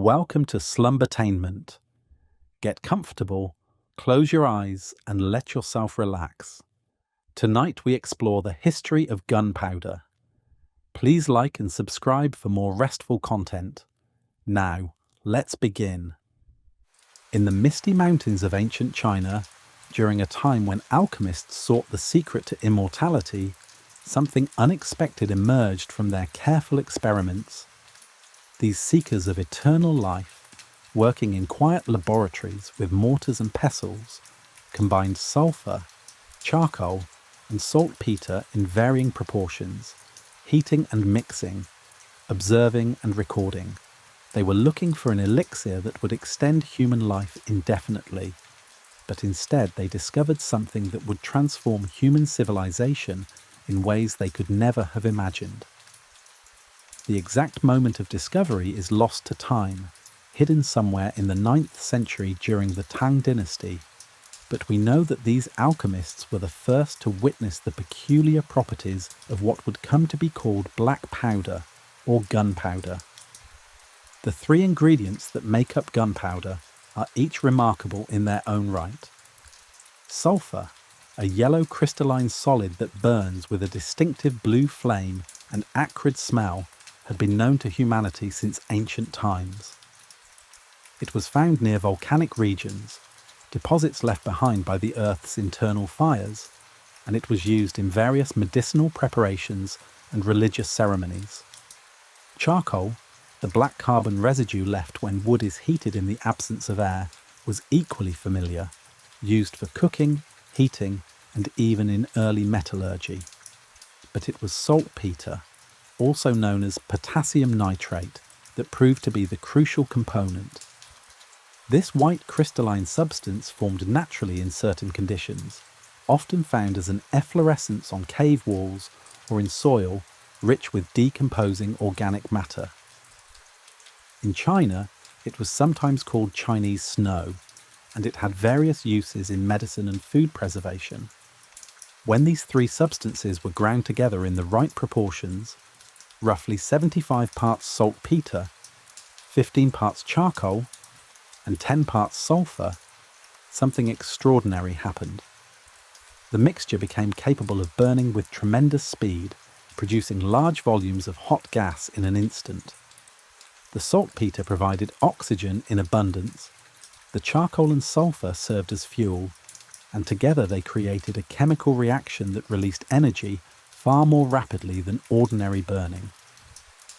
Welcome to Slumbertainment. Get comfortable, close your eyes, and let yourself relax. Tonight we explore the history of gunpowder. Please like and subscribe for more restful content. Now, let's begin. In the misty mountains of ancient China, during a time when alchemists sought the secret to immortality, something unexpected emerged from their careful experiments. These seekers of eternal life, working in quiet laboratories with mortars and pestles, combined sulfur, charcoal, and saltpeter in varying proportions, heating and mixing, observing and recording. They were looking for an elixir that would extend human life indefinitely, but instead they discovered something that would transform human civilization in ways they could never have imagined. The exact moment of discovery is lost to time, hidden somewhere in the 9th century during the Tang dynasty, but we know that these alchemists were the first to witness the peculiar properties of what would come to be called black powder, or gunpowder. The three ingredients that make up gunpowder are each remarkable in their own right. Sulfur, a yellow crystalline solid that burns with a distinctive blue flame and acrid smell, had been known to humanity since ancient times. It was found near volcanic regions, deposits left behind by the Earth's internal fires, and it was used in various medicinal preparations and religious ceremonies. Charcoal, the black carbon residue left when wood is heated in the absence of air, was equally familiar, used for cooking, heating, and even in early metallurgy. But it was saltpeter, also known as potassium nitrate, that proved to be the crucial component. This white crystalline substance formed naturally in certain conditions, often found as an efflorescence on cave walls or in soil rich with decomposing organic matter. In China, it was sometimes called Chinese snow, and it had various uses in medicine and food preservation. When these three substances were ground together in the right proportions, roughly 75 parts saltpeter, 15 parts charcoal, and 10 parts sulfur, something extraordinary happened. The mixture became capable of burning with tremendous speed, producing large volumes of hot gas in an instant. The saltpeter provided oxygen in abundance, the charcoal and sulfur served as fuel, and together they created a chemical reaction that released energy far more rapidly than ordinary burning.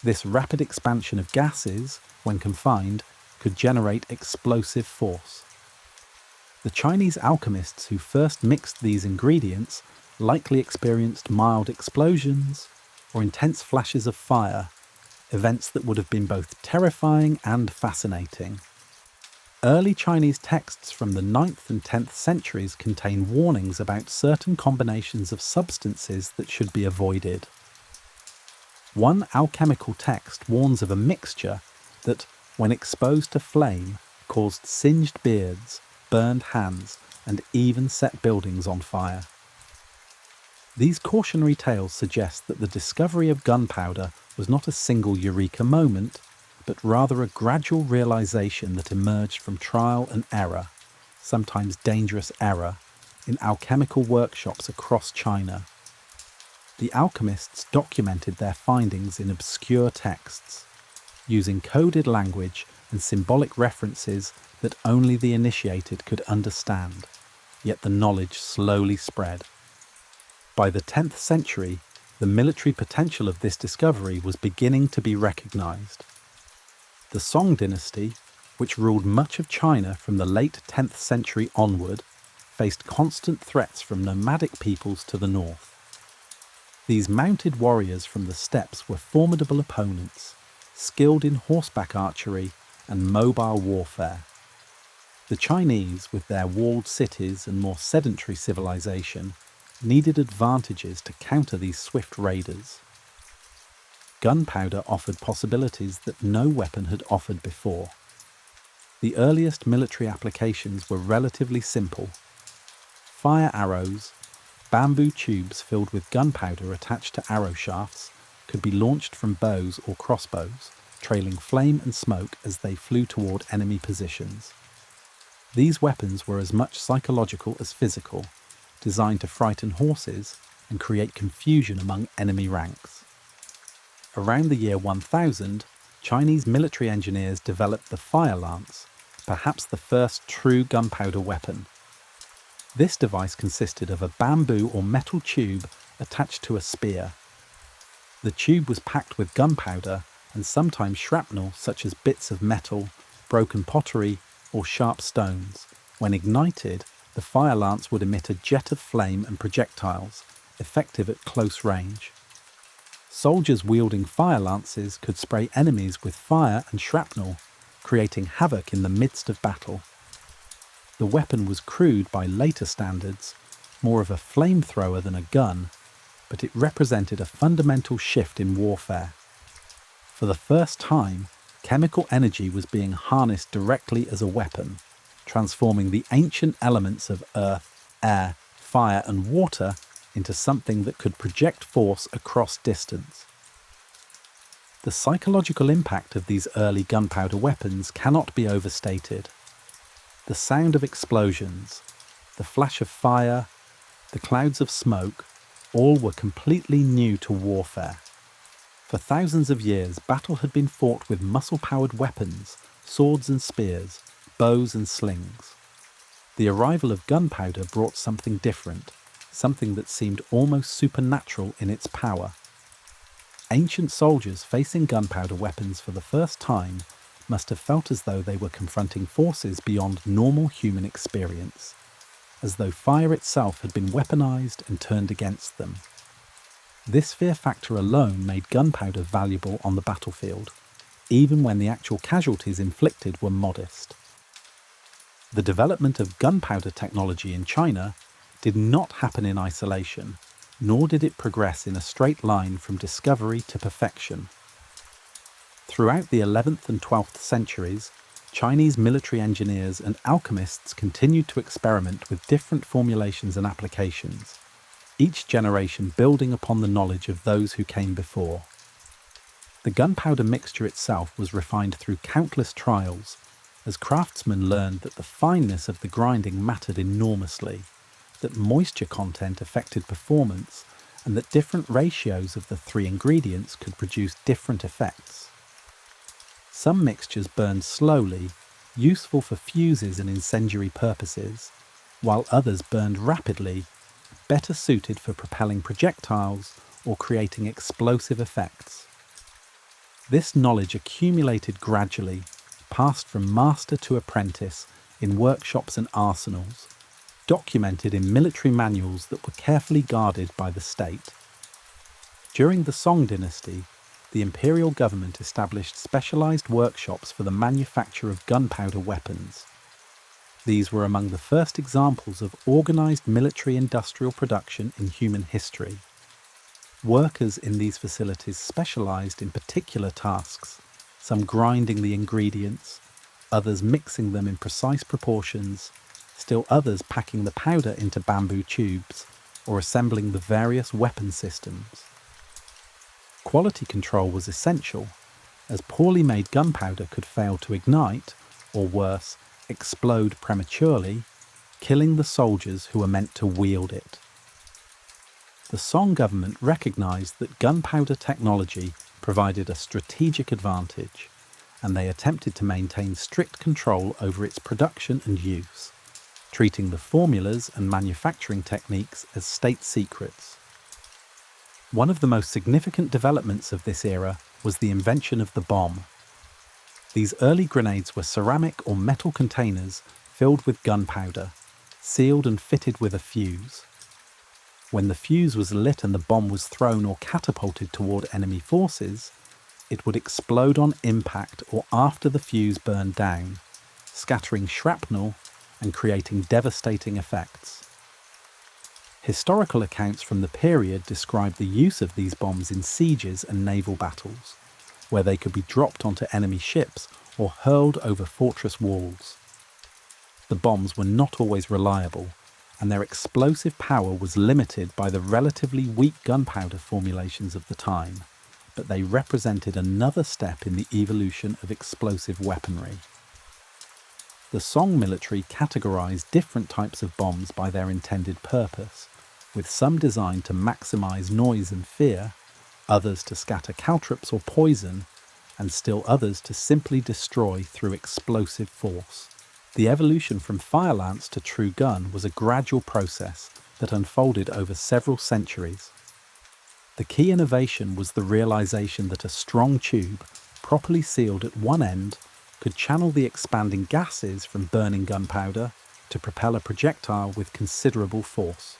This rapid expansion of gases, when confined, could generate explosive force. The Chinese alchemists who first mixed these ingredients likely experienced mild explosions or intense flashes of fire, events that would have been both terrifying and fascinating. Early Chinese texts from the 9th and 10th centuries contain warnings about certain combinations of substances that should be avoided. One alchemical text warns of a mixture that, when exposed to flame, caused singed beards, burned hands, and even set buildings on fire. These cautionary tales suggest that the discovery of gunpowder was not a single eureka moment, but rather a gradual realization that emerged from trial and error, sometimes dangerous error, in alchemical workshops across China. The alchemists documented their findings in obscure texts, using coded language and symbolic references that only the initiated could understand, yet the knowledge slowly spread. By the 10th century, the military potential of this discovery was beginning to be recognized. The Song dynasty, which ruled much of China from the late 10th century onward, faced constant threats from nomadic peoples to the north. These mounted warriors from the steppes were formidable opponents, skilled in horseback archery and mobile warfare. The Chinese, with their walled cities and more sedentary civilization, needed advantages to counter these swift raiders. Gunpowder offered possibilities that no weapon had offered before. The earliest military applications were relatively simple. Fire arrows, bamboo tubes filled with gunpowder attached to arrow shafts, could be launched from bows or crossbows, trailing flame and smoke as they flew toward enemy positions. These weapons were as much psychological as physical, designed to frighten horses and create confusion among enemy ranks. Around the year 1000, Chinese military engineers developed the fire lance, perhaps the first true gunpowder weapon. This device consisted of a bamboo or metal tube attached to a spear. The tube was packed with gunpowder and sometimes shrapnel such as bits of metal, broken pottery, or sharp stones. When ignited, the fire lance would emit a jet of flame and projectiles, effective at close range. Soldiers wielding fire lances could spray enemies with fire and shrapnel, creating havoc in the midst of battle. The weapon was crude by later standards, more of a flamethrower than a gun, but it represented a fundamental shift in warfare. For the first time, chemical energy was being harnessed directly as a weapon, transforming the ancient elements of earth, air, fire, and water into something that could project force across distance. The psychological impact of these early gunpowder weapons cannot be overstated. The sound of explosions, the flash of fire, the clouds of smoke, all were completely new to warfare. For thousands of years, battle had been fought with muscle-powered weapons, swords and spears, bows and slings. The arrival of gunpowder brought something different, something that seemed almost supernatural in its power. Ancient soldiers facing gunpowder weapons for the first time must have felt as though they were confronting forces beyond normal human experience, as though fire itself had been weaponized and turned against them. This fear factor alone made gunpowder valuable on the battlefield, even when the actual casualties inflicted were modest. The development of gunpowder technology in China did not happen in isolation, nor did it progress in a straight line from discovery to perfection. Throughout the 11th and 12th centuries, Chinese military engineers and alchemists continued to experiment with different formulations and applications, each generation building upon the knowledge of those who came before. The gunpowder mixture itself was refined through countless trials, as craftsmen learned that the fineness of the grinding mattered enormously, that moisture content affected performance, and that different ratios of the three ingredients could produce different effects. Some mixtures burned slowly, useful for fuses and incendiary purposes, while others burned rapidly, better suited for propelling projectiles or creating explosive effects. This knowledge accumulated gradually, passed from master to apprentice in workshops and arsenals, documented in military manuals that were carefully guarded by the state. During the Song dynasty, the imperial government established specialized workshops for the manufacture of gunpowder weapons. These were among the first examples of organized military-industrial production in human history. Workers in these facilities specialized in particular tasks, some grinding the ingredients, others mixing them in precise proportions, still others packing the powder into bamboo tubes, or assembling the various weapon systems. Quality control was essential, as poorly made gunpowder could fail to ignite, or worse, explode prematurely, killing the soldiers who were meant to wield it. The Song government recognized that gunpowder technology provided a strategic advantage, and they attempted to maintain strict control over its production and use, treating the formulas and manufacturing techniques as state secrets. One of the most significant developments of this era was the invention of the bomb. These early grenades were ceramic or metal containers filled with gunpowder, sealed and fitted with a fuse. When the fuse was lit and the bomb was thrown or catapulted toward enemy forces, it would explode on impact or after the fuse burned down, scattering shrapnel and creating devastating effects. Historical accounts from the period describe the use of these bombs in sieges and naval battles, where they could be dropped onto enemy ships or hurled over fortress walls. The bombs were not always reliable, and their explosive power was limited by the relatively weak gunpowder formulations of the time, but they represented another step in the evolution of explosive weaponry. The Song military categorized different types of bombs by their intended purpose, with some designed to maximize noise and fear, others to scatter caltrops or poison, and still others to simply destroy through explosive force. The evolution from fire lance to true gun was a gradual process that unfolded over several centuries. The key innovation was the realization that a strong tube, properly sealed at one end, could channel the expanding gases from burning gunpowder to propel a projectile with considerable force.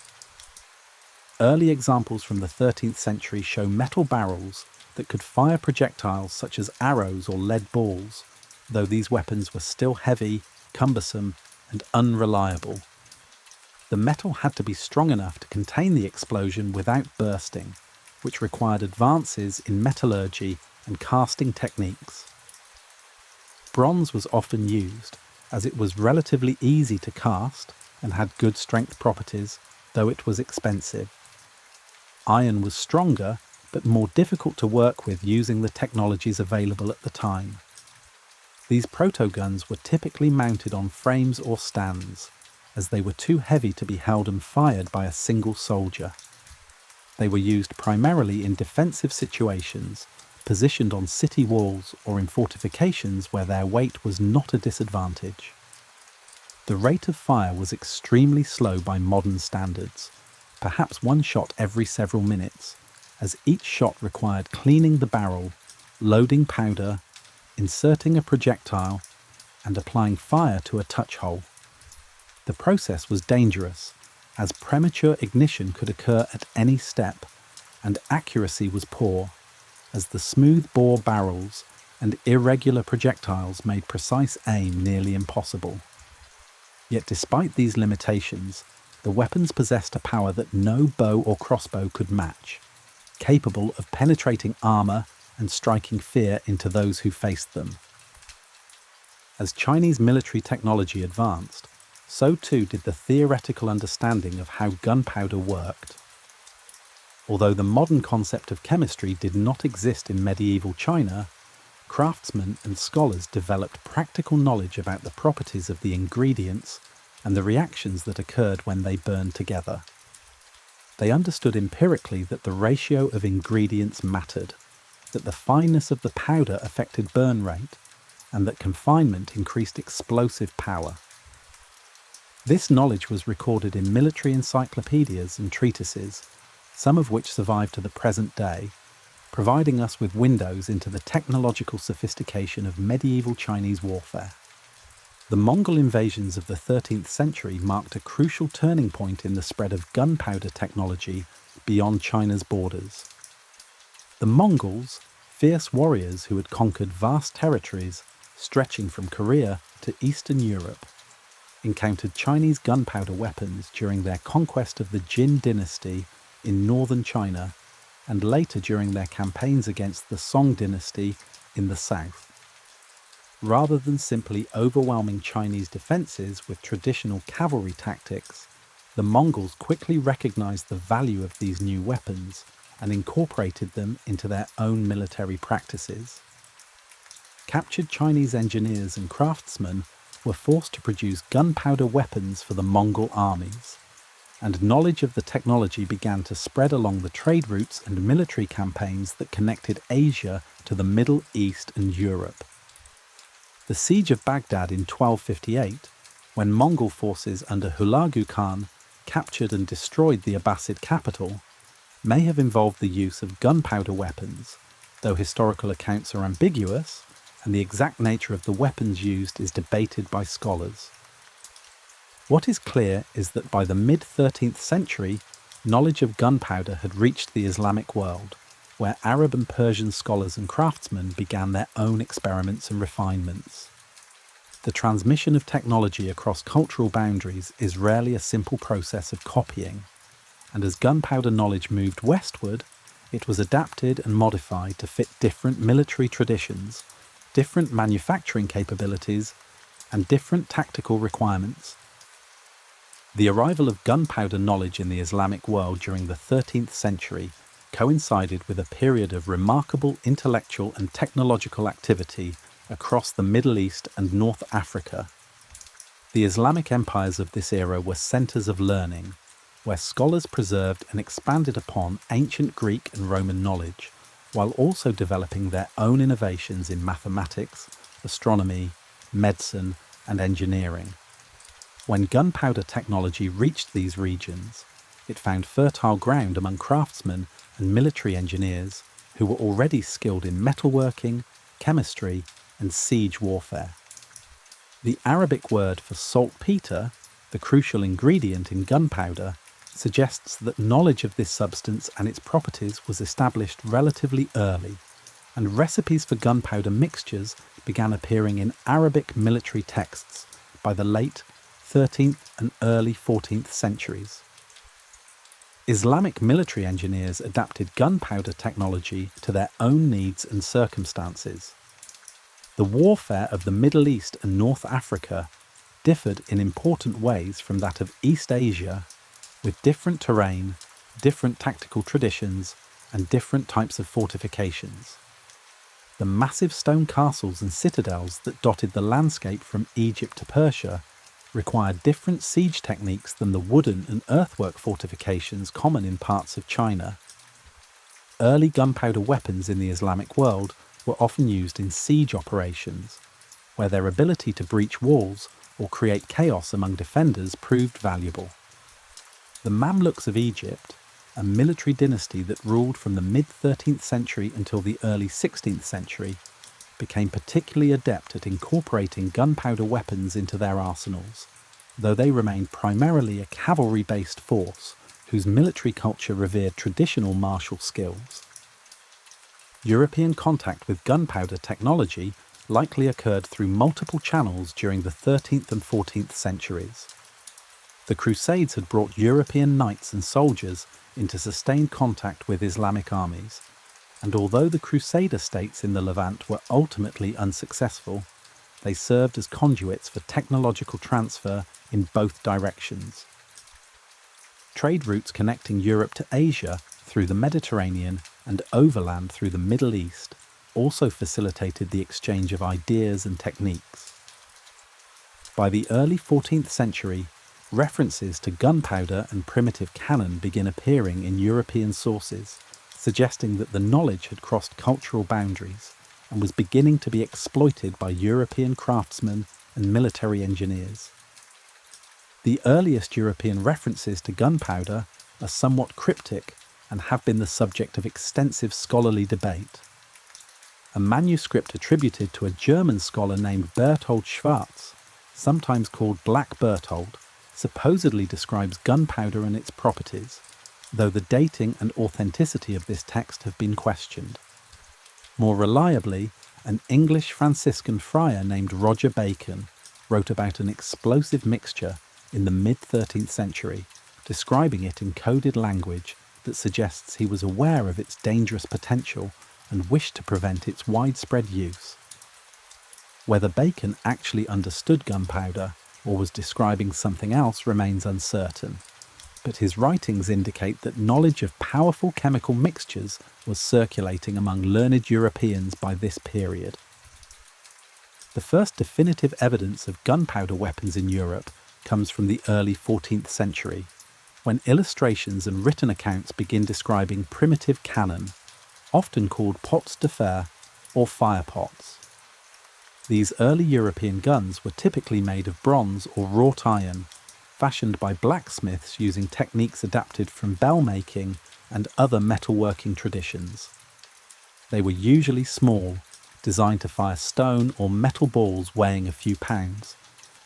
Early examples from the 13th century show metal barrels that could fire projectiles such as arrows or lead balls, though these weapons were still heavy, cumbersome, and unreliable. The metal had to be strong enough to contain the explosion without bursting, which required advances in metallurgy and casting techniques. Bronze was often used, as it was relatively easy to cast and had good strength properties, though it was expensive. Iron was stronger, but more difficult to work with using the technologies available at the time. These proto-guns were typically mounted on frames or stands, as they were too heavy to be held and fired by a single soldier. They were used primarily in defensive situations, positioned on city walls or in fortifications where their weight was not a disadvantage. The rate of fire was extremely slow by modern standards, perhaps one shot every several minutes, as each shot required cleaning the barrel, loading powder, inserting a projectile, and applying fire to a touch hole. The process was dangerous, as premature ignition could occur at any step, and accuracy was poor, as the smooth-bore barrels and irregular projectiles made precise aim nearly impossible. Yet despite these limitations, the weapons possessed a power that no bow or crossbow could match, capable of penetrating armor and striking fear into those who faced them. As Chinese military technology advanced, so too did the theoretical understanding of how gunpowder worked. Although the modern concept of chemistry did not exist in medieval China, craftsmen and scholars developed practical knowledge about the properties of the ingredients and the reactions that occurred when they burned together. They understood empirically that the ratio of ingredients mattered, that the fineness of the powder affected burn rate, and that confinement increased explosive power. This knowledge was recorded in military encyclopedias and treatises, some of which survive to the present day, providing us with windows into the technological sophistication of medieval Chinese warfare. The Mongol invasions of the 13th century marked a crucial turning point in the spread of gunpowder technology beyond China's borders. The Mongols, fierce warriors who had conquered vast territories stretching from Korea to Eastern Europe, encountered Chinese gunpowder weapons during their conquest of the Jin dynasty in northern China, and later during their campaigns against the Song dynasty in the south. Rather than simply overwhelming Chinese defenses with traditional cavalry tactics, the Mongols quickly recognized the value of these new weapons and incorporated them into their own military practices. Captured Chinese engineers and craftsmen were forced to produce gunpowder weapons for the Mongol armies, and knowledge of the technology began to spread along the trade routes and military campaigns that connected Asia to the Middle East and Europe. The siege of Baghdad in 1258, when Mongol forces under Hulagu Khan captured and destroyed the Abbasid capital, may have involved the use of gunpowder weapons, though historical accounts are ambiguous, and the exact nature of the weapons used is debated by scholars. What is clear is that by the mid-13th century, knowledge of gunpowder had reached the Islamic world, where Arab and Persian scholars and craftsmen began their own experiments and refinements. The transmission of technology across cultural boundaries is rarely a simple process of copying, and as gunpowder knowledge moved westward, it was adapted and modified to fit different military traditions, different manufacturing capabilities, and different tactical requirements. The arrival of gunpowder knowledge in the Islamic world during the 13th century coincided with a period of remarkable intellectual and technological activity across the Middle East and North Africa. The Islamic empires of this era were centers of learning, where scholars preserved and expanded upon ancient Greek and Roman knowledge, while also developing their own innovations in mathematics, astronomy, medicine, and engineering. When gunpowder technology reached these regions, it found fertile ground among craftsmen and military engineers who were already skilled in metalworking, chemistry, and siege warfare. The Arabic word for saltpeter, the crucial ingredient in gunpowder, suggests that knowledge of this substance and its properties was established relatively early, and recipes for gunpowder mixtures began appearing in Arabic military texts by the late 13th and early 14th centuries. Islamic military engineers adapted gunpowder technology to their own needs and circumstances. The warfare of the Middle East and North Africa differed in important ways from that of East Asia, with different terrain, different tactical traditions, and different types of fortifications. The massive stone castles and citadels that dotted the landscape from Egypt to Persia required different siege techniques than the wooden and earthwork fortifications common in parts of China. Early gunpowder weapons in the Islamic world were often used in siege operations, where their ability to breach walls or create chaos among defenders proved valuable. The Mamluks of Egypt, a military dynasty that ruled from the mid-13th century until the early 16th century, became particularly adept at incorporating gunpowder weapons into their arsenals, though they remained primarily a cavalry-based force whose military culture revered traditional martial skills. European contact with gunpowder technology likely occurred through multiple channels during the 13th and 14th centuries. The Crusades had brought European knights and soldiers into sustained contact with Islamic armies, and although the Crusader states in the Levant were ultimately unsuccessful, they served as conduits for technological transfer in both directions. Trade routes connecting Europe to Asia through the Mediterranean and overland through the Middle East also facilitated the exchange of ideas and techniques. By the early 14th century, references to gunpowder and primitive cannon begin appearing in European sources, suggesting that the knowledge had crossed cultural boundaries and was beginning to be exploited by European craftsmen and military engineers. The earliest European references to gunpowder are somewhat cryptic and have been the subject of extensive scholarly debate. A manuscript attributed to a German scholar named Berthold Schwarz, sometimes called Black Berthold, supposedly describes gunpowder and its properties, though the dating and authenticity of this text have been questioned. More reliably, an English Franciscan friar named Roger Bacon wrote about an explosive mixture in the mid-13th century, describing it in coded language that suggests he was aware of its dangerous potential and wished to prevent its widespread use. Whether Bacon actually understood gunpowder or was describing something else remains uncertain, but his writings indicate that knowledge of powerful chemical mixtures was circulating among learned Europeans by this period. The first definitive evidence of gunpowder weapons in Europe comes from the early 14th century, when illustrations and written accounts begin describing primitive cannon, often called pots de fer or fire pots. These early European guns were typically made of bronze or wrought iron, fashioned by blacksmiths using techniques adapted from bell making and other metalworking traditions. They were usually small, designed to fire stone or metal balls weighing a few pounds,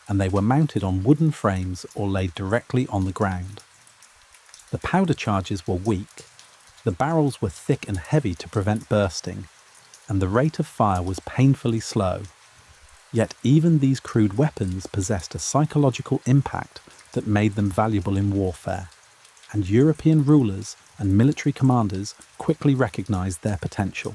and they were mounted on wooden frames or laid directly on the ground. The powder charges were weak, the barrels were thick and heavy to prevent bursting, and the rate of fire was painfully slow. Yet even these crude weapons possessed a psychological impact that made them valuable in warfare, and European rulers and military commanders quickly recognized their potential.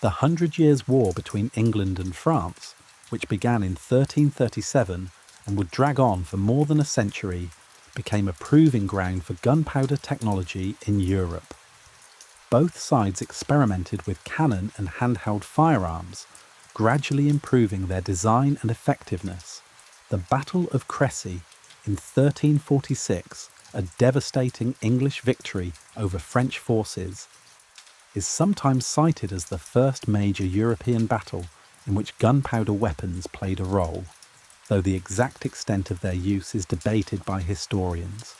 The 100 Years' War between England and France, which began in 1337 and would drag on for more than a century, became a proving ground for gunpowder technology in Europe. Both sides experimented with cannon and handheld firearms, gradually improving their design and effectiveness. The Battle of Crécy in 1346, a devastating English victory over French forces, is sometimes cited as the first major European battle in which gunpowder weapons played a role, though the exact extent of their use is debated by historians.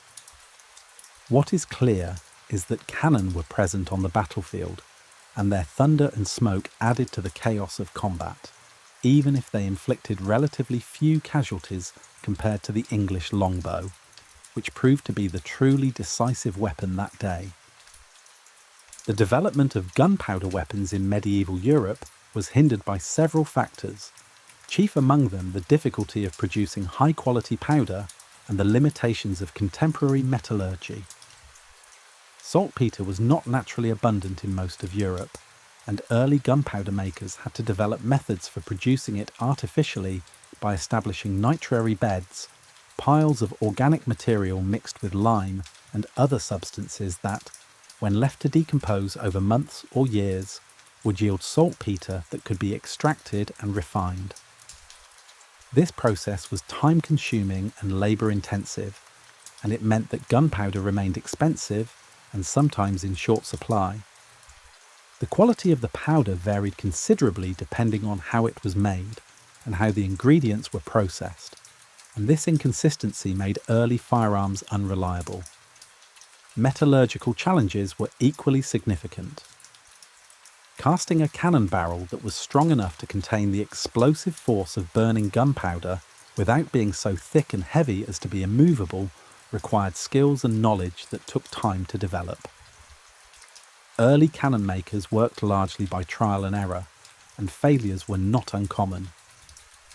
What is clear is that cannon were present on the battlefield, and their thunder and smoke added to the chaos of combat, even if they inflicted relatively few casualties compared to the English longbow, which proved to be the truly decisive weapon that day. The development of gunpowder weapons in medieval Europe was hindered by several factors, chief among them the difficulty of producing high-quality powder and the limitations of contemporary metallurgy. Saltpeter was not naturally abundant in most of Europe, and early gunpowder makers had to develop methods for producing it artificially by establishing nitrary beds, piles of organic material mixed with lime and other substances that, when left to decompose over months or years, would yield saltpeter that could be extracted and refined. This process was time-consuming and labour-intensive, and it meant that gunpowder remained expensive and sometimes in short supply. The quality of the powder varied considerably depending on how it was made and how the ingredients were processed, and this inconsistency made early firearms unreliable. Metallurgical challenges were equally significant. Casting a cannon barrel that was strong enough to contain the explosive force of burning gunpowder without being so thick and heavy as to be immovable required skills and knowledge that took time to develop. Early cannon makers worked largely by trial and error, and failures were not uncommon.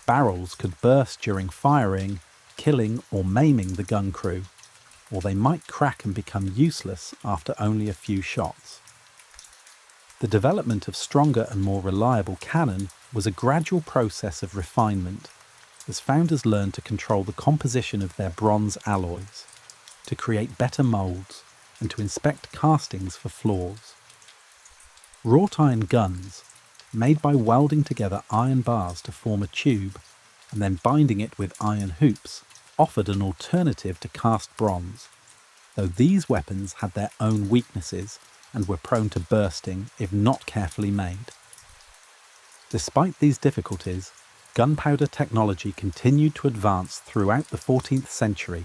Barrels could burst during firing, killing or maiming the gun crew, or they might crack and become useless after only a few shots. The development of stronger and more reliable cannon was a gradual process of refinement, as founders learned to control the composition of their bronze alloys, to create better moulds, and to inspect castings for flaws. Wrought iron guns, made by welding together iron bars to form a tube and then binding it with iron hoops, offered an alternative to cast bronze, though these weapons had their own weaknesses and were prone to bursting if not carefully made. Despite these difficulties, gunpowder technology continued to advance throughout the 14th century,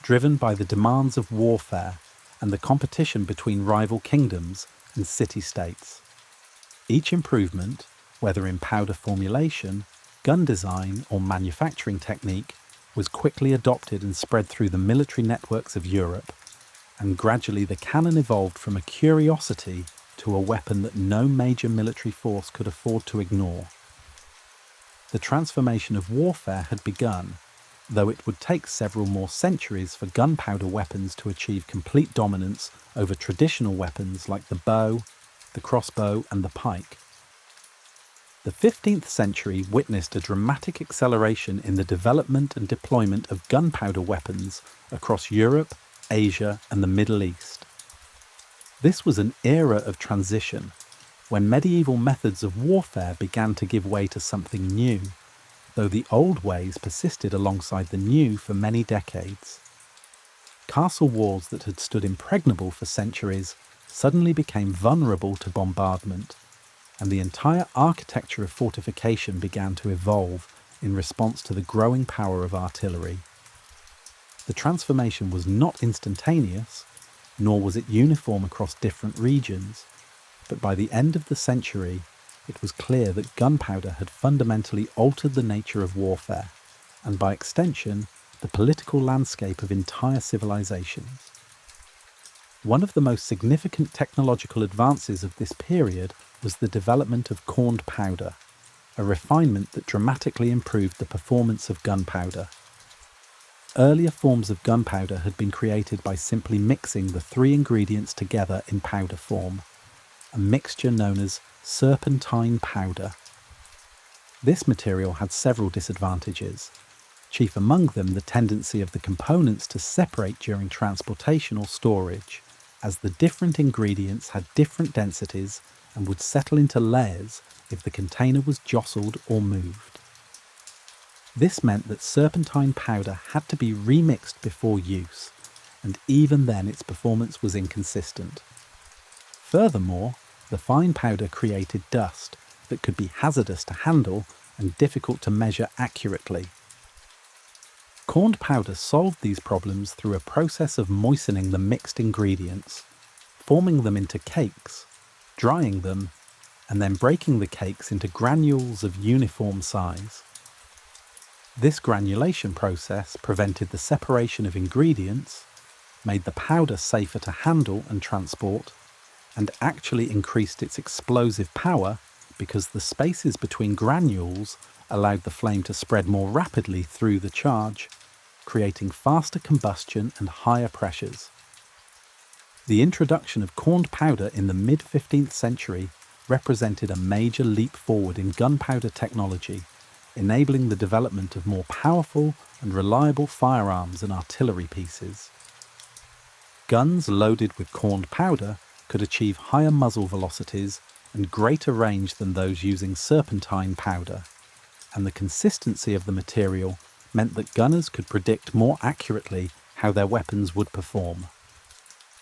driven by the demands of warfare and the competition between rival kingdoms and city-states. Each improvement, whether in powder formulation, gun design or manufacturing technique, was quickly adopted and spread through the military networks of Europe, and gradually the cannon evolved from a curiosity to a weapon that no major military force could afford to ignore. The transformation of warfare had begun, though it would take several more centuries for gunpowder weapons to achieve complete dominance over traditional weapons like the bow, the crossbow and the pike. The 15th century witnessed a dramatic acceleration in the development and deployment of gunpowder weapons across Europe, Asia and the Middle East. This was an era of transition, when medieval methods of warfare began to give way to something new, though the old ways persisted alongside the new for many decades. Castle walls that had stood impregnable for centuries suddenly became vulnerable to bombardment, and the entire architecture of fortification began to evolve in response to the growing power of artillery. The transformation was not instantaneous, nor was it uniform across different regions, but by the end of the century, it was clear that gunpowder had fundamentally altered the nature of warfare, and by extension, the political landscape of entire civilizations. One of the most significant technological advances of this period was the development of corned powder, a refinement that dramatically improved the performance of gunpowder. Earlier forms of gunpowder had been created by simply mixing the three ingredients together in powder form, a mixture known as serpentine powder. This material had several disadvantages, chief among them the tendency of the components to separate during transportation or storage, as the different ingredients had different densities and would settle into layers if the container was jostled or moved. This meant that serpentine powder had to be remixed before use, and even then its performance was inconsistent. Furthermore, the fine powder created dust that could be hazardous to handle and difficult to measure accurately. Corned powder solved these problems through a process of moistening the mixed ingredients, forming them into cakes, drying them, and then breaking the cakes into granules of uniform size. This granulation process prevented the separation of ingredients, made the powder safer to handle and transport, and actually increased its explosive power because the spaces between granules allowed the flame to spread more rapidly through the charge, creating faster combustion and higher pressures. The introduction of corned powder in the mid-15th century represented a major leap forward in gunpowder technology, enabling the development of more powerful and reliable firearms and artillery pieces. Guns loaded with corned powder could achieve higher muzzle velocities and greater range than those using serpentine powder, and the consistency of the material meant that gunners could predict more accurately how their weapons would perform.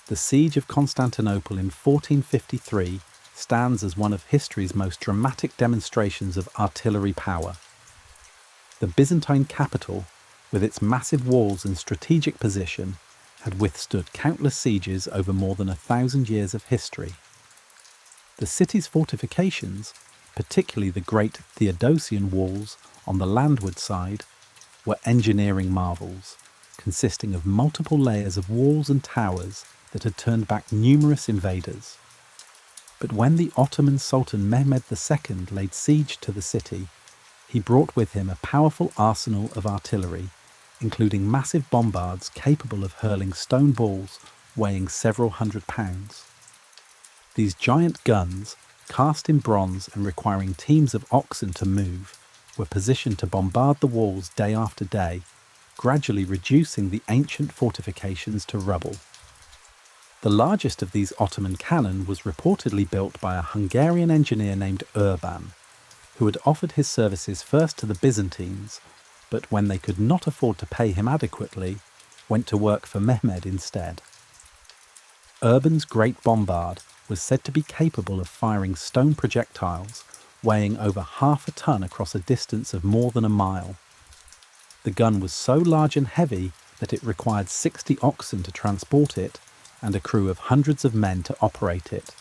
The Siege of Constantinople in 1453 stands as one of history's most dramatic demonstrations of artillery power. The Byzantine capital, with its massive walls and strategic position, had withstood countless sieges over more than 1,000 years of history. The city's fortifications, particularly the great Theodosian walls on the landward side, were engineering marvels, consisting of multiple layers of walls and towers that had turned back numerous invaders. But when the Ottoman Sultan Mehmed II laid siege to the city, he brought with him a powerful arsenal of artillery, including massive bombards capable of hurling stone balls weighing several hundred pounds. These giant guns, cast in bronze and requiring teams of oxen to move, were positioned to bombard the walls day after day, gradually reducing the ancient fortifications to rubble. The largest of these Ottoman cannon was reportedly built by a Hungarian engineer named Urban, who had offered his services first to the Byzantines, but when they could not afford to pay him adequately, went to work for Mehmed instead. Urban's great bombard was said to be capable of firing stone projectiles weighing over half a ton across a distance of more than a mile. The gun was so large and heavy that it required 60 oxen to transport it and a crew of hundreds of men to operate it.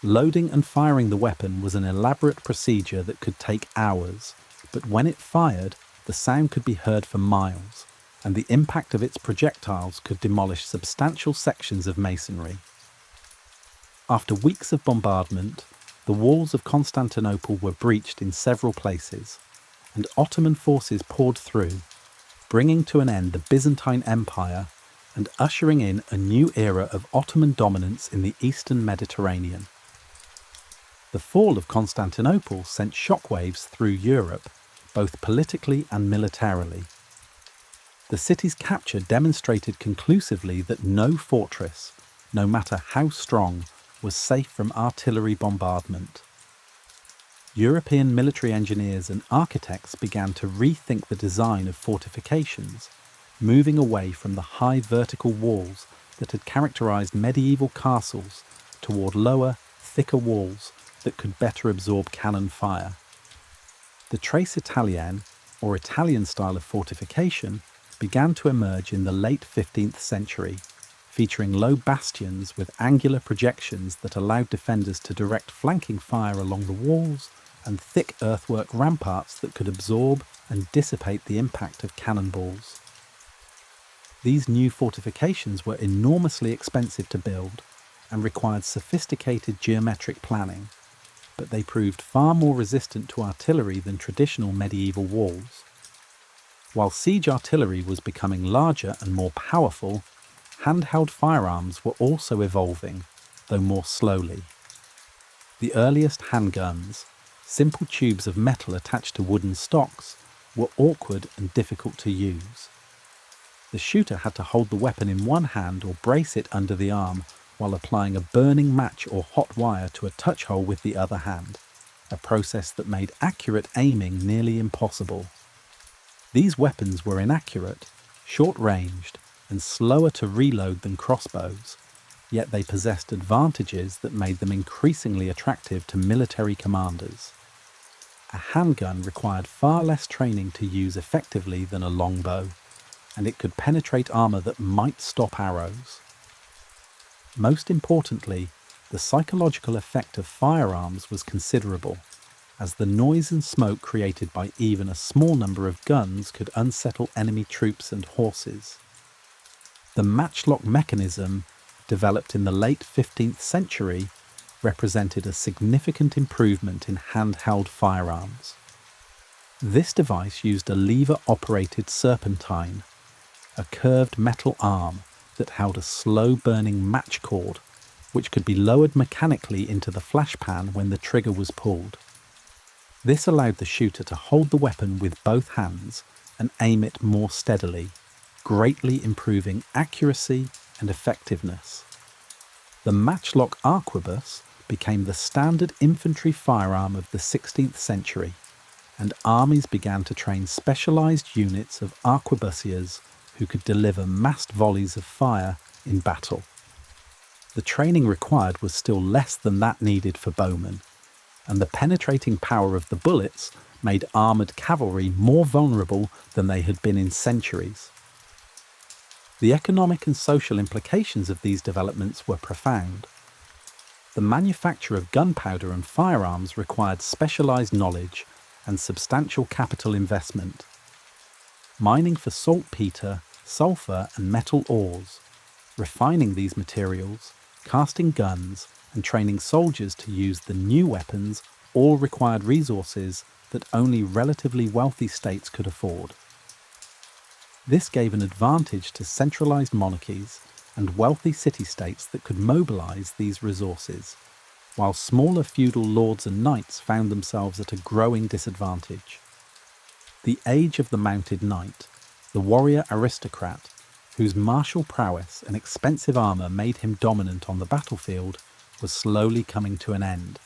Loading and firing the weapon was an elaborate procedure that could take hours, but when it fired, the sound could be heard for miles, and the impact of its projectiles could demolish substantial sections of masonry. After weeks of bombardment, the walls of Constantinople were breached in several places, and Ottoman forces poured through, bringing to an end the Byzantine Empire and ushering in a new era of Ottoman dominance in the eastern Mediterranean. The fall of Constantinople sent shockwaves through Europe, both politically and militarily. The city's capture demonstrated conclusively that no fortress, no matter how strong, was safe from artillery bombardment. European military engineers and architects began to rethink the design of fortifications, moving away from the high vertical walls that had characterized medieval castles toward lower, thicker walls that could better absorb cannon fire. The Tres Italienne, or Italian style of fortification, began to emerge in the late 15th century, featuring low bastions with angular projections that allowed defenders to direct flanking fire along the walls and thick earthwork ramparts that could absorb and dissipate the impact of cannonballs. These new fortifications were enormously expensive to build and required sophisticated geometric planning, but they proved far more resistant to artillery than traditional medieval walls. While siege artillery was becoming larger and more powerful, handheld firearms were also evolving, though more slowly. The earliest handguns, simple tubes of metal attached to wooden stocks, were awkward and difficult to use. The shooter had to hold the weapon in one hand or brace it under the arm while applying a burning match or hot wire to a touch hole with the other hand, a process that made accurate aiming nearly impossible. These weapons were inaccurate, short-ranged, and slower to reload than crossbows, yet they possessed advantages that made them increasingly attractive to military commanders. A handgun required far less training to use effectively than a longbow, and it could penetrate armor that might stop arrows. Most importantly, the psychological effect of firearms was considerable, as the noise and smoke created by even a small number of guns could unsettle enemy troops and horses. The matchlock mechanism, developed in the late 15th century, represented a significant improvement in handheld firearms. This device used a lever-operated serpentine, a curved metal arm that held a slow-burning match cord, which could be lowered mechanically into the flashpan when the trigger was pulled. This allowed the shooter to hold the weapon with both hands and aim it more steadily, greatly improving accuracy and effectiveness. The matchlock arquebus became the standard infantry firearm of the 16th century, and armies began to train specialized units of arquebusiers who could deliver massed volleys of fire in battle. The training required was still less than that needed for bowmen, and the penetrating power of the bullets made armoured cavalry more vulnerable than they had been in centuries. The economic and social implications of these developments were profound. The manufacture of gunpowder and firearms required specialised knowledge and substantial capital investment. Mining for saltpeter, sulphur and metal ores, refining these materials, casting guns, and training soldiers to use the new weapons all required resources that only relatively wealthy states could afford. This gave an advantage to centralized monarchies and wealthy city-states that could mobilize these resources, while smaller feudal lords and knights found themselves at a growing disadvantage. The age of the mounted knight, the warrior aristocrat, whose martial prowess and expensive armor made him dominant on the battlefield, was slowly coming to an end,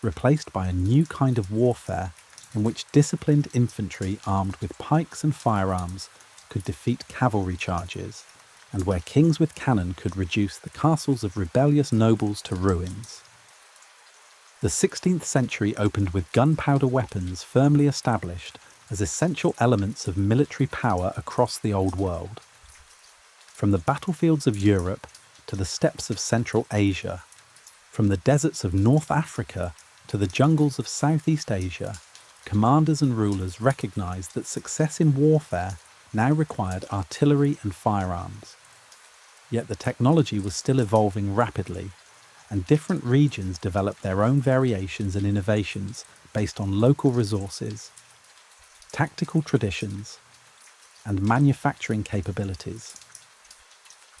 replaced by a new kind of warfare in which disciplined infantry armed with pikes and firearms could defeat cavalry charges, and where kings with cannon could reduce the castles of rebellious nobles to ruins. The 16th century opened with gunpowder weapons firmly established as essential elements of military power across the Old World. From the battlefields of Europe to the steppes of Central Asia, from the deserts of North Africa to the jungles of Southeast Asia, commanders and rulers recognized that success in warfare now required artillery and firearms. Yet the technology was still evolving rapidly, and different regions developed their own variations and innovations based on local resources, tactical traditions, and manufacturing capabilities.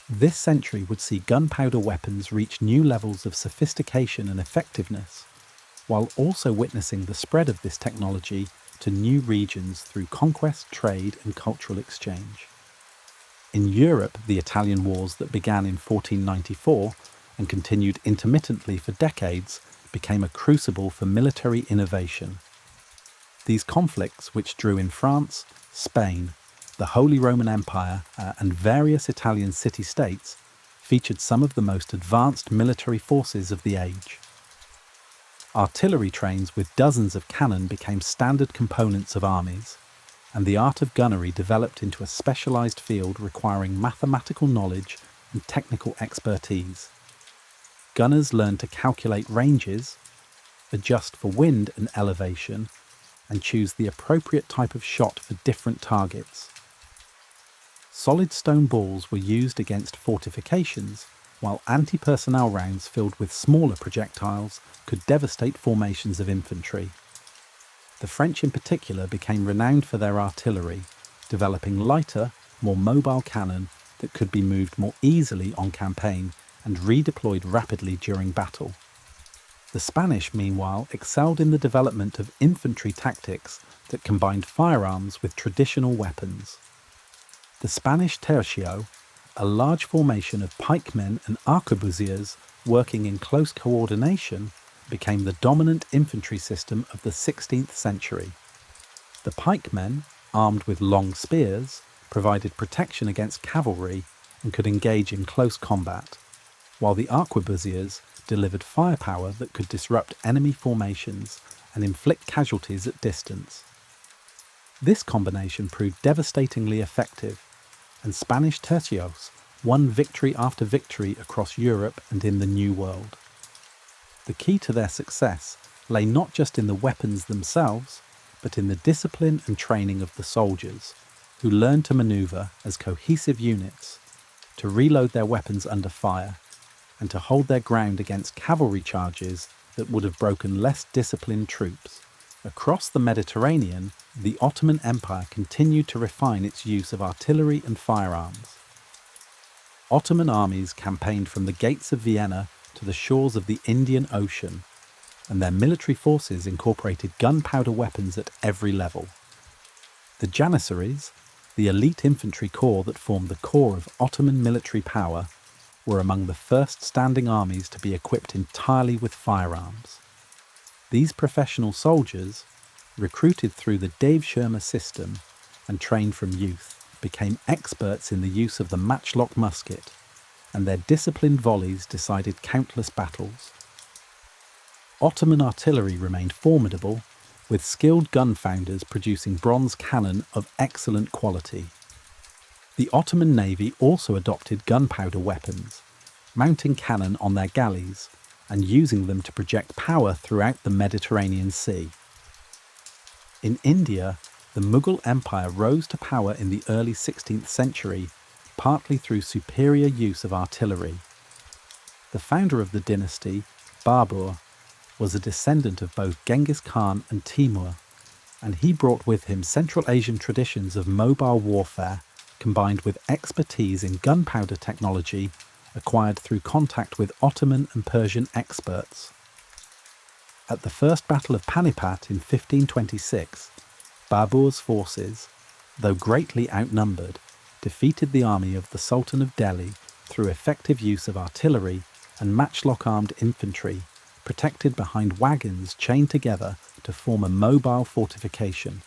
This century would see gunpowder weapons reach new levels of sophistication and effectiveness, while also witnessing the spread of this technology to new regions through conquest, trade, and cultural exchange. In Europe, the Italian wars that began in 1494 and continued intermittently for decades became a crucible for military innovation. These conflicts, which drew in France, Spain, the Holy Roman Empire, and various Italian city-states, featured some of the most advanced military forces of the age. Artillery trains with dozens of cannon became standard components of armies, and the art of gunnery developed into a specialized field requiring mathematical knowledge and technical expertise. Gunners learned to calculate ranges, adjust for wind and elevation, and choose the appropriate type of shot for different targets. Solid stone balls were used against fortifications, while anti-personnel rounds filled with smaller projectiles could devastate formations of infantry. The French in particular became renowned for their artillery, developing lighter, more mobile cannon that could be moved more easily on campaign and redeployed rapidly during battle. The Spanish, meanwhile, excelled in the development of infantry tactics that combined firearms with traditional weapons. The Spanish tercio, a large formation of pikemen and arquebusiers working in close coordination, became the dominant infantry system of the 16th century. The pikemen, armed with long spears, provided protection against cavalry and could engage in close combat, while the arquebusiers delivered firepower that could disrupt enemy formations and inflict casualties at distance. This combination proved devastatingly effective, and Spanish tercios won victory after victory across Europe and in the New World. The key to their success lay not just in the weapons themselves, but in the discipline and training of the soldiers, who learned to maneuver as cohesive units, to reload their weapons under fire, and to hold their ground against cavalry charges that would have broken less disciplined troops. Across the Mediterranean, the Ottoman Empire continued to refine its use of artillery and firearms. Ottoman armies campaigned from the gates of Vienna to the shores of the Indian Ocean, and their military forces incorporated gunpowder weapons at every level. The Janissaries, the elite infantry corps that formed the core of Ottoman military power, were among the first standing armies to be equipped entirely with firearms. These professional soldiers, recruited through the Devshirme system and trained from youth, became experts in the use of the matchlock musket, and their disciplined volleys decided countless battles. Ottoman artillery remained formidable, with skilled gun founders producing bronze cannon of excellent quality. The Ottoman Navy also adopted gunpowder weapons, mounting cannon on their galleys and using them to project power throughout the Mediterranean Sea. In India, the Mughal Empire rose to power in the early 16th century, partly through superior use of artillery. The founder of the dynasty, Babur, was a descendant of both Genghis Khan and Timur, and he brought with him Central Asian traditions of mobile warfare combined with expertise in gunpowder technology acquired through contact with Ottoman and Persian experts. At the First Battle of Panipat in 1526, Babur's forces, though greatly outnumbered, defeated the army of the Sultan of Delhi through effective use of artillery and matchlock-armed infantry, protected behind wagons chained together to form a mobile fortification.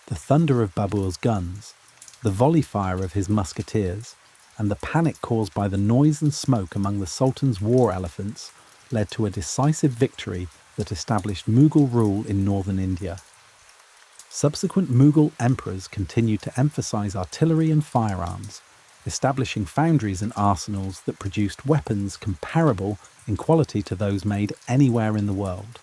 The thunder of Babur's guns, the volley fire of his musketeers, and the panic caused by the noise and smoke among the Sultan's war elephants led to a decisive victory that established Mughal rule in northern India. Subsequent Mughal emperors continued to emphasize artillery and firearms, establishing foundries and arsenals that produced weapons comparable in quality to those made anywhere in the world.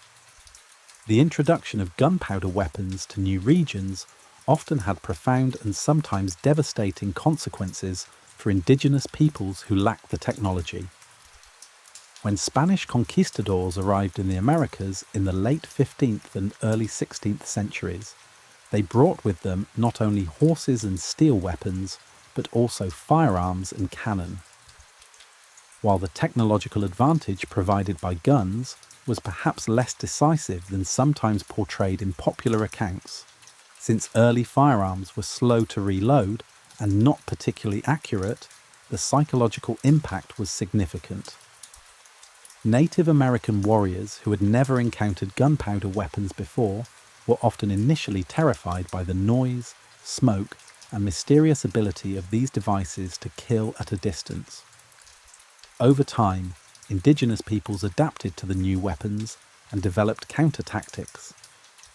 The introduction of gunpowder weapons to new regions often had profound and sometimes devastating consequences for indigenous peoples who lacked the technology. When Spanish conquistadors arrived in the Americas in the late 15th and early 16th centuries, they brought with them not only horses and steel weapons, but also firearms and cannon. While the technological advantage provided by guns was perhaps less decisive than sometimes portrayed in popular accounts, since early firearms were slow to reload and not particularly accurate, the psychological impact was significant. Native American warriors who had never encountered gunpowder weapons before were often initially terrified by the noise, smoke, and mysterious ability of these devices to kill at a distance. Over time, indigenous peoples adapted to the new weapons and developed counter-tactics,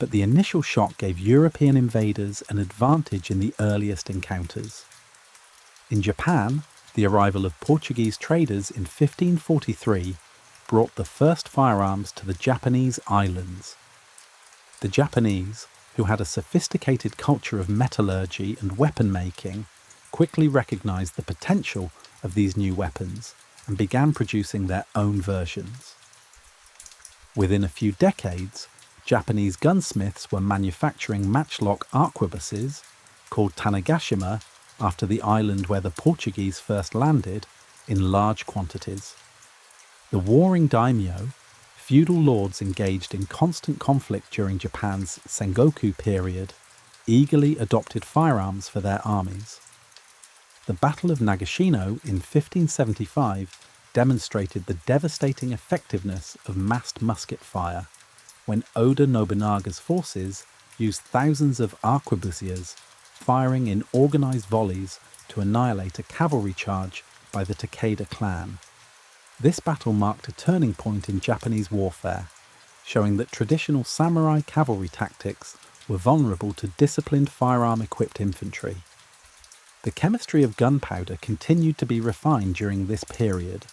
but the initial shock gave European invaders an advantage in the earliest encounters. In Japan, the arrival of Portuguese traders in 1543 brought the first firearms to the Japanese islands. The Japanese, who had a sophisticated culture of metallurgy and weapon making, quickly recognized the potential of these new weapons and began producing their own versions. Within a few decades, Japanese gunsmiths were manufacturing matchlock arquebuses, called Tanegashima after the island where the Portuguese first landed, in large quantities. The warring daimyo, feudal lords engaged in constant conflict during Japan's Sengoku period, eagerly adopted firearms for their armies. The Battle of Nagashino in 1575 demonstrated the devastating effectiveness of massed musket fire, when Oda Nobunaga's forces used thousands of arquebusiers, firing in organized volleys to annihilate a cavalry charge by the Takeda clan. This battle marked a turning point in Japanese warfare, showing that traditional samurai cavalry tactics were vulnerable to disciplined firearm-equipped infantry. The chemistry of gunpowder continued to be refined during this period,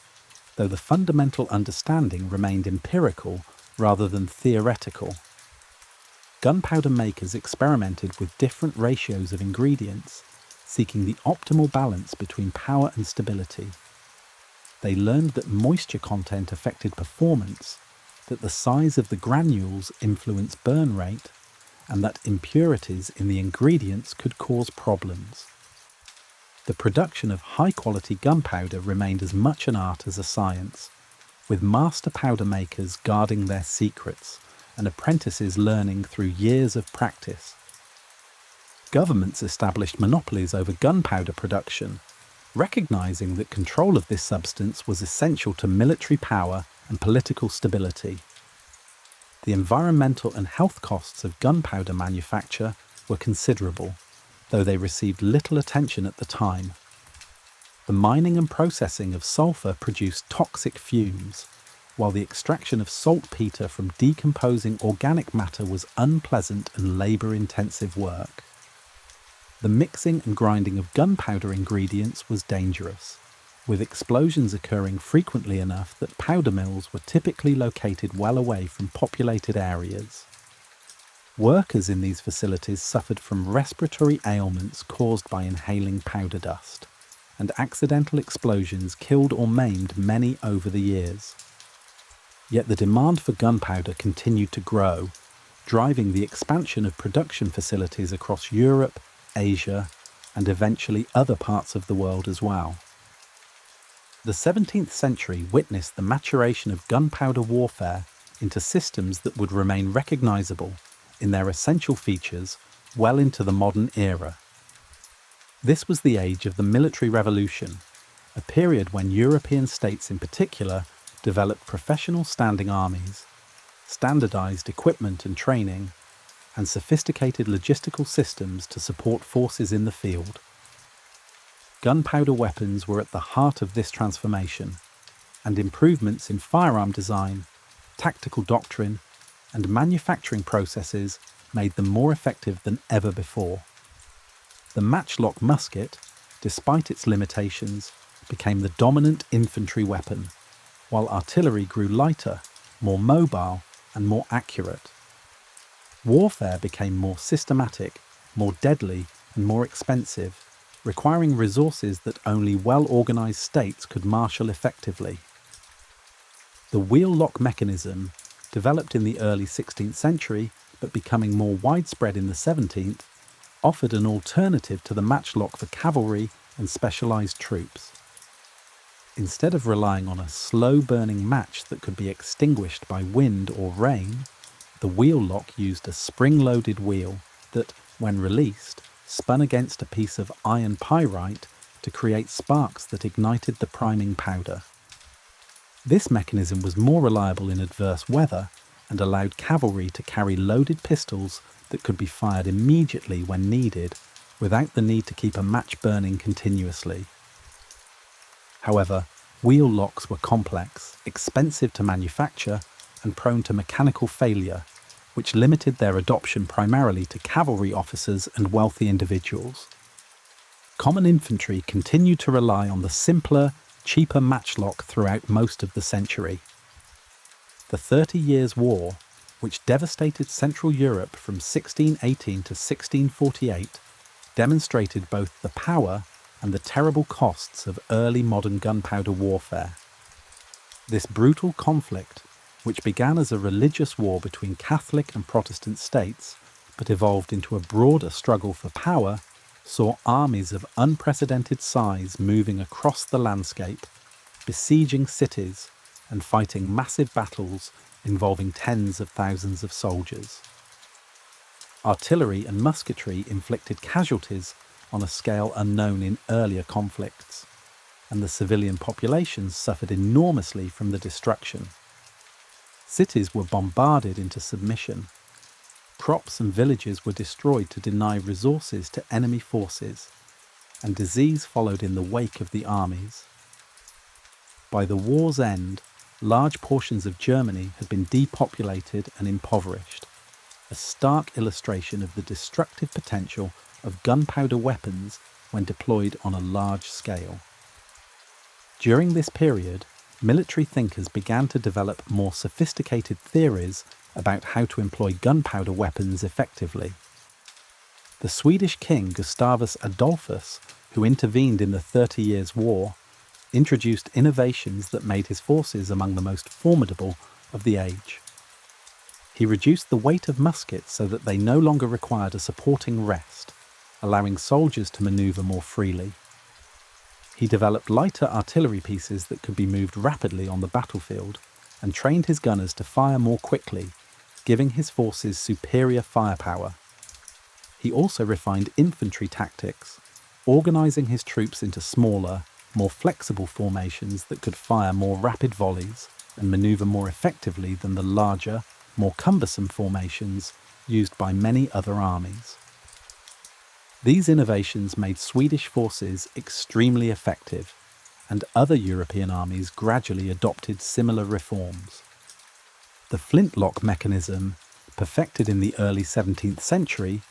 though the fundamental understanding remained empirical rather than theoretical. Gunpowder makers experimented with different ratios of ingredients, seeking the optimal balance between power and stability. They learned that moisture content affected performance, that the size of the granules influenced burn rate, and that impurities in the ingredients could cause problems. The production of high-quality gunpowder remained as much an art as a science, with master powder makers guarding their secrets and apprentices learning through years of practice. Governments established monopolies over gunpowder production, recognizing that control of this substance was essential to military power and political stability. The environmental and health costs of gunpowder manufacture were considerable, though they received little attention at the time. The mining and processing of sulfur produced toxic fumes, while the extraction of saltpeter from decomposing organic matter was unpleasant and labor-intensive work. The mixing and grinding of gunpowder ingredients was dangerous, with explosions occurring frequently enough that powder mills were typically located well away from populated areas. Workers in these facilities suffered from respiratory ailments caused by inhaling powder dust, and accidental explosions killed or maimed many over the years. Yet the demand for gunpowder continued to grow, driving the expansion of production facilities across Europe, Asia, and eventually other parts of the world as well. The 17th century witnessed the maturation of gunpowder warfare into systems that would remain recognizable in their essential features well into the modern era. This was the age of the military revolution, a period when European states in particular developed professional standing armies, standardized equipment and training, and sophisticated logistical systems to support forces in the field. Gunpowder weapons were at the heart of this transformation, and improvements in firearm design, tactical doctrine, and manufacturing processes made them more effective than ever before. The matchlock musket, despite its limitations, became the dominant infantry weapon, while artillery grew lighter, more mobile, and more accurate. Warfare became more systematic, more deadly, and more expensive, requiring resources that only well-organized states could marshal effectively. The wheel-lock mechanism, developed in the early 16th century but becoming more widespread in the 17th, offered an alternative to the matchlock for cavalry and specialized troops. Instead of relying on a slow-burning match that could be extinguished by wind or rain, the wheel lock used a spring-loaded wheel that, when released, spun against a piece of iron pyrite to create sparks that ignited the priming powder. This mechanism was more reliable in adverse weather and allowed cavalry to carry loaded pistols that could be fired immediately when needed, without the need to keep a match burning continuously. However, wheel locks were complex, expensive to manufacture, and prone to mechanical failure, which limited their adoption primarily to cavalry officers and wealthy individuals. Common infantry continued to rely on the simpler, cheaper matchlock throughout most of the century. The 30 Years' War, which devastated Central Europe from 1618 to 1648, demonstrated both the power and the terrible costs of early modern gunpowder warfare. This brutal conflict, which began as a religious war between Catholic and Protestant states, but evolved into a broader struggle for power, saw armies of unprecedented size moving across the landscape, besieging cities and fighting massive battles involving tens of thousands of soldiers. Artillery and musketry inflicted casualties on a scale unknown in earlier conflicts, and the civilian populations suffered enormously from the destruction. Cities were bombarded into submission. Crops and villages were destroyed to deny resources to enemy forces, and disease followed in the wake of the armies. By the war's end, large portions of Germany had been depopulated and impoverished, a stark illustration of the destructive potential of gunpowder weapons when deployed on a large scale. During this period, military thinkers began to develop more sophisticated theories about how to employ gunpowder weapons effectively. The Swedish king Gustavus Adolphus, who intervened in the 30 Years' War, introduced innovations that made his forces among the most formidable of the age. He reduced the weight of muskets so that they no longer required a supporting rest, allowing soldiers to maneuver more freely. He developed lighter artillery pieces that could be moved rapidly on the battlefield and trained his gunners to fire more quickly, giving his forces superior firepower. He also refined infantry tactics, organizing his troops into smaller, more flexible formations that could fire more rapid volleys and maneuver more effectively than the larger, more cumbersome formations used by many other armies. These innovations made Swedish forces extremely effective, and other European armies gradually adopted similar reforms. The flintlock mechanism, perfected in the early 17th century,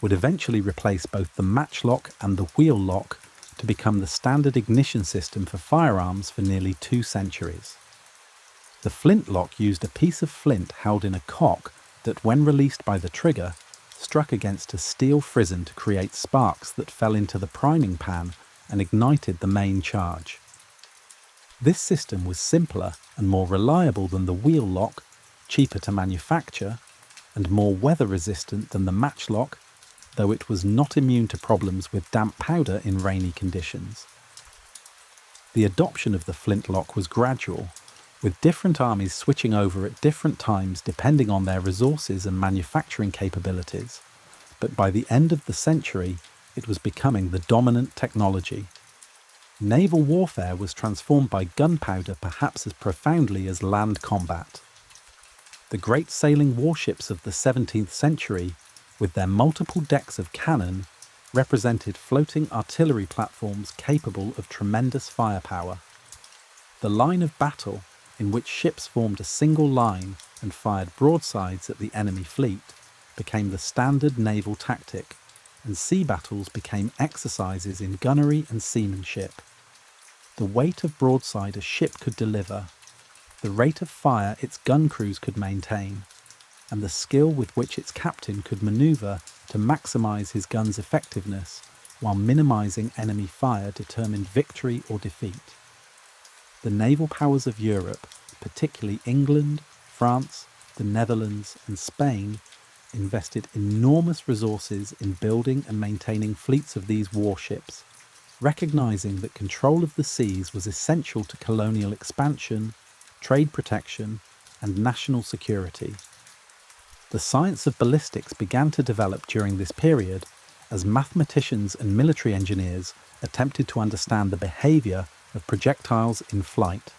would eventually replace both the matchlock and the wheel lock to become the standard ignition system for firearms for nearly 2 centuries. The flintlock used a piece of flint held in a cock that, when released by the trigger, struck against a steel frizzen to create sparks that fell into the priming pan and ignited the main charge. This system was simpler and more reliable than the wheel lock, cheaper to manufacture, and more weather-resistant than the matchlock, though it was not immune to problems with damp powder in rainy conditions. The adoption of the flintlock was gradual, with different armies switching over at different times depending on their resources and manufacturing capabilities, but by the end of the century, it was becoming the dominant technology. Naval warfare was transformed by gunpowder perhaps as profoundly as land combat. The great sailing warships of the 17th century, with their multiple decks of cannon, represented floating artillery platforms capable of tremendous firepower. The line of battle, in which ships formed a single line and fired broadsides at the enemy fleet, became the standard naval tactic, and sea battles became exercises in gunnery and seamanship. The weight of broadside a ship could deliver, the rate of fire its gun crews could maintain, and the skill with which its captain could maneuver to maximize his gun's effectiveness while minimizing enemy fire determined victory or defeat. The naval powers of Europe, particularly England, France, the Netherlands, and Spain, invested enormous resources in building and maintaining fleets of these warships, recognizing that control of the seas was essential to colonial expansion, trade protection, and national security. The science of ballistics began to develop during this period as mathematicians and military engineers attempted to understand the behavior of projectiles in flight.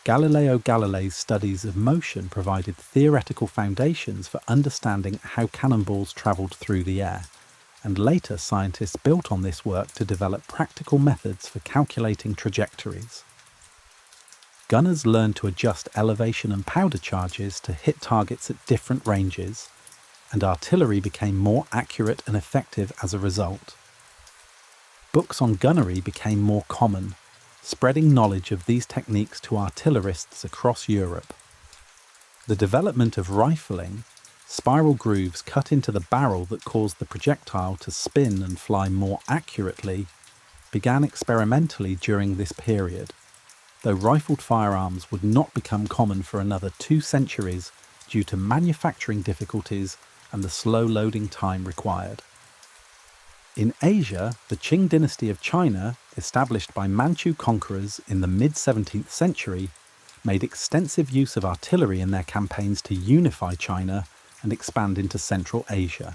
Galileo Galilei's studies of motion provided theoretical foundations for understanding how cannonballs travelled through the air, and later scientists built on this work to develop practical methods for calculating trajectories. Gunners learned to adjust elevation and powder charges to hit targets at different ranges, and artillery became more accurate and effective as a result. Books on gunnery became more common, spreading knowledge of these techniques to artillerists across Europe. The development of rifling, spiral grooves cut into the barrel that caused the projectile to spin and fly more accurately, began experimentally during this period, though rifled firearms would not become common for another 2 centuries due to manufacturing difficulties and the slow loading time required. In Asia, the Qing dynasty of China, established by Manchu conquerors in the mid-17th century, made extensive use of artillery in their campaigns to unify China and expand into Central Asia.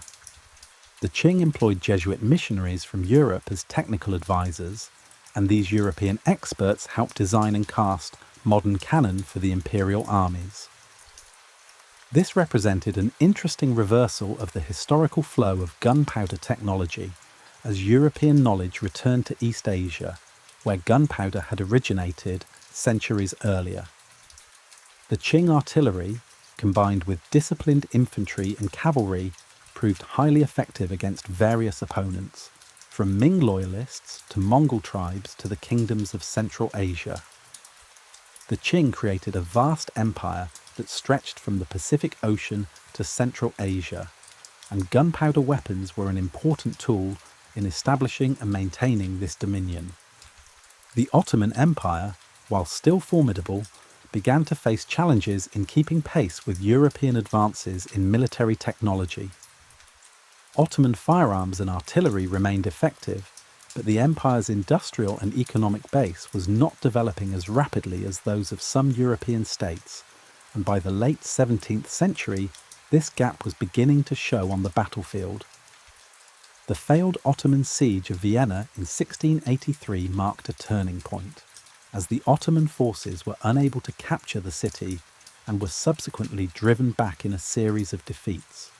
The Qing employed Jesuit missionaries from Europe as technical advisors, and these European experts helped design and cast modern cannon for the imperial armies. This represented an interesting reversal of the historical flow of gunpowder technology, as European knowledge returned to East Asia, where gunpowder had originated centuries earlier. The Qing artillery, combined with disciplined infantry and cavalry, proved highly effective against various opponents, from Ming loyalists to Mongol tribes to the kingdoms of Central Asia. The Qing created a vast empire that stretched from the Pacific Ocean to Central Asia, and gunpowder weapons were an important tool in establishing and maintaining this dominion. The Ottoman Empire, while still formidable, began to face challenges in keeping pace with European advances in military technology. Ottoman firearms and artillery remained effective, but the empire's industrial and economic base was not developing as rapidly as those of some European states, and by the late 17th century, this gap was beginning to show on the battlefield. The failed Ottoman siege of Vienna in 1683 marked a turning point, as the Ottoman forces were unable to capture the city and were subsequently driven back in a series of defeats.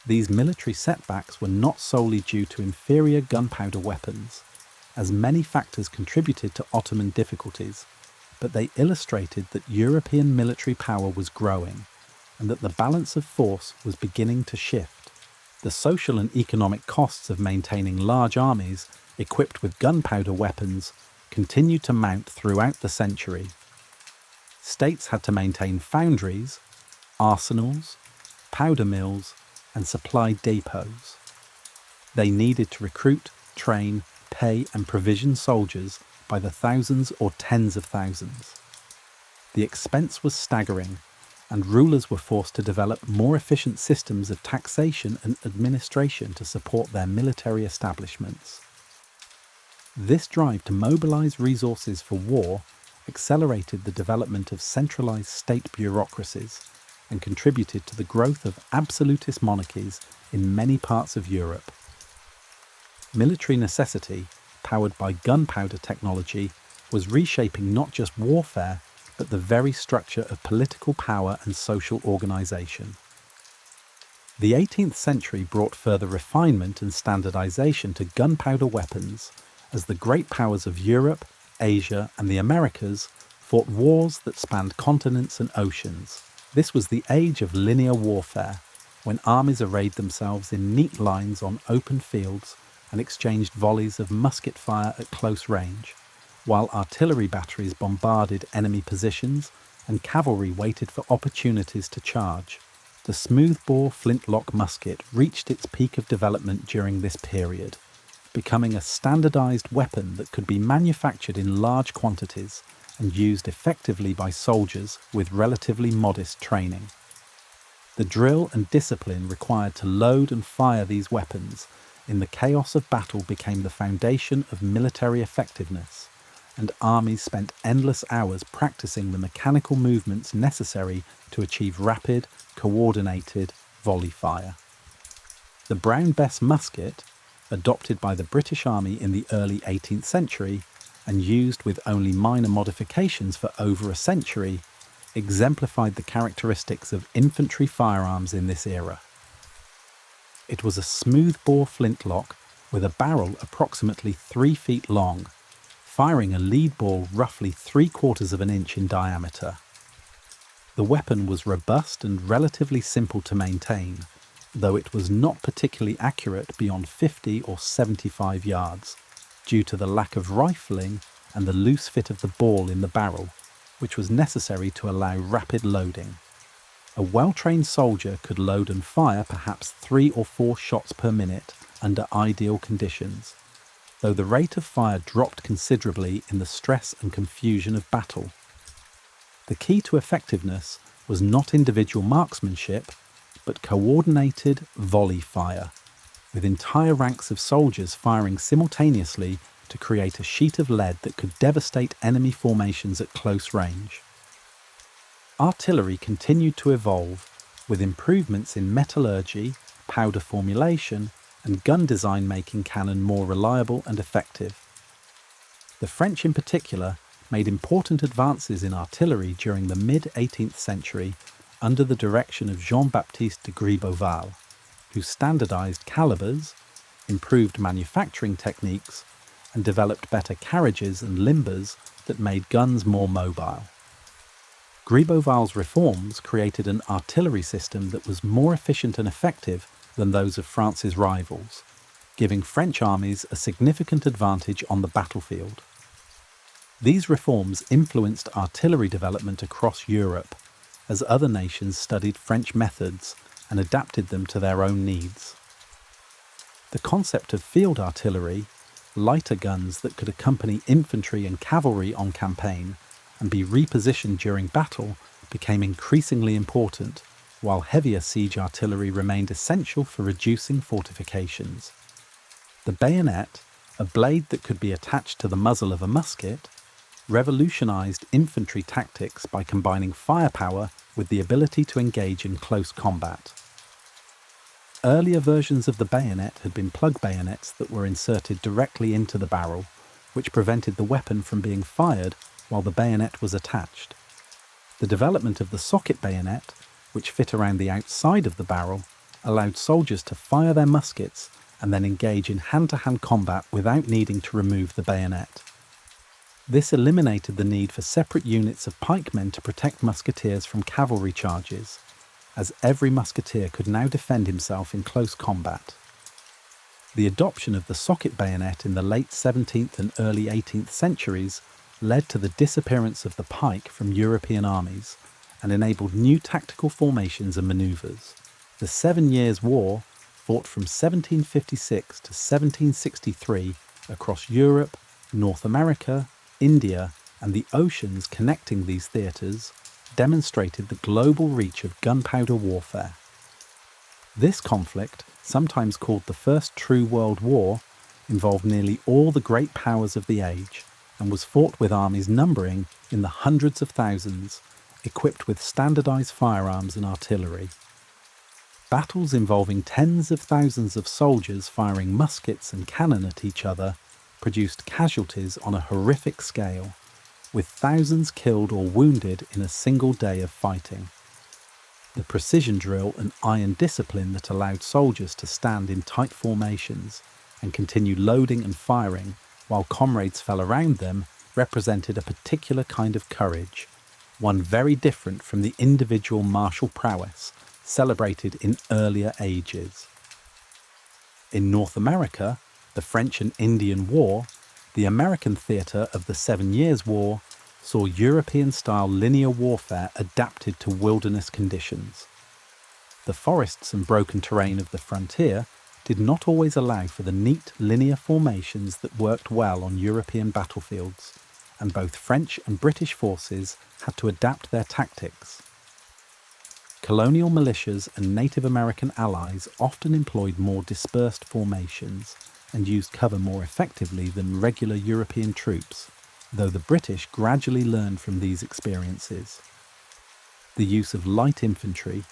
These military setbacks were not solely due to inferior gunpowder weapons, as many factors contributed to Ottoman difficulties, but they illustrated that European military power was growing and that the balance of force was beginning to shift. The social and economic costs of maintaining large armies equipped with gunpowder weapons continued to mount throughout the century. States had to maintain foundries, arsenals, powder mills, and supply depots. They needed to recruit, train, pay and provision soldiers by the thousands or tens of thousands. The expense was staggering, and rulers were forced to develop more efficient systems of taxation and administration to support their military establishments. This drive to mobilize resources for war accelerated the development of centralized state bureaucracies and contributed to the growth of absolutist monarchies in many parts of Europe. Military necessity, powered by gunpowder technology, was reshaping not just warfare, but the very structure of political power and social organization. The 18th century brought further refinement and standardization to gunpowder weapons, as the great powers of Europe, Asia, and the Americas fought wars that spanned continents and oceans. This was the age of linear warfare, when armies arrayed themselves in neat lines on open fields and exchanged volleys of musket fire at close range, while artillery batteries bombarded enemy positions and cavalry waited for opportunities to charge. The smoothbore flintlock musket reached its peak of development during this period, becoming a standardized weapon that could be manufactured in large quantities and used effectively by soldiers with relatively modest training. The drill and discipline required to load and fire these weapons in the chaos of battle became the foundation of military effectiveness, and armies spent endless hours practicing the mechanical movements necessary to achieve rapid, coordinated volley fire. The Brown Bess musket, adopted by the British Army in the early 18th century and used with only minor modifications for over a century, exemplified the characteristics of infantry firearms in this era. It was a smoothbore flintlock with a barrel approximately 3 feet long, firing a lead ball roughly 3/4 of an inch in diameter. The weapon was robust and relatively simple to maintain, though it was not particularly accurate beyond 50 or 75 yards, due to the lack of rifling and the loose fit of the ball in the barrel, which was necessary to allow rapid loading. A well-trained soldier could load and fire perhaps 3 or 4 shots per minute under ideal conditions, though the rate of fire dropped considerably in the stress and confusion of battle. The key to effectiveness was not individual marksmanship, but coordinated volley fire, with entire ranks of soldiers firing simultaneously to create a sheet of lead that could devastate enemy formations at close range. Artillery continued to evolve, with improvements in metallurgy, powder formulation, and gun design, making cannon more reliable and effective. The French in particular made important advances in artillery during the mid-18th century under the direction of Jean-Baptiste de Gribeauval, who standardized calibers, improved manufacturing techniques, and developed better carriages and limbers that made guns more mobile. Gribeauval's reforms created an artillery system that was more efficient and effective than those of France's rivals, giving French armies a significant advantage on the battlefield. These reforms influenced artillery development across Europe, as other nations studied French methods and adapted them to their own needs. The concept of field artillery, lighter guns that could accompany infantry and cavalry on campaign and be repositioned during battle, became increasingly important, while heavier siege artillery remained essential for reducing fortifications. The bayonet, a blade that could be attached to the muzzle of a musket, revolutionized infantry tactics by combining firepower with the ability to engage in close combat. Earlier versions of the bayonet had been plug bayonets that were inserted directly into the barrel, which prevented the weapon from being fired while the bayonet was attached. The development of the socket bayonet, which fit around the outside of the barrel, allowed soldiers to fire their muskets and then engage in hand-to-hand combat without needing to remove the bayonet. This eliminated the need for separate units of pikemen to protect musketeers from cavalry charges, as every musketeer could now defend himself in close combat. The adoption of the socket bayonet in the late 17th and early 18th centuries led to the disappearance of the pike from European armies and enabled new tactical formations and manoeuvres. The 7 Years' War, fought from 1756 to 1763 across Europe, North America, India, and the oceans connecting these theatres, demonstrated the global reach of gunpowder warfare. This conflict, sometimes called the First True World War, involved nearly all the great powers of the age and was fought with armies numbering in the hundreds of thousands, equipped with standardized firearms and artillery. Battles involving tens of thousands of soldiers firing muskets and cannon at each other produced casualties on a horrific scale, with thousands killed or wounded in a single day of fighting. The precision drill and iron discipline that allowed soldiers to stand in tight formations and continue loading and firing while comrades fell around them represented a particular kind of courage, one very different from the individual martial prowess celebrated in earlier ages. In North America, the French and Indian War, the American theatre of the 7 Years' War, saw European-style linear warfare adapted to wilderness conditions. The forests and broken terrain of the frontier did not always allow for the neat linear formations that worked well on European battlefields, and both French and British forces had to adapt their tactics. Colonial militias and Native American allies often employed more dispersed formations and used cover more effectively than regular European troops, though the British gradually learned from these experiences. The use of light infantry,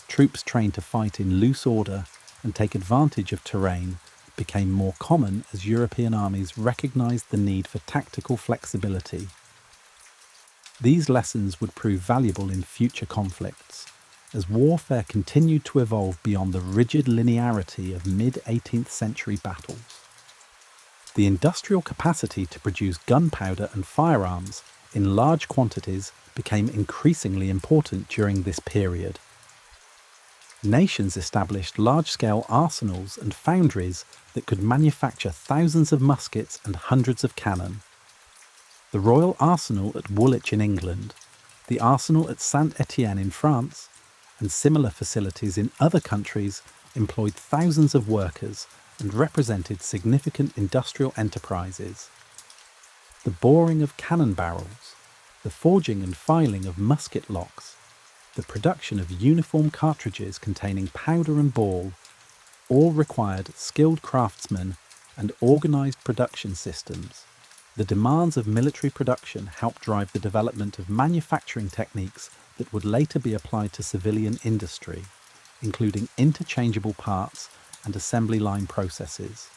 troops trained to fight in loose order and take advantage of terrain, became more common as European armies recognized the need for tactical flexibility. These lessons would prove valuable in future conflicts, as warfare continued to evolve beyond the rigid linearity of mid-18th century battles. The industrial capacity to produce gunpowder and firearms in large quantities became increasingly important during this period. Nations established large-scale arsenals and foundries that could manufacture thousands of muskets and hundreds of cannon. The Royal Arsenal at Woolwich in England, the Arsenal at Saint-Étienne in France, and similar facilities in other countries employed thousands of workers and represented significant industrial enterprises. The boring of cannon barrels, the forging and filing of musket locks, the production of uniform cartridges containing powder and ball, all required skilled craftsmen and organized production systems. The demands of military production helped drive the development of manufacturing techniques that would later be applied to civilian industry, including interchangeable parts and assembly line processes.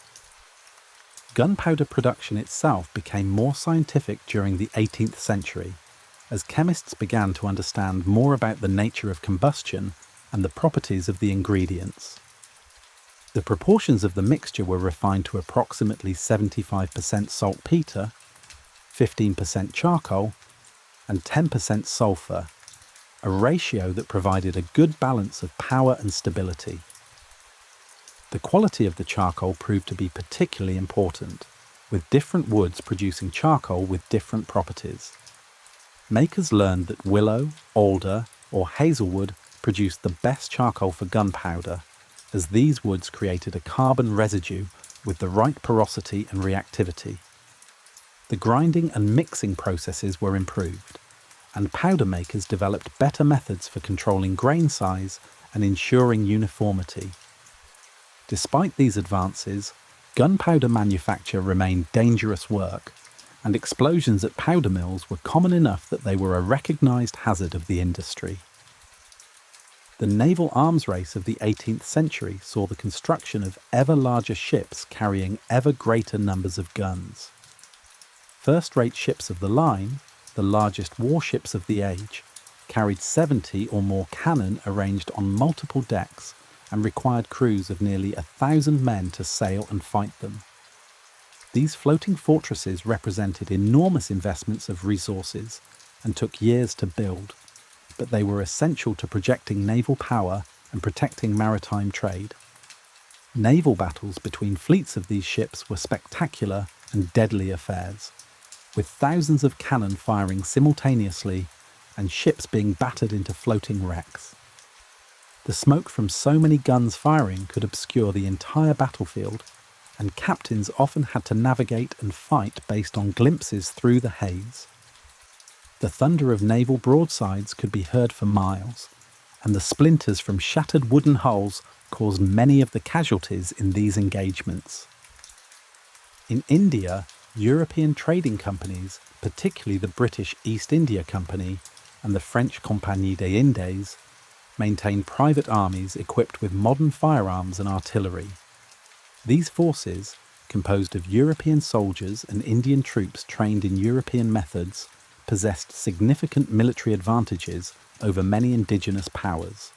Gunpowder production itself became more scientific during the 18th century, as chemists began to understand more about the nature of combustion and the properties of the ingredients. The proportions of the mixture were refined to approximately 75% saltpeter, 15% charcoal, and 10% sulfur, a ratio that provided a good balance of power and stability. The quality of the charcoal proved to be particularly important, with different woods producing charcoal with different properties. Makers learned that willow, alder, or hazelwood produced the best charcoal for gunpowder, as these woods created a carbon residue with the right porosity and reactivity. The grinding and mixing processes were improved, and powder makers developed better methods for controlling grain size and ensuring uniformity. Despite these advances, gunpowder manufacture remained dangerous work, and explosions at powder mills were common enough that they were a recognised hazard of the industry. The naval arms race of the 18th century saw the construction of ever larger ships carrying ever greater numbers of guns. First-rate ships of the line, the largest warships of the age, carried 70 or more cannon arranged on multiple decks and required crews of nearly 1,000 men to sail and fight them. These floating fortresses represented enormous investments of resources and took years to build, but they were essential to projecting naval power and protecting maritime trade. Naval battles between fleets of these ships were spectacular and deadly affairs, with thousands of cannon firing simultaneously and ships being battered into floating wrecks. The smoke from so many guns firing could obscure the entire battlefield, and captains often had to navigate and fight based on glimpses through the haze. The thunder of naval broadsides could be heard for miles, and the splinters from shattered wooden hulls caused many of the casualties in these engagements. In India, European trading companies, particularly the British East India Company and the French Compagnie des Indes, maintained private armies equipped with modern firearms and artillery. These forces, composed of European soldiers and Indian troops trained in European methods, possessed significant military advantages over many indigenous powers.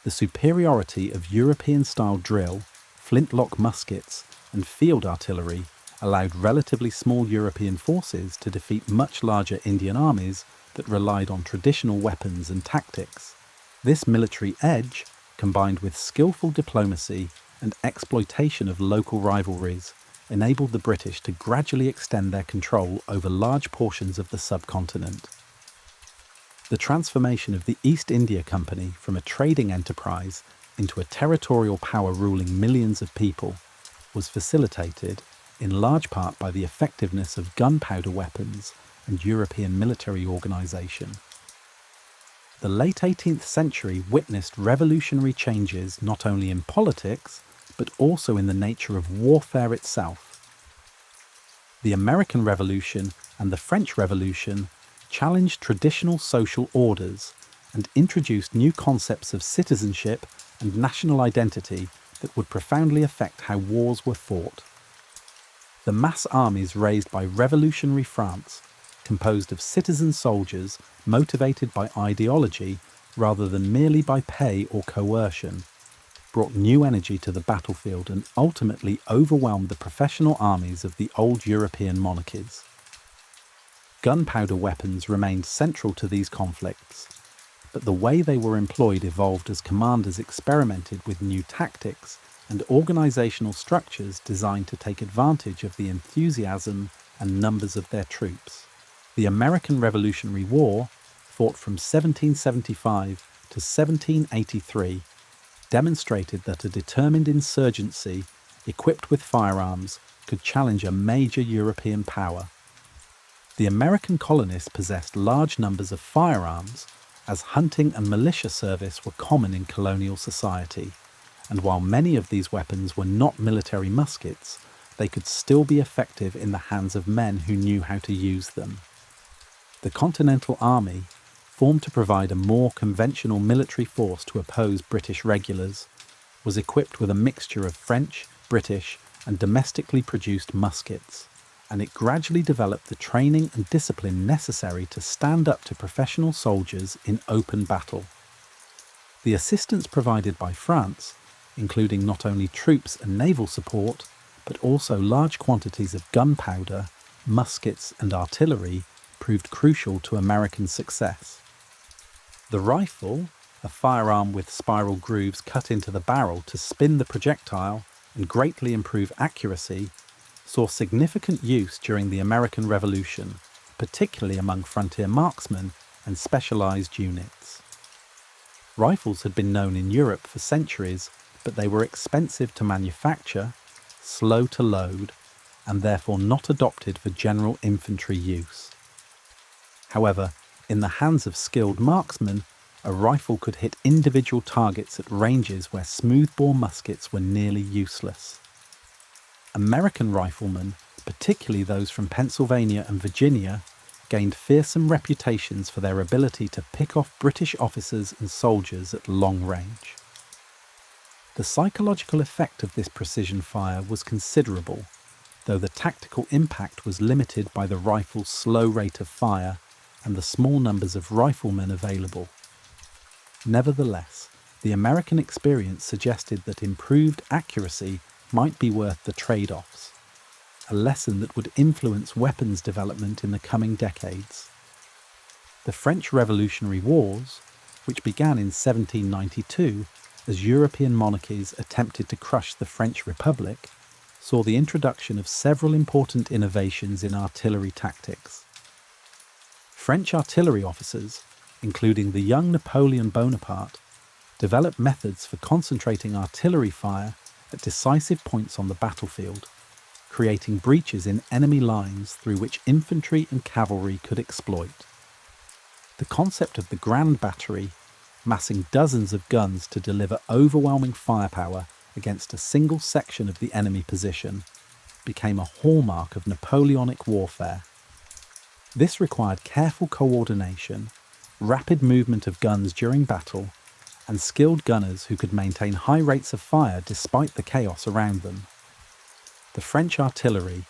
The superiority of European-style drill, flintlock muskets, and field artillery allowed relatively small European forces to defeat much larger Indian armies that relied on traditional weapons and tactics. This military edge, combined with skillful diplomacy and exploitation of local rivalries, enabled the British to gradually extend their control over large portions of the subcontinent. The transformation of the East India Company from a trading enterprise into a territorial power ruling millions of people was facilitated in large part by the effectiveness of gunpowder weapons and European military organisation. The late 18th century witnessed revolutionary changes not only in politics, but also in the nature of warfare itself. The American Revolution and the French Revolution challenged traditional social orders and introduced new concepts of citizenship and national identity that would profoundly affect how wars were fought. The mass armies raised by revolutionary France, composed of citizen soldiers motivated by ideology rather than merely by pay or coercion, brought new energy to the battlefield and ultimately overwhelmed the professional armies of the old European monarchies. Gunpowder weapons remained central to these conflicts, but the way they were employed evolved as commanders experimented with new tactics and organizational structures designed to take advantage of the enthusiasm and numbers of their troops. The American Revolutionary War, fought from 1775 to 1783, demonstrated that a determined insurgency, equipped with firearms, could challenge a major European power. The American colonists possessed large numbers of firearms, as hunting and militia service were common in colonial society, and while many of these weapons were not military muskets, they could still be effective in the hands of men who knew how to use them. The Continental Army, formed to provide a more conventional military force to oppose British regulars, was equipped with a mixture of French, British, and domestically produced muskets, and it gradually developed the training and discipline necessary to stand up to professional soldiers in open battle. The assistance provided by France, including not only troops and naval support, but also large quantities of gunpowder, muskets, and artillery, proved crucial to American success. The rifle, a firearm with spiral grooves cut into the barrel to spin the projectile and greatly improve accuracy, saw significant use during the American Revolution, particularly among frontier marksmen and specialized units. Rifles had been known in Europe for centuries, but they were expensive to manufacture, slow to load, and therefore not adopted for general infantry use. However, in the hands of skilled marksmen, a rifle could hit individual targets at ranges where smoothbore muskets were nearly useless. American riflemen, particularly those from Pennsylvania and Virginia, gained fearsome reputations for their ability to pick off British officers and soldiers at long range. The psychological effect of this precision fire was considerable, though the tactical impact was limited by the rifle's slow rate of fire and the small numbers of riflemen available. Nevertheless, the American experience suggested that improved accuracy might be worth the trade-offs, a lesson that would influence weapons development in the coming decades. The French Revolutionary Wars, which began in 1792 as European monarchies attempted to crush the French Republic, saw the introduction of several important innovations in artillery tactics. French artillery officers, including the young Napoleon Bonaparte, developed methods for concentrating artillery fire at decisive points on the battlefield, creating breaches in enemy lines through which infantry and cavalry could exploit. The concept of the Grand Battery, massing dozens of guns to deliver overwhelming firepower against a single section of the enemy position, became a hallmark of Napoleonic warfare. This required careful coordination, rapid movement of guns during battle, and skilled gunners who could maintain high rates of fire despite the chaos around them. The French artillery,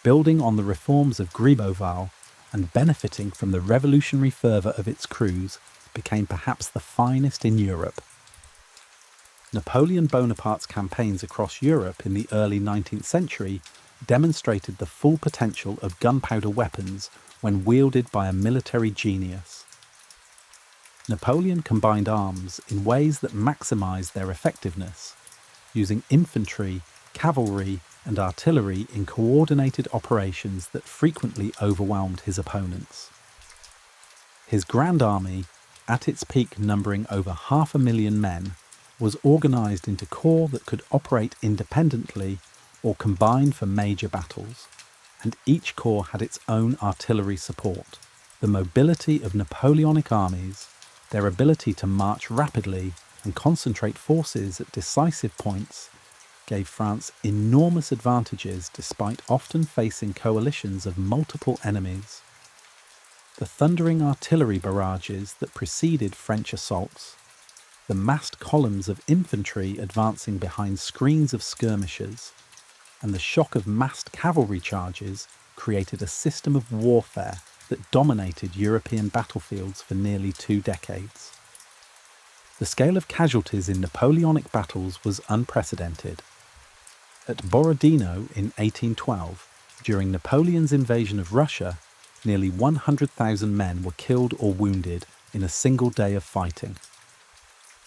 building on the reforms of Gribeauval and benefiting from the revolutionary fervour of its crews, became perhaps the finest in Europe. Napoleon Bonaparte's campaigns across Europe in the early 19th century demonstrated the full potential of gunpowder weapons when wielded by a military genius. Napoleon combined arms in ways that maximised their effectiveness, using infantry, cavalry, and artillery in coordinated operations that frequently overwhelmed his opponents. His Grand Army, at its peak numbering over 500,000 men, was organised into corps that could operate independently or combine for major battles, and each corps had its own artillery support. The mobility of Napoleonic armies, their ability to march rapidly and concentrate forces at decisive points, gave France enormous advantages despite often facing coalitions of multiple enemies. The thundering artillery barrages that preceded French assaults, the massed columns of infantry advancing behind screens of skirmishers, and the shock of massed cavalry charges created a system of warfare that dominated European battlefields for nearly 2 decades. The scale of casualties in Napoleonic battles was unprecedented. At Borodino in 1812, during Napoleon's invasion of Russia, nearly 100,000 men were killed or wounded in a single day of fighting.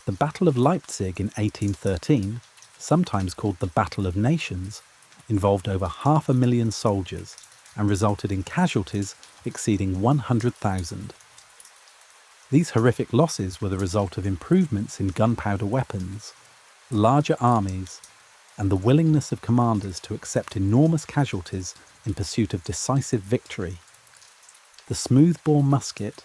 The Battle of Leipzig in 1813, sometimes called the Battle of Nations, involved over 500,000 soldiers and resulted in casualties exceeding 100,000. These horrific losses were the result of improvements in gunpowder weapons, larger armies, and the willingness of commanders to accept enormous casualties in pursuit of decisive victory. The smoothbore musket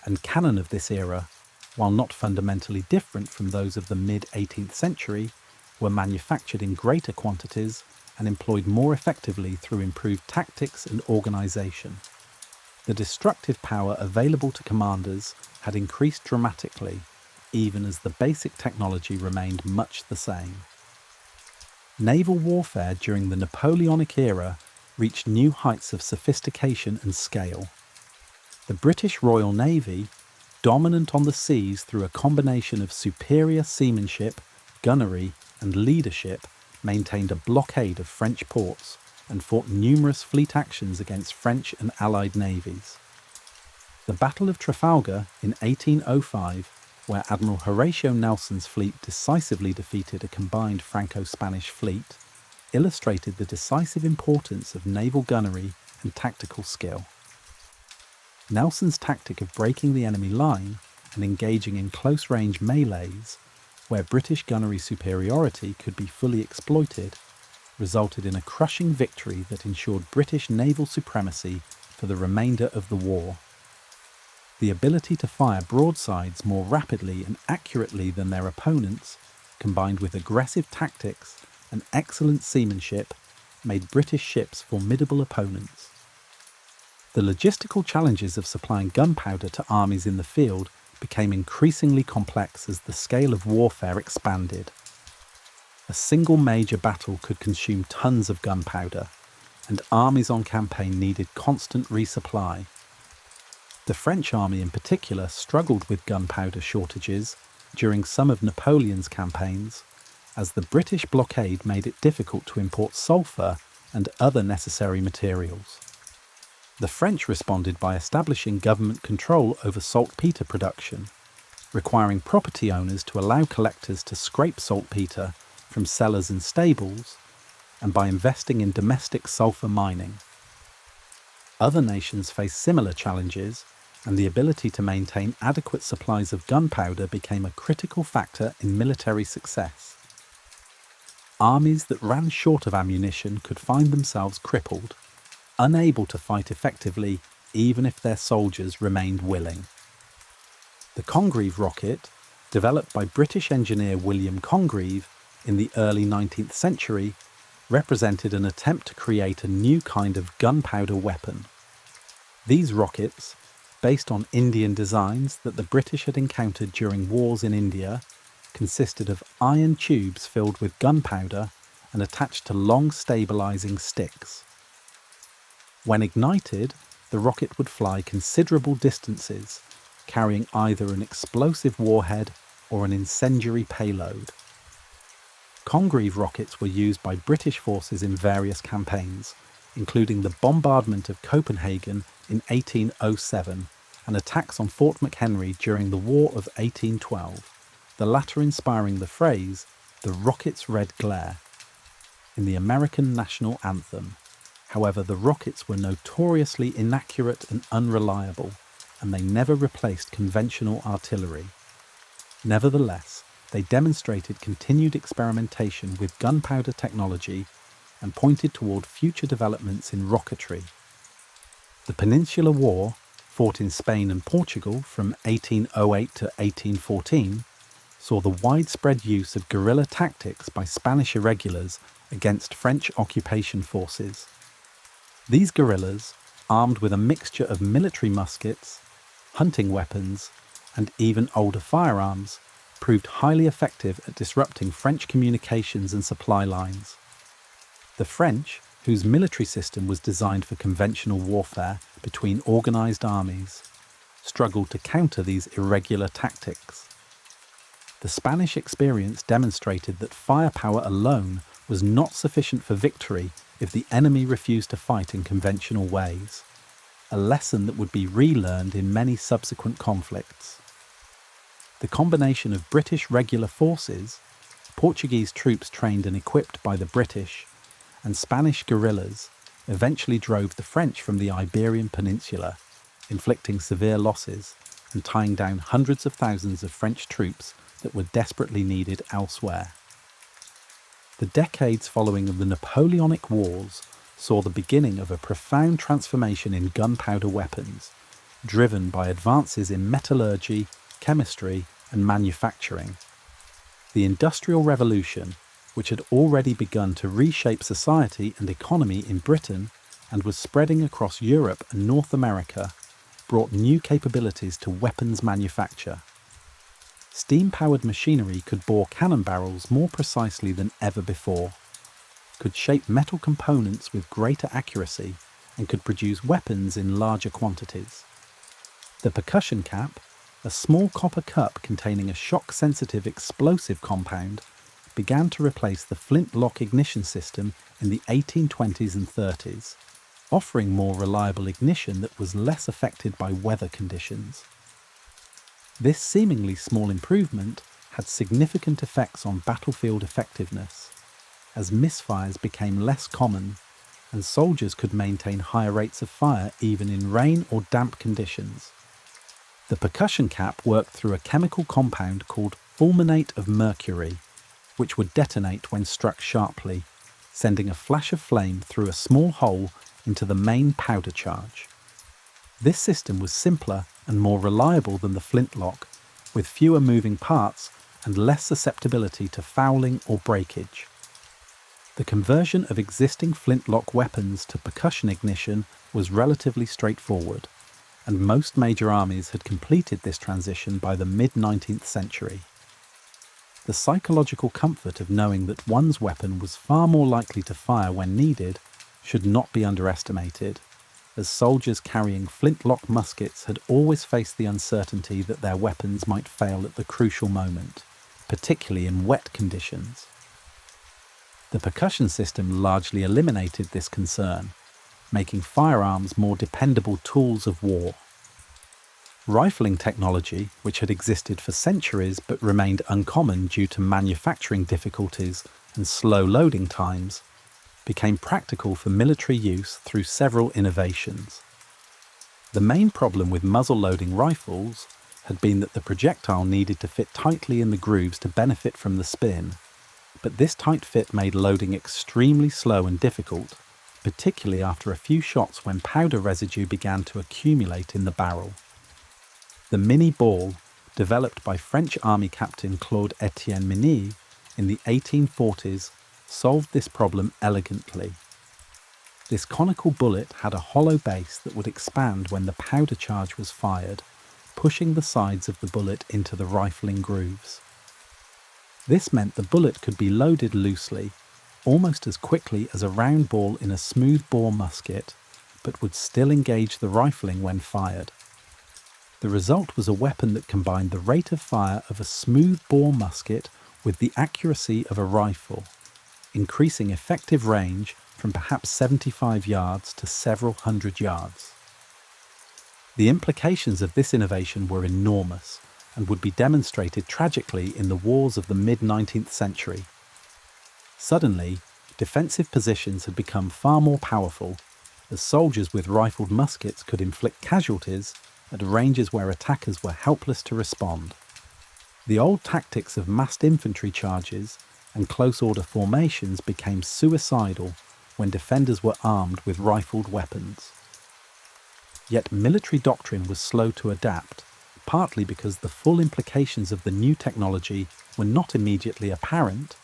and cannon of this era, while not fundamentally different from those of the mid-18th century, were manufactured in greater quantities and employed more effectively through improved tactics and organisation. The destructive power available to commanders had increased dramatically, even as the basic technology remained much the same. Naval warfare during the Napoleonic era reached new heights of sophistication and scale. The British Royal Navy, dominant on the seas through a combination of superior seamanship, gunnery, and leadership, maintained a blockade of French ports and fought numerous fleet actions against French and Allied navies. The Battle of Trafalgar in 1805, where Admiral Horatio Nelson's fleet decisively defeated a combined Franco-Spanish fleet, illustrated the decisive importance of naval gunnery and tactical skill. Nelson's tactic of breaking the enemy line and engaging in close-range melees, where British gunnery superiority could be fully exploited, resulted in a crushing victory that ensured British naval supremacy for the remainder of the war. The ability to fire broadsides more rapidly and accurately than their opponents, combined with aggressive tactics and excellent seamanship, made British ships formidable opponents. The logistical challenges of supplying gunpowder to armies in the field became increasingly complex as the scale of warfare expanded. A single major battle could consume tons of gunpowder, and armies on campaign needed constant resupply. The French army in particular struggled with gunpowder shortages during some of Napoleon's campaigns, as the British blockade made it difficult to import sulphur and other necessary materials. The French responded by establishing government control over saltpeter production, requiring property owners to allow collectors to scrape saltpeter from cellars and stables, and by investing in domestic sulphur mining. Other nations faced similar challenges, and the ability to maintain adequate supplies of gunpowder became a critical factor in military success. Armies that ran short of ammunition could find themselves crippled, unable to fight effectively even if their soldiers remained willing. The Congreve rocket, developed by British engineer William Congreve in the early 19th century, represented an attempt to create a new kind of gunpowder weapon. These rockets, based on Indian designs that the British had encountered during wars in India, consisted of iron tubes filled with gunpowder and attached to long stabilizing sticks. When ignited, the rocket would fly considerable distances, carrying either an explosive warhead or an incendiary payload. Congreve rockets were used by British forces in various campaigns, including the bombardment of Copenhagen in 1807 and attacks on Fort McHenry during the War of 1812, the latter inspiring the phrase, "the rocket's red glare," in the American national anthem. However, the rockets were notoriously inaccurate and unreliable, and they never replaced conventional artillery. Nevertheless, they demonstrated continued experimentation with gunpowder technology and pointed toward future developments in rocketry. The Peninsular War, fought in Spain and Portugal from 1808 to 1814, saw the widespread use of guerrilla tactics by Spanish irregulars against French occupation forces. These guerrillas, armed with a mixture of military muskets, hunting weapons, and even older firearms, proved highly effective at disrupting French communications and supply lines. The French, whose military system was designed for conventional warfare between organized armies, struggled to counter these irregular tactics. The Spanish experience demonstrated that firepower alone was not sufficient for victory if the enemy refused to fight in conventional ways, a lesson that would be relearned in many subsequent conflicts. The combination of British regular forces, Portuguese troops trained and equipped by the British, and Spanish guerrillas eventually drove the French from the Iberian Peninsula, inflicting severe losses and tying down hundreds of thousands of French troops that were desperately needed elsewhere. The decades following the Napoleonic Wars saw the beginning of a profound transformation in gunpowder weapons, driven by advances in metallurgy, chemistry, and manufacturing. The Industrial Revolution, which had already begun to reshape society and economy in Britain, and was spreading across Europe and North America, brought new capabilities to weapons manufacture. Steam-powered machinery could bore cannon barrels more precisely than ever before, could shape metal components with greater accuracy, and could produce weapons in larger quantities. The percussion cap, a small copper cup containing a shock-sensitive explosive compound, began to replace the flintlock ignition system in the 1820s and 30s, offering more reliable ignition that was less affected by weather conditions. This seemingly small improvement had significant effects on battlefield effectiveness, as misfires became less common and soldiers could maintain higher rates of fire even in rain or damp conditions. The percussion cap worked through a chemical compound called fulminate of mercury, which would detonate when struck sharply, sending a flash of flame through a small hole into the main powder charge. This system was simpler and more reliable than the flintlock, with fewer moving parts and less susceptibility to fouling or breakage. The conversion of existing flintlock weapons to percussion ignition was relatively straightforward, and most major armies had completed this transition by the mid-19th century. The psychological comfort of knowing that one's weapon was far more likely to fire when needed should not be underestimated, as soldiers carrying flintlock muskets had always faced the uncertainty that their weapons might fail at the crucial moment, particularly in wet conditions. The percussion system largely eliminated this concern, making firearms more dependable tools of war. Rifling technology, which had existed for centuries but remained uncommon due to manufacturing difficulties and slow loading times, became practical for military use through several innovations. The main problem with muzzle-loading rifles had been that the projectile needed to fit tightly in the grooves to benefit from the spin, but this tight fit made loading extremely slow and difficult, particularly after a few shots when powder residue began to accumulate in the barrel. The mini ball, developed by French Army Captain Claude-Étienne Minié in the 1840s, solved this problem elegantly. This conical bullet had a hollow base that would expand when the powder charge was fired, pushing the sides of the bullet into the rifling grooves. This meant the bullet could be loaded loosely, almost as quickly as a round ball in a smooth-bore musket, but would still engage the rifling when fired. The result was a weapon that combined the rate of fire of a smooth-bore musket with the accuracy of a rifle, increasing effective range from perhaps 75 yards to several hundred yards. The implications of this innovation were enormous and would be demonstrated tragically in the wars of the mid-19th century. Suddenly, defensive positions had become far more powerful, as soldiers with rifled muskets could inflict casualties at ranges where attackers were helpless to respond. The old tactics of massed infantry charges and close-order formations became suicidal when defenders were armed with rifled weapons. Yet military doctrine was slow to adapt, partly because the full implications of the new technology were not immediately apparent,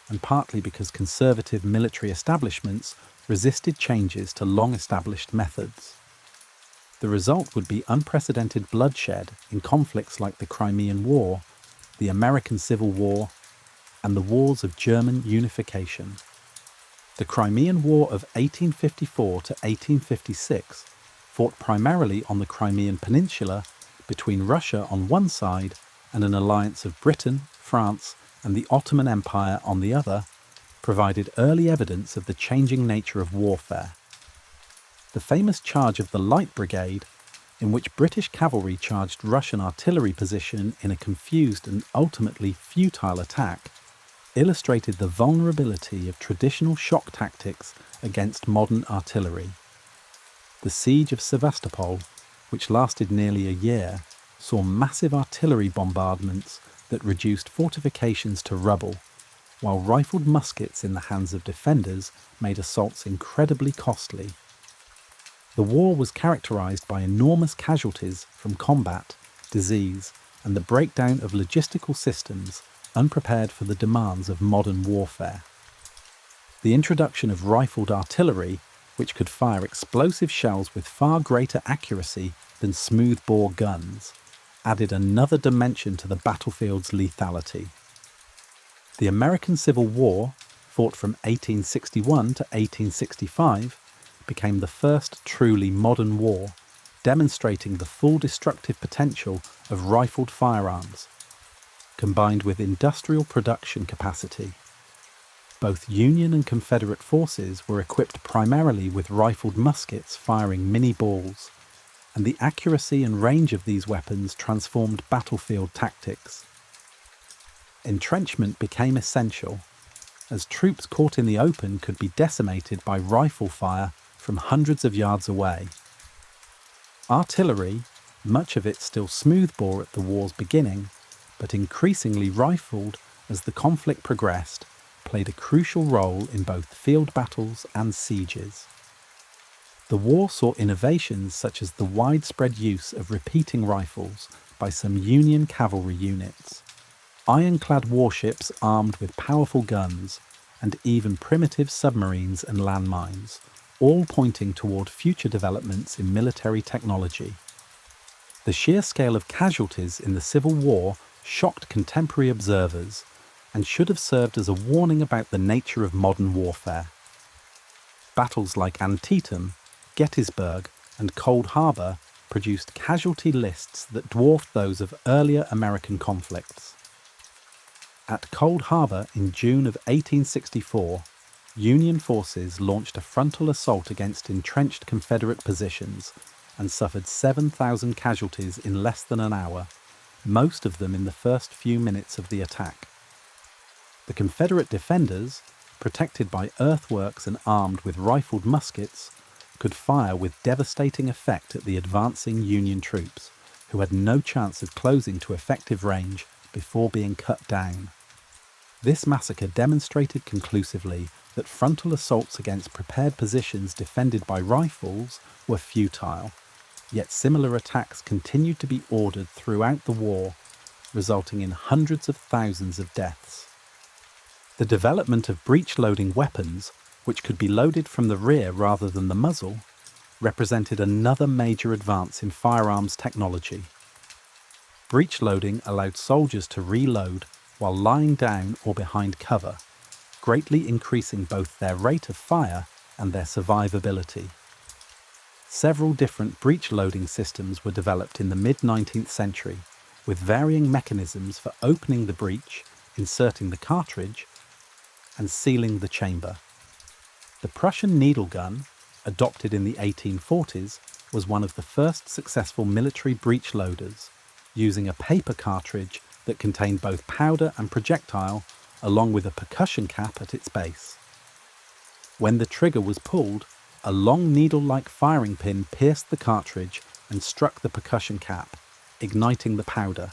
and partly because conservative military establishments resisted changes to long-established methods. The result would be unprecedented bloodshed in conflicts like the Crimean War, the American Civil War, and the wars of German unification. The Crimean War of 1854 to 1856 fought primarily on the Crimean Peninsula between Russia on one side and an alliance of Britain, France, and the Ottoman Empire on the other, provided early evidence of the changing nature of warfare. The famous charge of the Light Brigade, in which British cavalry charged Russian artillery position in a confused and ultimately futile attack, illustrated the vulnerability of traditional shock tactics against modern artillery. The siege of Sevastopol, which lasted nearly a year, saw massive artillery bombardments that reduced fortifications to rubble, while rifled muskets in the hands of defenders made assaults incredibly costly. The war was characterized by enormous casualties from combat, disease, and the breakdown of logistical systems unprepared for the demands of modern warfare. The introduction of rifled artillery, which could fire explosive shells with far greater accuracy than smoothbore guns, added another dimension to the battlefield's lethality. The American Civil War, fought from 1861 to 1865, became the first truly modern war, demonstrating the full destructive potential of rifled firearms, combined with industrial production capacity. Both Union and Confederate forces were equipped primarily with rifled muskets firing mini balls, and the accuracy and range of these weapons transformed battlefield tactics. Entrenchment became essential, as troops caught in the open could be decimated by rifle fire from hundreds of yards away. Artillery, much of it still smoothbore at the war's beginning, but increasingly rifled as the conflict progressed, played a crucial role in both field battles and sieges. The war saw innovations such as the widespread use of repeating rifles by some Union cavalry units, ironclad warships armed with powerful guns, and even primitive submarines and landmines, all pointing toward future developments in military technology. The sheer scale of casualties in the Civil War shocked contemporary observers and should have served as a warning about the nature of modern warfare. Battles like Antietam, Gettysburg, and Cold Harbor produced casualty lists that dwarfed those of earlier American conflicts. At Cold Harbor in June of 1864, Union forces launched a frontal assault against entrenched Confederate positions and suffered 7,000 casualties in less than an hour, most of them in the first few minutes of the attack. The Confederate defenders, protected by earthworks and armed with rifled muskets, could fire with devastating effect at the advancing Union troops, who had no chance of closing to effective range before being cut down. This massacre demonstrated conclusively that frontal assaults against prepared positions defended by rifles were futile, yet similar attacks continued to be ordered throughout the war, resulting in hundreds of thousands of deaths. The development of breech-loading weapons, which could be loaded from the rear rather than the muzzle, represented another major advance in firearms technology. Breech-loading allowed soldiers to reload while lying down or behind cover, greatly increasing both their rate of fire and their survivability. Several different breech-loading systems were developed in the mid-19th century, with varying mechanisms for opening the breech, inserting the cartridge, and sealing the chamber. The Prussian needle gun, adopted in the 1840s, was one of the first successful military breech loaders, using a paper cartridge that contained both powder and projectile, along with a percussion cap at its base. When the trigger was pulled, a long needle-like firing pin pierced the cartridge and struck the percussion cap, igniting the powder.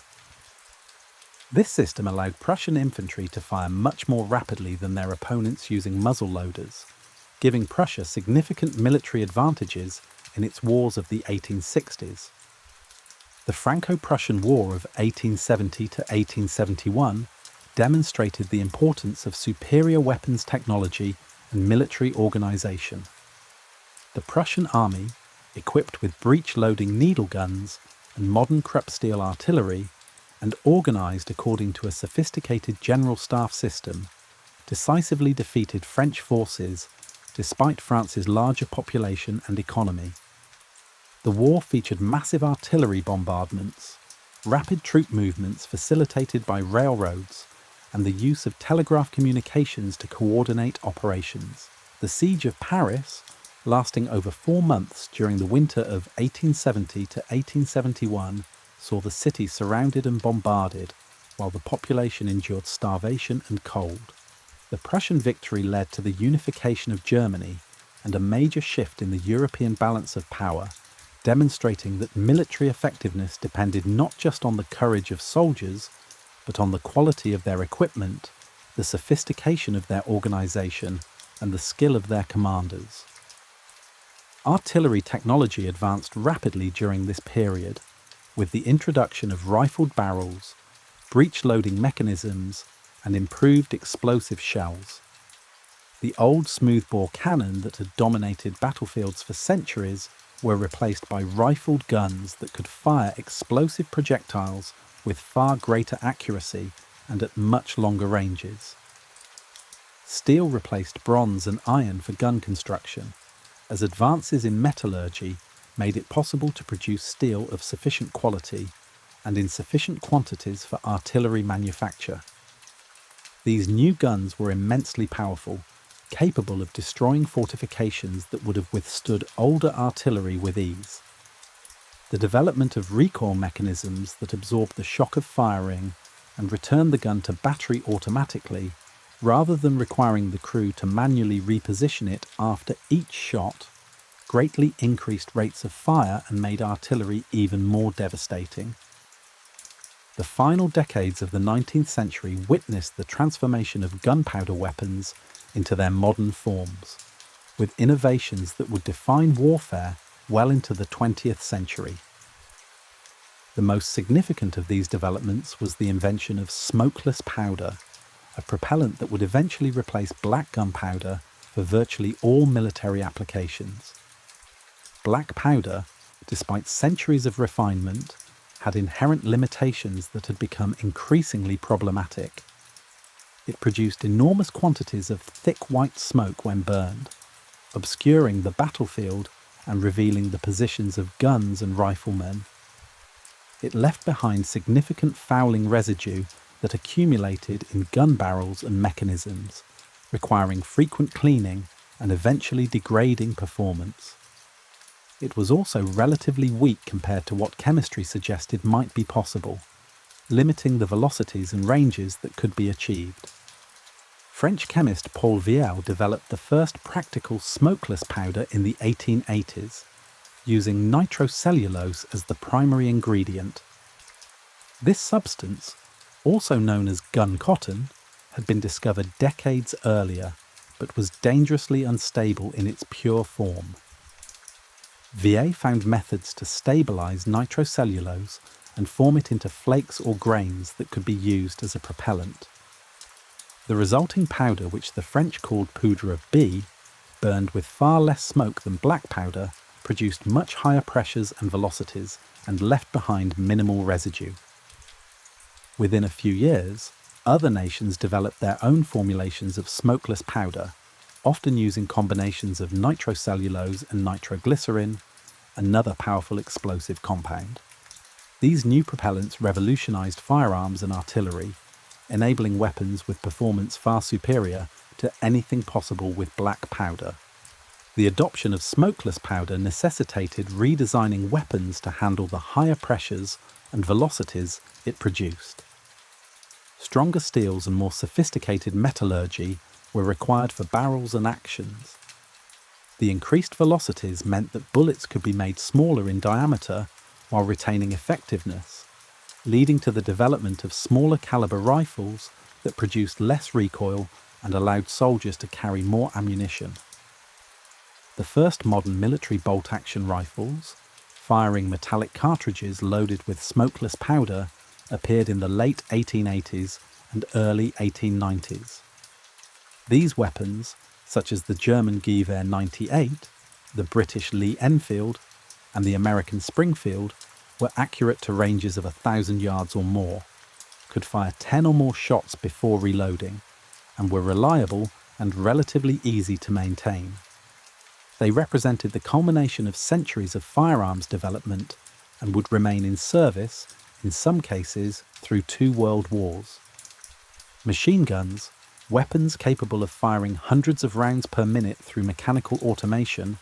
This system allowed Prussian infantry to fire much more rapidly than their opponents using muzzle loaders, giving Prussia significant military advantages in its wars of the 1860s. The Franco-Prussian War of 1870 to 1871 demonstrated the importance of superior weapons technology and military organization. The Prussian army, equipped with breech-loading needle guns and modern Krupp steel artillery, and organized according to a sophisticated general staff system, decisively defeated French forces despite France's larger population and economy. The war featured massive artillery bombardments, rapid troop movements facilitated by railroads, and the use of telegraph communications to coordinate operations. The Siege of Paris, lasting over 4 months during the winter of 1870 to 1871, saw the city surrounded and bombarded, while the population endured starvation and cold. The Prussian victory led to the unification of Germany and a major shift in the European balance of power, demonstrating that military effectiveness depended not just on the courage of soldiers, but on the quality of their equipment, the sophistication of their organization, and the skill of their commanders. Artillery technology advanced rapidly during this period, with the introduction of rifled barrels, breech-loading mechanisms, and improved explosive shells. The old smoothbore cannon that had dominated battlefields for centuries were replaced by rifled guns that could fire explosive projectiles with far greater accuracy and at much longer ranges. Steel replaced bronze and iron for gun construction, as advances in metallurgy made it possible to produce steel of sufficient quality and in sufficient quantities for artillery manufacture. These new guns were immensely powerful, capable of destroying fortifications that would have withstood older artillery with ease. The development of recoil mechanisms that absorb the shock of firing and return the gun to battery automatically, rather than requiring the crew to manually reposition it after each shot, greatly increased rates of fire and made artillery even more devastating. The final decades of the 19th century witnessed the transformation of gunpowder weapons into their modern forms, with innovations that would define warfare well into the 20th century. The most significant of these developments was the invention of smokeless powder, a propellant that would eventually replace black gunpowder for virtually all military applications. Black powder, despite centuries of refinement, had inherent limitations that had become increasingly problematic. It produced enormous quantities of thick white smoke when burned, obscuring the battlefield and revealing the positions of guns and riflemen. It left behind significant fouling residue that accumulated in gun barrels and mechanisms, requiring frequent cleaning and eventually degrading performance. It was also relatively weak compared to what chemistry suggested might be possible, limiting the velocities and ranges that could be achieved. French chemist Paul Viel developed the first practical smokeless powder in the 1880s, using nitrocellulose as the primary ingredient. This substance, also known as gun cotton, had been discovered decades earlier, but was dangerously unstable in its pure form. Viel found methods to stabilize nitrocellulose and form it into flakes or grains that could be used as a propellant. The resulting powder, which the French called poudre of B, burned with far less smoke than black powder, produced much higher pressures and velocities, and left behind minimal residue. Within a few years, other nations developed their own formulations of smokeless powder, often using combinations of nitrocellulose and nitroglycerin, another powerful explosive compound. These new propellants revolutionized firearms and artillery, enabling weapons with performance far superior to anything possible with black powder. The adoption of smokeless powder necessitated redesigning weapons to handle the higher pressures and velocities it produced. Stronger steels and more sophisticated metallurgy were required for barrels and actions. The increased velocities meant that bullets could be made smaller in diameter while retaining effectiveness, leading to the development of smaller caliber rifles that produced less recoil and allowed soldiers to carry more ammunition. The first modern military bolt-action rifles, firing metallic cartridges loaded with smokeless powder, appeared in the late 1880s and early 1890s. These weapons, such as the German Gewehr 98, the British Lee Enfield, and the American Springfield, were accurate to ranges of 1,000 yards or more, could fire 10 or more shots before reloading, and were reliable and relatively easy to maintain. They represented the culmination of centuries of firearms development and would remain in service, in some cases, through 2 world wars. Machine guns, weapons capable of firing hundreds of rounds per minute through mechanical automation,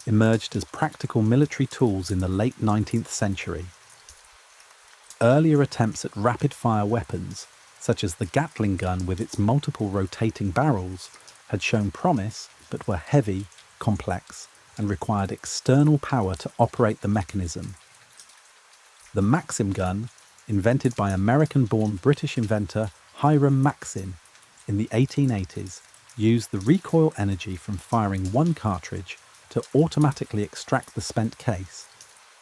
emerged as practical military tools in the late 19th century. Earlier attempts at rapid-fire weapons, such as the Gatling gun with its multiple rotating barrels, had shown promise but were heavy, complex, and required external power to operate the mechanism. The Maxim gun, invented by American-born British inventor Hiram Maxim in the 1880s, used the recoil energy from firing one cartridge to automatically extract the spent case,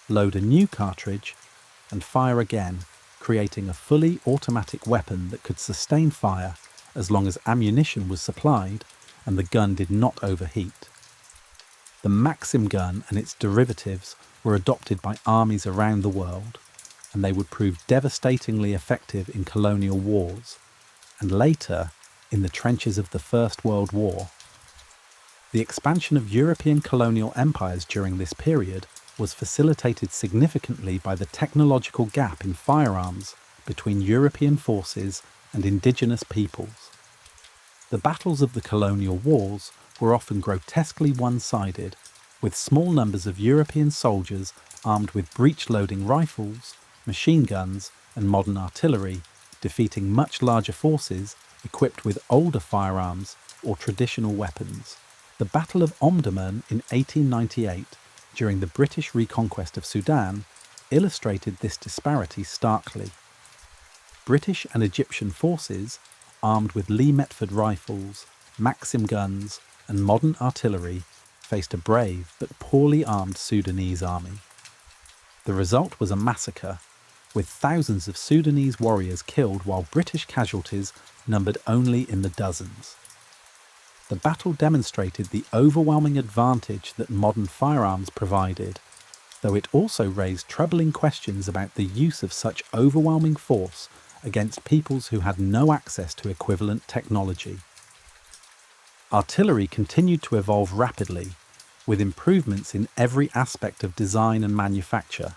load a new cartridge, and fire again, creating a fully automatic weapon that could sustain fire as long as ammunition was supplied and the gun did not overheat. The Maxim gun and its derivatives were adopted by armies around the world, and they would prove devastatingly effective in colonial wars, and later in the trenches of the First World War. The expansion of European colonial empires during this period was facilitated significantly by the technological gap in firearms between European forces and indigenous peoples. The battles of the colonial wars were often grotesquely one-sided, with small numbers of European soldiers armed with breech-loading rifles, machine guns, and modern artillery, defeating much larger forces equipped with older firearms or traditional weapons. The Battle of Omdurman in 1898, during the British reconquest of Sudan, illustrated this disparity starkly. British and Egyptian forces, armed with Lee Metford rifles, Maxim guns, and modern artillery, faced a brave but poorly armed Sudanese army. The result was a massacre, with thousands of Sudanese warriors killed while British casualties numbered only in the dozens. The battle demonstrated the overwhelming advantage that modern firearms provided, though it also raised troubling questions about the use of such overwhelming force against peoples who had no access to equivalent technology. Artillery continued to evolve rapidly, with improvements in every aspect of design and manufacture.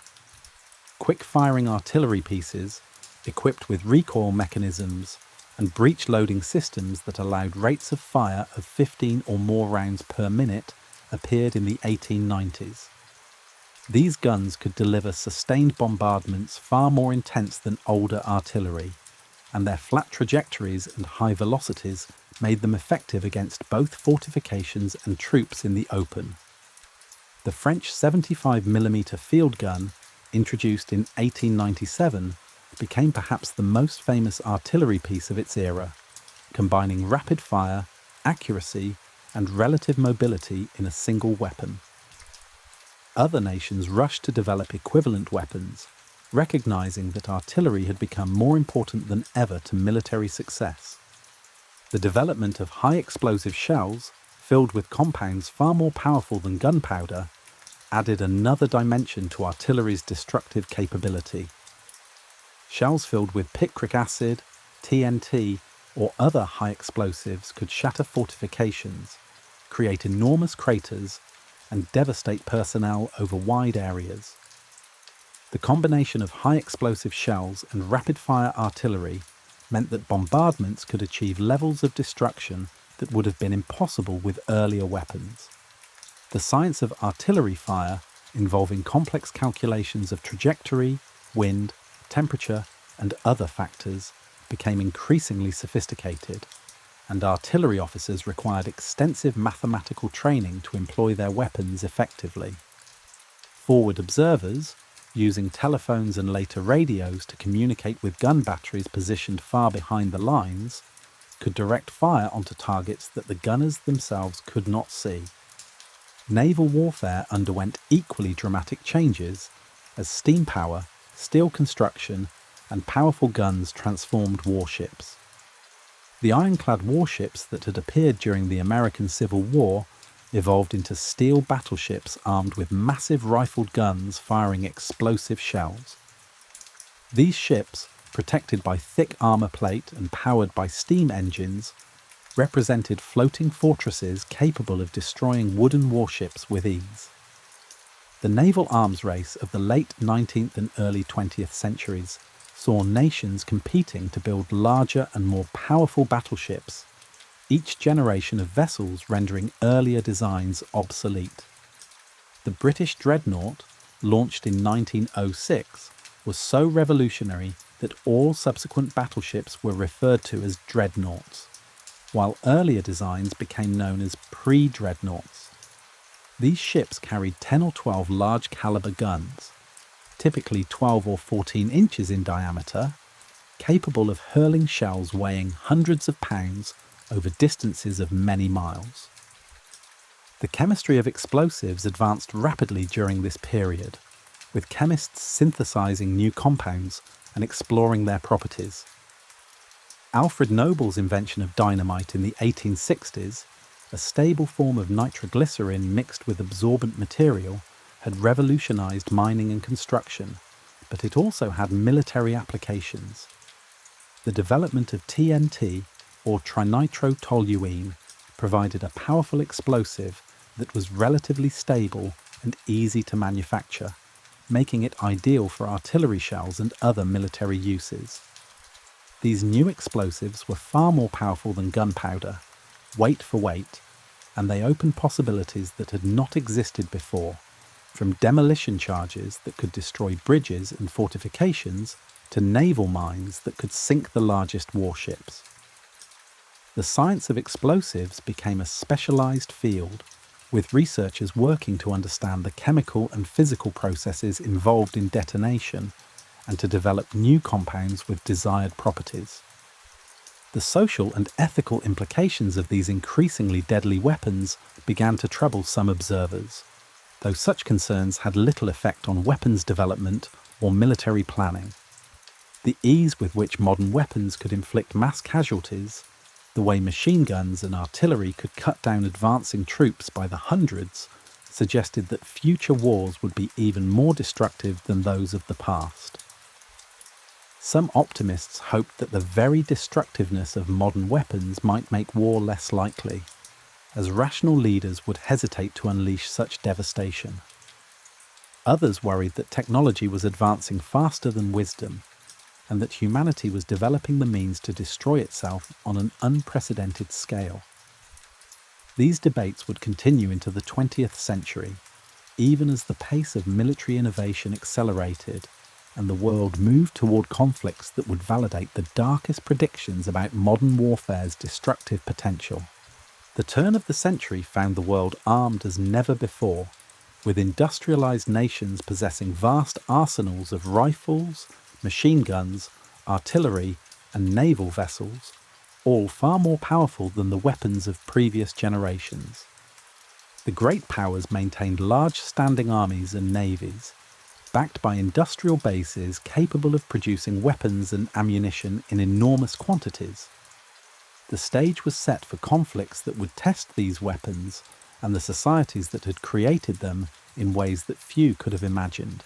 Quick-firing artillery pieces, equipped with recoil mechanisms, and breech-loading systems that allowed rates of fire of 15 or more rounds per minute, appeared in the 1890s. These guns could deliver sustained bombardments far more intense than older artillery, and their flat trajectories and high velocities made them effective against both fortifications and troops in the open. The French 75mm field gun, introduced in 1897, became perhaps the most famous artillery piece of its era, combining rapid fire, accuracy, and relative mobility in a single weapon. Other nations rushed to develop equivalent weapons, recognizing that artillery had become more important than ever to military success. The development of high explosive shells, filled with compounds far more powerful than gunpowder, added another dimension to artillery's destructive capability. Shells filled with picric acid, TNT, or other high explosives could shatter fortifications, create enormous craters, and devastate personnel over wide areas. The combination of high explosive shells and rapid-fire artillery meant that bombardments could achieve levels of destruction that would have been impossible with earlier weapons. The science of artillery fire, involving complex calculations of trajectory, wind, temperature, and other factors, became increasingly sophisticated, and artillery officers required extensive mathematical training to employ their weapons effectively. Forward observers, using telephones and later radios to communicate with gun batteries positioned far behind the lines, could direct fire onto targets that the gunners themselves could not see. Naval warfare underwent equally dramatic changes as steam power, steel construction, and powerful guns transformed warships. The ironclad warships that had appeared during the American Civil War evolved into steel battleships armed with massive rifled guns firing explosive shells. These ships, protected by thick armor plate and powered by steam engines, represented floating fortresses capable of destroying wooden warships with ease. The naval arms race of the late 19th and early 20th centuries saw nations competing to build larger and more powerful battleships, each generation of vessels rendering earlier designs obsolete. The British dreadnought, launched in 1906, was so revolutionary that all subsequent battleships were referred to as dreadnoughts, while earlier designs became known as pre-dreadnoughts. These ships carried 10 or 12 large caliber guns, typically 12 or 14 inches in diameter, capable of hurling shells weighing hundreds of pounds over distances of many miles. The chemistry of explosives advanced rapidly during this period, with chemists synthesizing new compounds and exploring their properties. Alfred Noble's invention of dynamite in the 1860s a stable form of nitroglycerin mixed with absorbent material, had revolutionized mining and construction, but it also had military applications. The development of TNT, or trinitrotoluene, provided a powerful explosive that was relatively stable and easy to manufacture, making it ideal for artillery shells and other military uses. These new explosives were far more powerful than gunpowder, weight for weight, and they opened possibilities that had not existed before, from demolition charges that could destroy bridges and fortifications to naval mines that could sink the largest warships. The science of explosives became a specialized field, with researchers working to understand the chemical and physical processes involved in detonation and to develop new compounds with desired properties. The social and ethical implications of these increasingly deadly weapons began to trouble some observers, though such concerns had little effect on weapons development or military planning. The ease with which modern weapons could inflict mass casualties, the way machine guns and artillery could cut down advancing troops by the hundreds, suggested that future wars would be even more destructive than those of the past. Some optimists hoped that the very destructiveness of modern weapons might make war less likely, as rational leaders would hesitate to unleash such devastation. Others worried that technology was advancing faster than wisdom, and that humanity was developing the means to destroy itself on an unprecedented scale. These debates would continue into the 20th century, even as the pace of military innovation accelerated and the world moved toward conflicts that would validate the darkest predictions about modern warfare's destructive potential. The turn of the century found the world armed as never before, with industrialized nations possessing vast arsenals of rifles, machine guns, artillery, and naval vessels, all far more powerful than the weapons of previous generations. The great powers maintained large standing armies and navies, backed by industrial bases capable of producing weapons and ammunition in enormous quantities. The stage was set for conflicts that would test these weapons and the societies that had created them in ways that few could have imagined.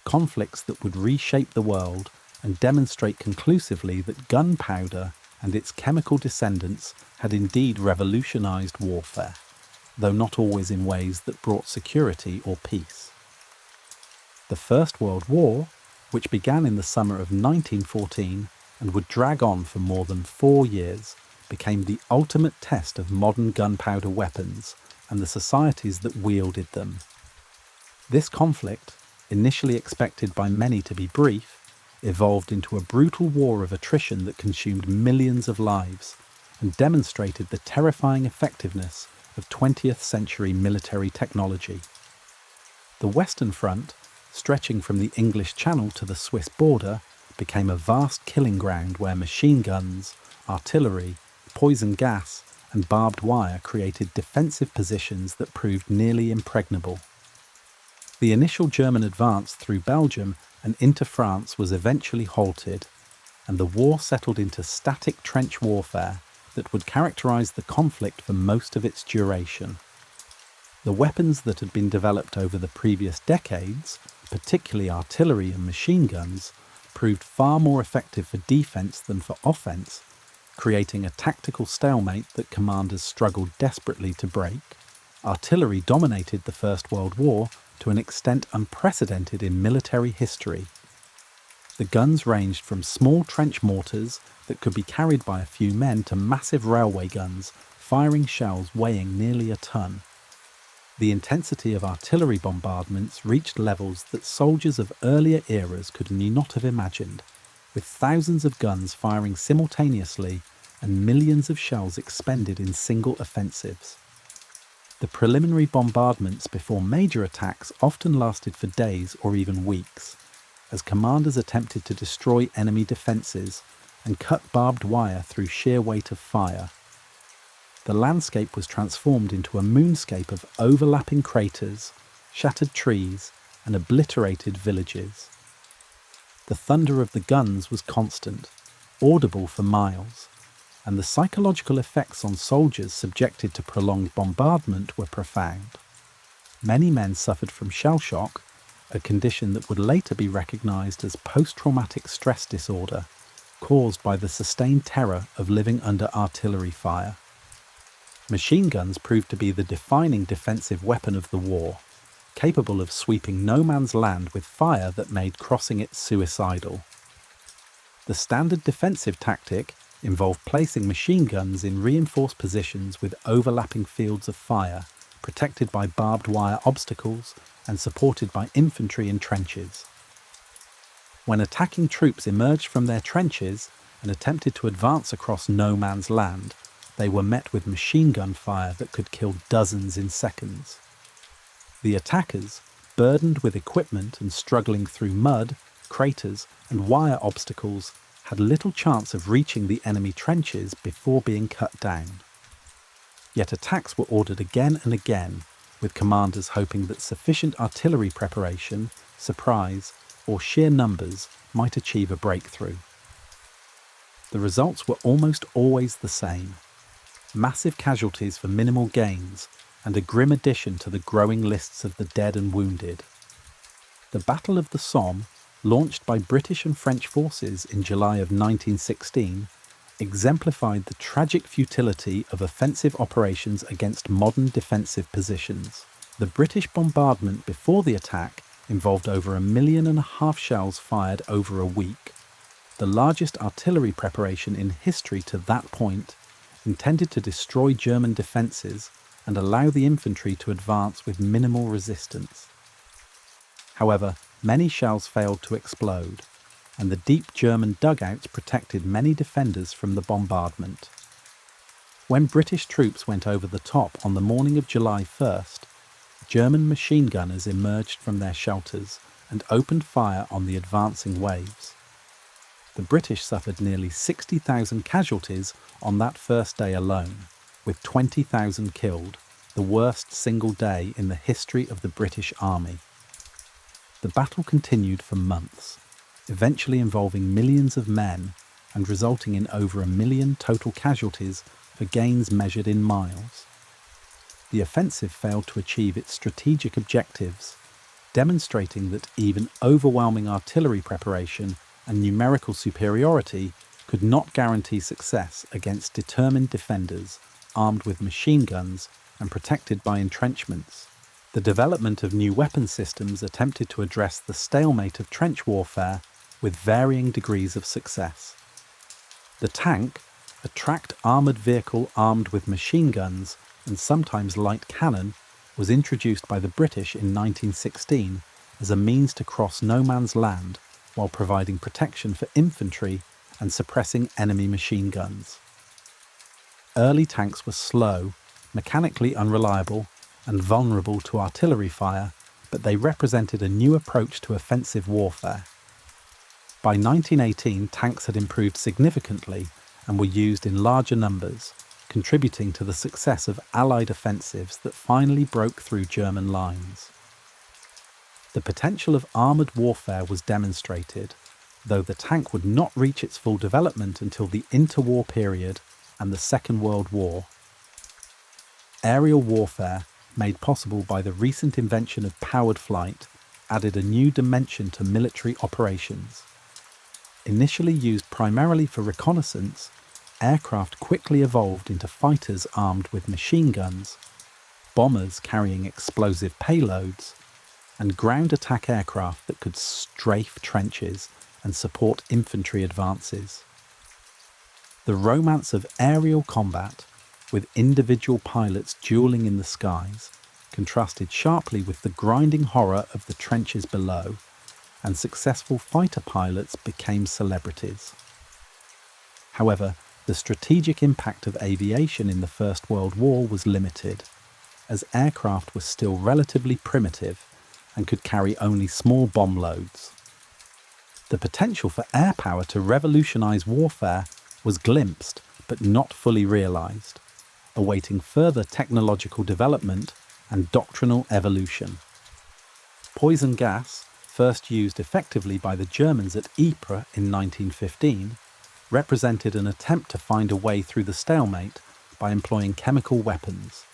Conflicts that would reshape the world and demonstrate conclusively that gunpowder and its chemical descendants had indeed revolutionized warfare, though not always in ways that brought security or peace. The First World War, which began in the summer of 1914 and would drag on for more than 4 years, became the ultimate test of modern gunpowder weapons and the societies that wielded them. This conflict, initially expected by many to be brief, evolved into a brutal war of attrition that consumed millions of lives and demonstrated the terrifying effectiveness of 20th century military technology. The Western Front, stretching from the English Channel to the Swiss border, became a vast killing ground where machine guns, artillery, poison gas, and barbed wire created defensive positions that proved nearly impregnable. The initial German advance through Belgium and into France was eventually halted, and the war settled into static trench warfare that would characterize the conflict for most of its duration. The weapons that had been developed over the previous decades, particularly artillery and machine guns, proved far more effective for defense than for offense, creating a tactical stalemate that commanders struggled desperately to break. Artillery dominated the First World War to an extent unprecedented in military history. The guns ranged from small trench mortars that could be carried by a few men to massive railway guns, firing shells weighing nearly a ton. The intensity of artillery bombardments reached levels that soldiers of earlier eras could not have imagined, with thousands of guns firing simultaneously and millions of shells expended in single offensives. The preliminary bombardments before major attacks often lasted for days or even weeks, as commanders attempted to destroy enemy defences and cut barbed wire through sheer weight of fire. The landscape was transformed into a moonscape of overlapping craters, shattered trees, and obliterated villages. The thunder of the guns was constant, audible for miles, and the psychological effects on soldiers subjected to prolonged bombardment were profound. Many men suffered from shell shock, a condition that would later be recognized as post-traumatic stress disorder, caused by the sustained terror of living under artillery fire. Machine guns proved to be the defining defensive weapon of the war, capable of sweeping no man's land with fire that made crossing it suicidal. The standard defensive tactic involved placing machine guns in reinforced positions with overlapping fields of fire, protected by barbed wire obstacles and supported by infantry in trenches. When attacking troops emerged from their trenches and attempted to advance across no man's land, they were met with machine gun fire that could kill dozens in seconds. The attackers, burdened with equipment and struggling through mud, craters, and wire obstacles, had little chance of reaching the enemy trenches before being cut down. Yet attacks were ordered again and again, with commanders hoping that sufficient artillery preparation, surprise, or sheer numbers might achieve a breakthrough. The results were almost always the same: massive casualties for minimal gains, and a grim addition to the growing lists of the dead and wounded. The Battle of the Somme, launched by British and French forces in July of 1916, exemplified the tragic futility of offensive operations against modern defensive positions. The British bombardment before the attack involved over 1.5 million shells fired over a week, the largest artillery preparation in history to that point, intended to destroy German defences and allow the infantry to advance with minimal resistance. However, many shells failed to explode, and the deep German dugouts protected many defenders from the bombardment. When British troops went over the top on the morning of July 1st, German machine gunners emerged from their shelters and opened fire on the advancing waves. The British suffered nearly 60,000 casualties on that first day alone, with 20,000 killed, the worst single day in the history of the British Army. The battle continued for months, eventually involving millions of men and resulting in over 1 million total casualties for gains measured in miles. The offensive failed to achieve its strategic objectives, demonstrating that even overwhelming artillery preparation and numerical superiority could not guarantee success against determined defenders armed with machine guns and protected by entrenchments. The development of new weapon systems attempted to address the stalemate of trench warfare with varying degrees of success. The tank, a tracked armoured vehicle armed with machine guns and sometimes light cannon, was introduced by the British in 1916 as a means to cross no man's land while providing protection for infantry and suppressing enemy machine guns. Early tanks were slow, mechanically unreliable, and vulnerable to artillery fire, but they represented a new approach to offensive warfare. By 1918, tanks had improved significantly and were used in larger numbers, contributing to the success of Allied offensives that finally broke through German lines. The potential of armoured warfare was demonstrated, though the tank would not reach its full development until the interwar period and the Second World War. Aerial warfare, made possible by the recent invention of powered flight, added a new dimension to military operations. Initially used primarily for reconnaissance, aircraft quickly evolved into fighters armed with machine guns, bombers carrying explosive payloads, and ground attack aircraft that could strafe trenches and support infantry advances. The romance of aerial combat, with individual pilots dueling in the skies, contrasted sharply with the grinding horror of the trenches below, and successful fighter pilots became celebrities. However, the strategic impact of aviation in the First World War was limited, as aircraft were still relatively primitive and could carry only small bomb loads. The potential for air power to revolutionize warfare was glimpsed but not fully realized, awaiting further technological development and doctrinal evolution. Poison gas, first used effectively by the Germans at Ypres in 1915, represented an attempt to find a way through the stalemate by employing chemical weapons.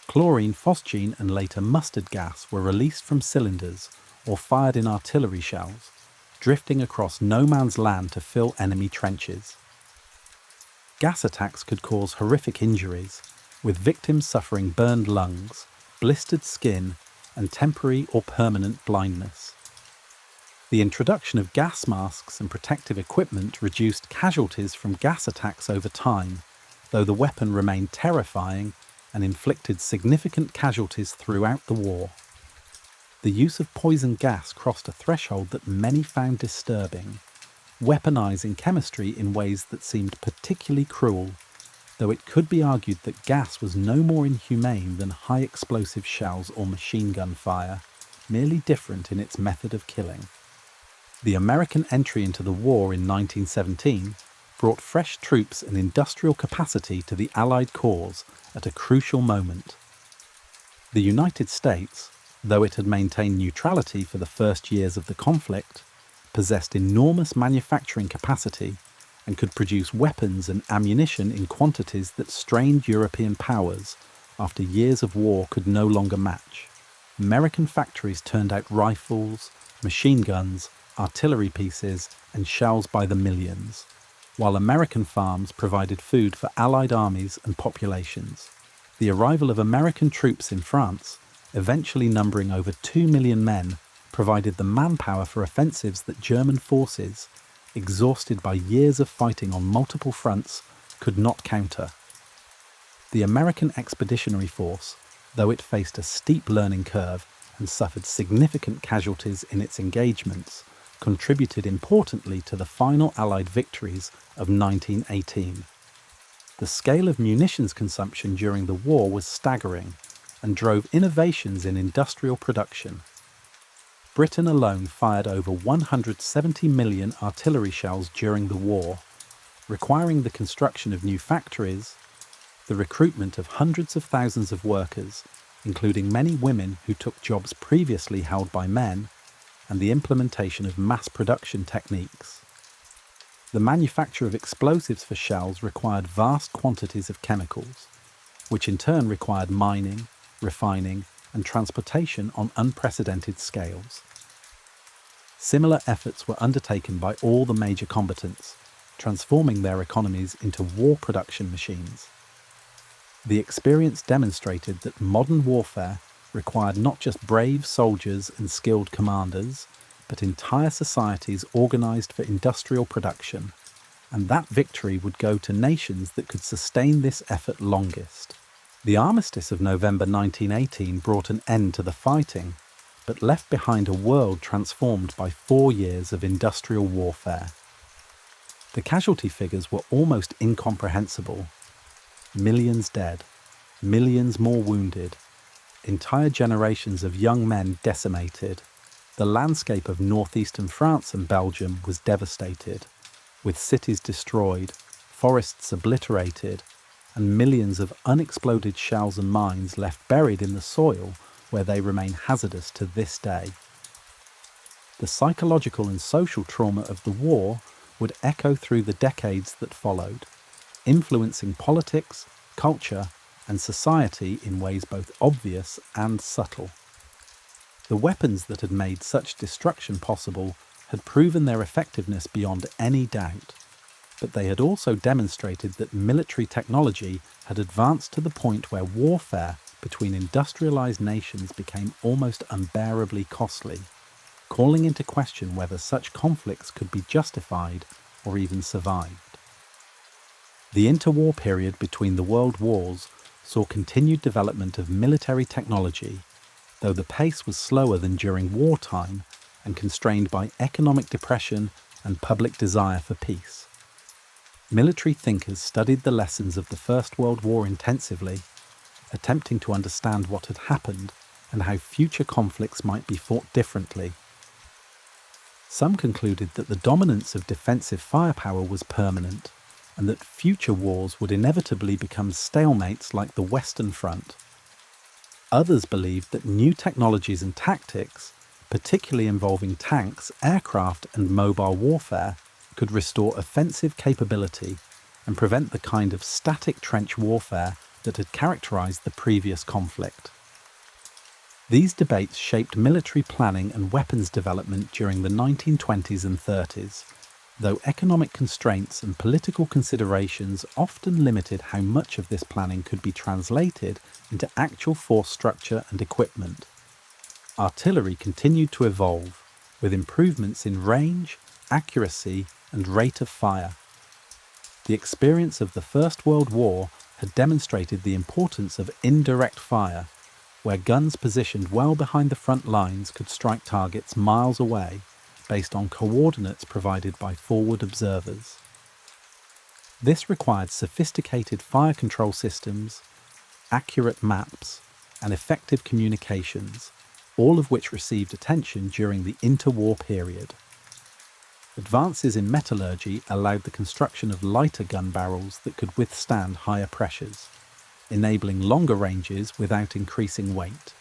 Chlorine, phosgene and later mustard gas were released from cylinders or fired in artillery shells, drifting across no man's land to fill enemy trenches. Gas attacks could cause horrific injuries, with victims suffering burned lungs, blistered skin and temporary or permanent blindness. The introduction of gas masks and protective equipment reduced casualties from gas attacks over time, though the weapon remained terrifying and inflicted significant casualties throughout the war. The use of poison gas crossed a threshold that many found disturbing, weaponizing chemistry in ways that seemed particularly cruel, though it could be argued that gas was no more inhumane than high explosive shells or machine gun fire, merely different in its method of killing. The American entry into the war in 1917 brought fresh troops and industrial capacity to the Allied cause at a crucial moment. The United States, though it had maintained neutrality for the first years of the conflict, possessed enormous manufacturing capacity and could produce weapons and ammunition in quantities that strained European powers after years of war could no longer match. American factories turned out rifles, machine guns, artillery pieces and shells by the millions, while American farms provided food for Allied armies and populations. The arrival of American troops in France, eventually numbering over 2 million men, provided the manpower for offensives that German forces, exhausted by years of fighting on multiple fronts, could not counter. The American Expeditionary Force, though it faced a steep learning curve and suffered significant casualties in its engagements, contributed importantly to the final Allied victories of 1918. The scale of munitions consumption during the war was staggering and drove innovations in industrial production. Britain alone fired over 170 million artillery shells during the war, requiring the construction of new factories, the recruitment of hundreds of thousands of workers, including many women who took jobs previously held by men, and the implementation of mass production techniques. The manufacture of explosives for shells required vast quantities of chemicals, which in turn required mining, refining, and transportation on unprecedented scales. Similar efforts were undertaken by all the major combatants, transforming their economies into war production machines. The experience demonstrated that modern warfare required not just brave soldiers and skilled commanders, but entire societies organized for industrial production, and that victory would go to nations that could sustain this effort longest. The armistice of November 1918 brought an end to the fighting, but left behind a world transformed by 4 years of industrial warfare. The casualty figures were almost incomprehensible. Millions dead, millions more wounded, entire generations of young men decimated. The landscape of northeastern France and Belgium was devastated, with cities destroyed, forests obliterated, and millions of unexploded shells and mines left buried in the soil where they remain hazardous to this day. The psychological and social trauma of the war would echo through the decades that followed, influencing politics, culture, and society in ways both obvious and subtle. The weapons that had made such destruction possible had proven their effectiveness beyond any doubt, but they had also demonstrated that military technology had advanced to the point where warfare between industrialized nations became almost unbearably costly, calling into question whether such conflicts could be justified or even survived. The interwar period between the world wars saw continued development of military technology, though the pace was slower than during wartime and constrained by economic depression and public desire for peace. Military thinkers studied the lessons of the First World War intensively, attempting to understand what had happened and how future conflicts might be fought differently. Some concluded that the dominance of defensive firepower was permanent, and that future wars would inevitably become stalemates like the Western Front. Others believed that new technologies and tactics, particularly involving tanks, aircraft, and mobile warfare, could restore offensive capability and prevent the kind of static trench warfare that had characterized the previous conflict. These debates shaped military planning and weapons development during the 1920s and 30s, though economic constraints and political considerations often limited how much of this planning could be translated into actual force structure and equipment. Artillery continued to evolve, with improvements in range, accuracy, and rate of fire. The experience of the First World War had demonstrated the importance of indirect fire, where guns positioned well behind the front lines could strike targets miles away based on coordinates provided by forward observers. This required sophisticated fire control systems, accurate maps, and effective communications, all of which received attention during the interwar period. Advances in metallurgy allowed the construction of lighter gun barrels that could withstand higher pressures, enabling longer ranges without increasing weight.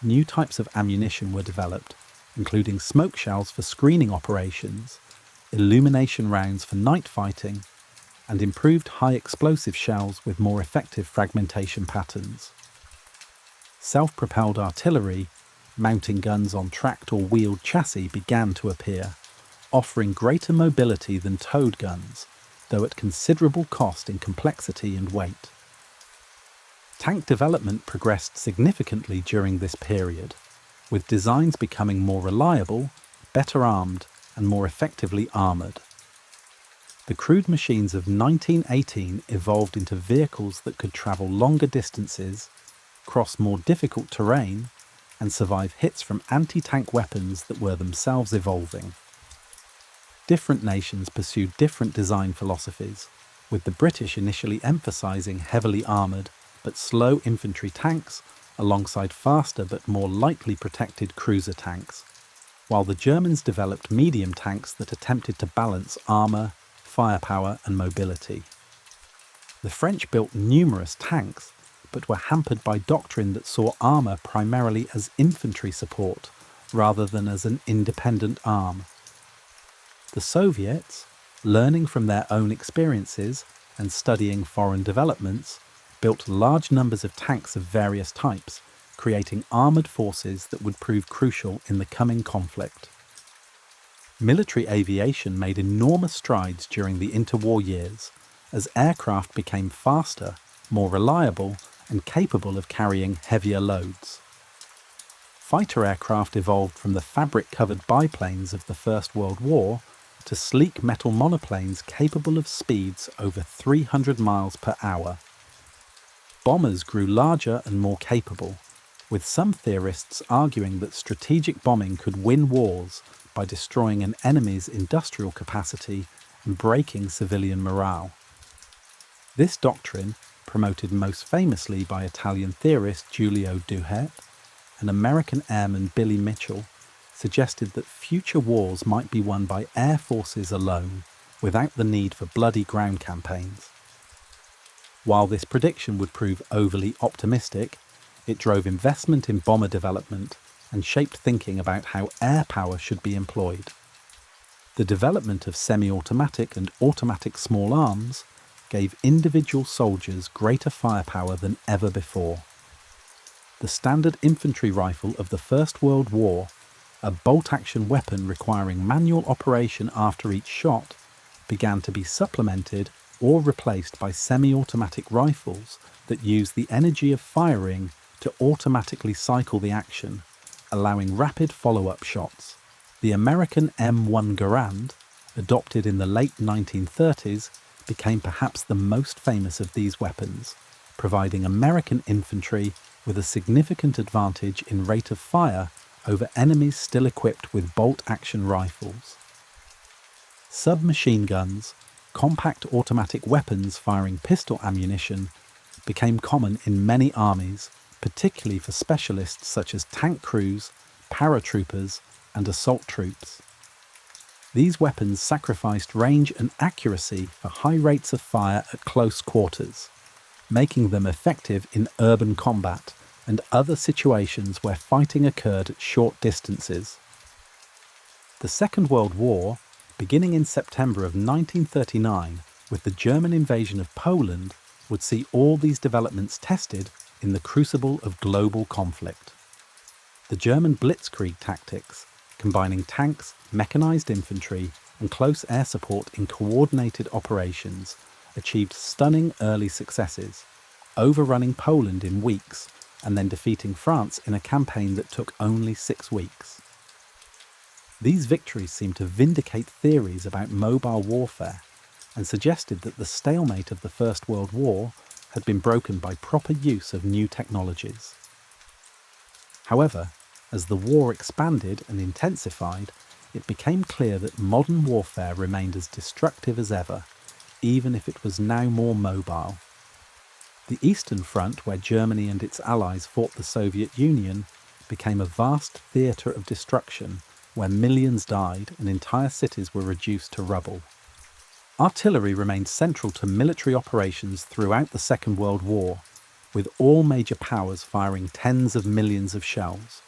New types of ammunition were developed, including smoke shells for screening operations, illumination rounds for night fighting, and improved high-explosive shells with more effective fragmentation patterns. Self-propelled artillery, mounting guns on tracked or wheeled chassis, began to appear, offering greater mobility than towed guns, though at considerable cost in complexity and weight. Tank development progressed significantly during this period, with designs becoming more reliable, better armed, and more effectively armoured. The crude machines of 1918 evolved into vehicles that could travel longer distances, cross more difficult terrain, and survive hits from anti-tank weapons that were themselves evolving. Different nations pursued different design philosophies, with the British initially emphasising heavily armoured but slow infantry tanks alongside faster but more lightly protected cruiser tanks, while the Germans developed medium tanks that attempted to balance armour, firepower and mobility. The French built numerous tanks, but were hampered by doctrine that saw armour primarily as infantry support rather than as an independent arm. The Soviets, learning from their own experiences and studying foreign developments, built large numbers of tanks of various types, creating armoured forces that would prove crucial in the coming conflict. Military aviation made enormous strides during the interwar years, as aircraft became faster, more reliable, and capable of carrying heavier loads. Fighter aircraft evolved from the fabric-covered biplanes of the First World War to sleek metal monoplanes capable of speeds over 300 miles per hour. Bombers grew larger and more capable, with some theorists arguing that strategic bombing could win wars by destroying an enemy's industrial capacity and breaking civilian morale. This doctrine, promoted most famously by Italian theorist Giulio Douhet and American airman Billy Mitchell, suggested that future wars might be won by air forces alone, without the need for bloody ground campaigns. While this prediction would prove overly optimistic, it drove investment in bomber development and shaped thinking about how air power should be employed. The development of semi-automatic and automatic small arms gave individual soldiers greater firepower than ever before. The standard infantry rifle of the First World War, a bolt-action weapon requiring manual operation after each shot, began to be supplemented or replaced by semi-automatic rifles that use the energy of firing to automatically cycle the action, allowing rapid follow-up shots. The American M1 Garand, adopted in the late 1930s, became perhaps the most famous of these weapons, providing American infantry with a significant advantage in rate of fire over enemies still equipped with bolt-action rifles. Submachine guns, compact automatic weapons firing pistol ammunition, became common in many armies, particularly for specialists such as tank crews, paratroopers, and assault troops. These weapons sacrificed range and accuracy for high rates of fire at close quarters, making them effective in urban combat and other situations where fighting occurred at short distances. The Second World War, beginning in September of 1939 with the German invasion of Poland, would see all these developments tested in the crucible of global conflict. The German blitzkrieg tactics, combining tanks, mechanized infantry, and close air support in coordinated operations, achieved stunning early successes, overrunning Poland in weeks and then defeating France in a campaign that took only 6 weeks. These victories seemed to vindicate theories about mobile warfare and suggested that the stalemate of the First World War had been broken by proper use of new technologies. However, as the war expanded and intensified, it became clear that modern warfare remained as destructive as ever, even if it was now more mobile. The Eastern Front, where Germany and its allies fought the Soviet Union, became a vast theatre of destruction where millions died and entire cities were reduced to rubble. Artillery remained central to military operations throughout the Second World War, with all major powers firing tens of millions of shells.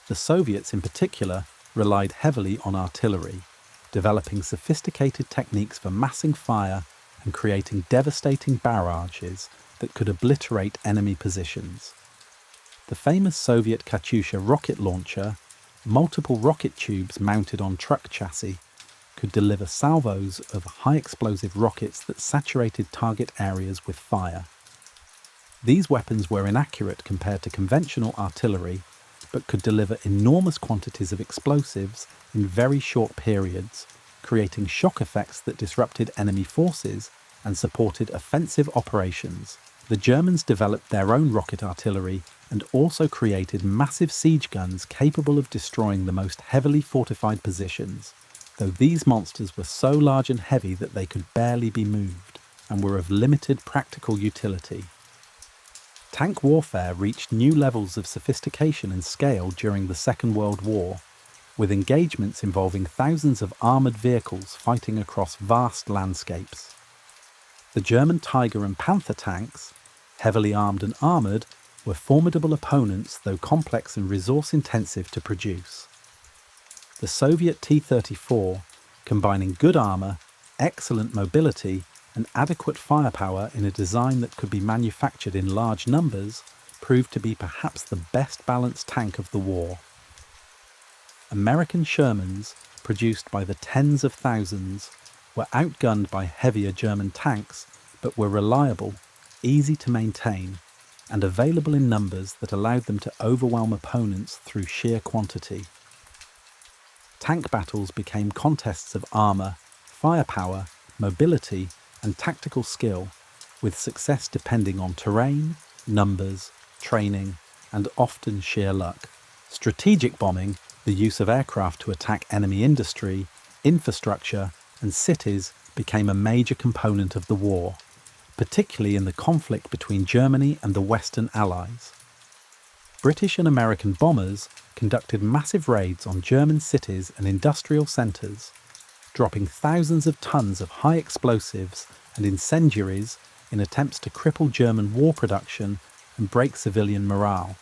The Soviets in particular relied heavily on artillery, developing sophisticated techniques for massing fire and creating devastating barrages that could obliterate enemy positions. The famous Soviet Katyusha rocket launcher, multiple rocket tubes mounted on truck chassis, could deliver salvos of high-explosive rockets that saturated target areas with fire. These weapons were inaccurate compared to conventional artillery, but could deliver enormous quantities of explosives in very short periods, creating shock effects that disrupted enemy forces and supported offensive operations. The Germans developed their own rocket artillery and also created massive siege guns capable of destroying the most heavily fortified positions, though these monsters were so large and heavy that they could barely be moved and were of limited practical utility. Tank warfare reached new levels of sophistication and scale during the Second World War, with engagements involving thousands of armoured vehicles fighting across vast landscapes. The German Tiger and Panther tanks, heavily armed and armoured, were formidable opponents, though complex and resource-intensive to produce. The Soviet T-34, combining good armour, excellent mobility, and adequate firepower in a design that could be manufactured in large numbers, proved to be perhaps the best balanced tank of the war. American Shermans, produced by the tens of thousands, were outgunned by heavier German tanks, but were reliable, easy to maintain, and available in numbers that allowed them to overwhelm opponents through sheer quantity. Tank battles became contests of armour, firepower, mobility, and tactical skill, with success depending on terrain, numbers, training, and often sheer luck. Strategic bombing, the use of aircraft to attack enemy industry, infrastructure, and cities, became a major component of the war, particularly in the conflict between Germany and the Western Allies. British and American bombers conducted massive raids on German cities and industrial centres, dropping thousands of tons of high explosives and incendiaries in attempts to cripple German war production and break civilian morale.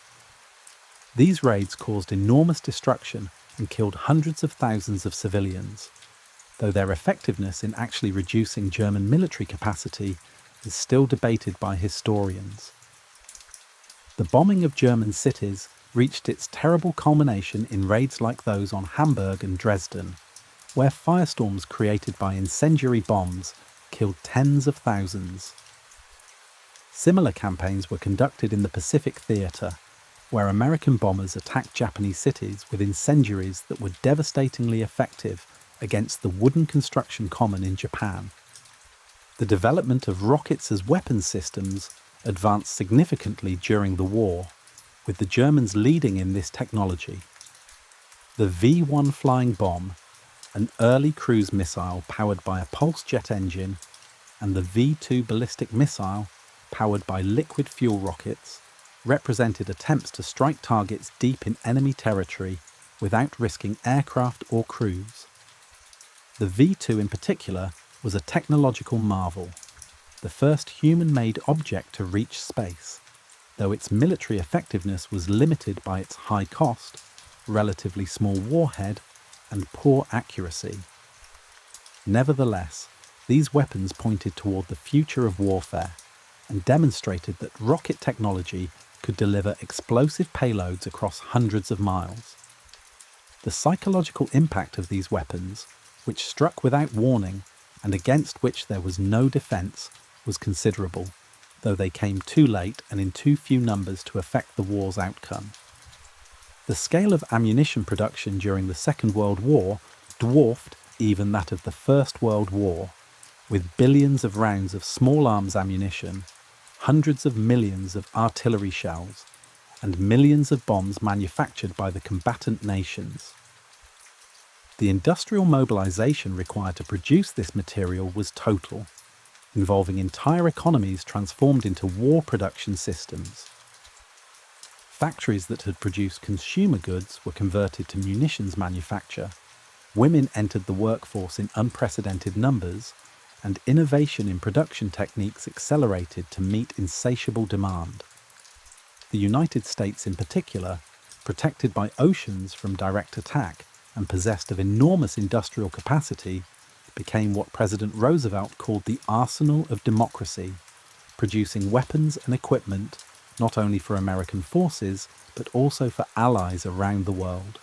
These raids caused enormous destruction and killed hundreds of thousands of civilians, though their effectiveness in actually reducing German military capacity is still debated by historians. The bombing of German cities reached its terrible culmination in raids like those on Hamburg and Dresden, where firestorms created by incendiary bombs killed tens of thousands. Similar campaigns were conducted in the Pacific Theater, where American bombers attacked Japanese cities with incendiaries that were devastatingly effective against the wooden construction common in Japan. The development of rockets as weapons systems advanced significantly during the war, with the Germans leading in this technology. The V-1 flying bomb, an early cruise missile powered by a pulse jet engine, and the V-2 ballistic missile, powered by liquid fuel rockets, represented attempts to strike targets deep in enemy territory without risking aircraft or crews. The V-2 in particular was a technological marvel, the first human-made object to reach space, though its military effectiveness was limited by its high cost, relatively small warhead, and poor accuracy. Nevertheless, these weapons pointed toward the future of warfare and demonstrated that rocket technology could deliver explosive payloads across hundreds of miles. The psychological impact of these weapons, which struck without warning and against which there was no defense, was considerable, though they came too late and in too few numbers to affect the war's outcome. The scale of ammunition production during the Second World War dwarfed even that of the First World War, with billions of rounds of small arms ammunition, hundreds of millions of artillery shells, and millions of bombs manufactured by the combatant nations. The industrial mobilization required to produce this material was total, involving entire economies transformed into war production systems. Factories that had produced consumer goods were converted to munitions manufacture, women entered the workforce in unprecedented numbers, and innovation in production techniques accelerated to meet insatiable demand. The United States in particular, protected by oceans from direct attack and possessed of enormous industrial capacity, became what President Roosevelt called the arsenal of democracy, producing weapons and equipment not only for American forces, but also for allies around the world.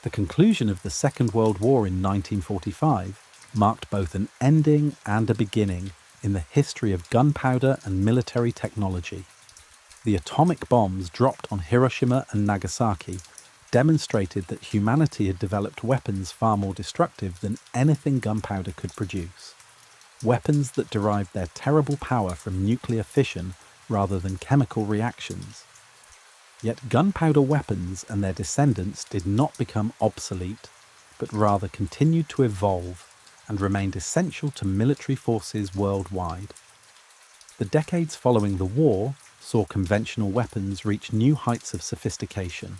The conclusion of the Second World War in 1945 marked both an ending and a beginning in the history of gunpowder and military technology. The atomic bombs dropped on Hiroshima and Nagasaki demonstrated that humanity had developed weapons far more destructive than anything gunpowder could produce. Weapons that derived their terrible power from nuclear fission rather than chemical reactions. Yet gunpowder weapons and their descendants did not become obsolete, but rather continued to evolve and remained essential to military forces worldwide. The decades following the war saw conventional weapons reach new heights of sophistication,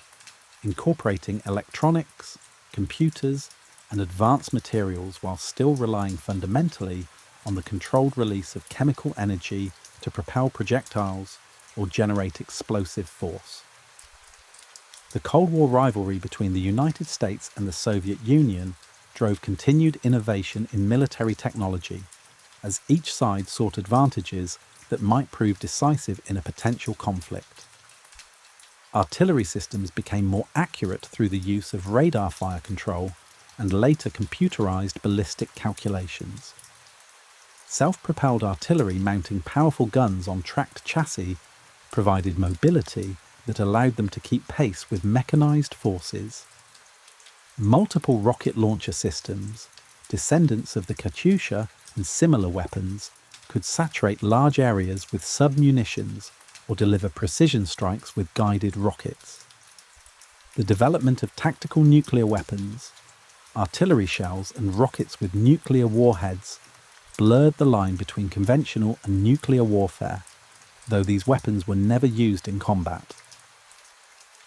incorporating electronics, computers, and advanced materials while still relying fundamentally on the controlled release of chemical energy to propel projectiles or generate explosive force. The Cold War rivalry between the United States and the Soviet Union drove continued innovation in military technology, as each side sought advantages that might prove decisive in a potential conflict. Artillery systems became more accurate through the use of radar fire control and later computerized ballistic calculations. Self-propelled artillery mounting powerful guns on tracked chassis provided mobility that allowed them to keep pace with mechanized forces. Multiple rocket launcher systems, descendants of the Katyusha and similar weapons, could saturate large areas with submunitions or deliver precision strikes with guided rockets. The development of tactical nuclear weapons, artillery shells and rockets with nuclear warheads blurred the line between conventional and nuclear warfare, though these weapons were never used in combat.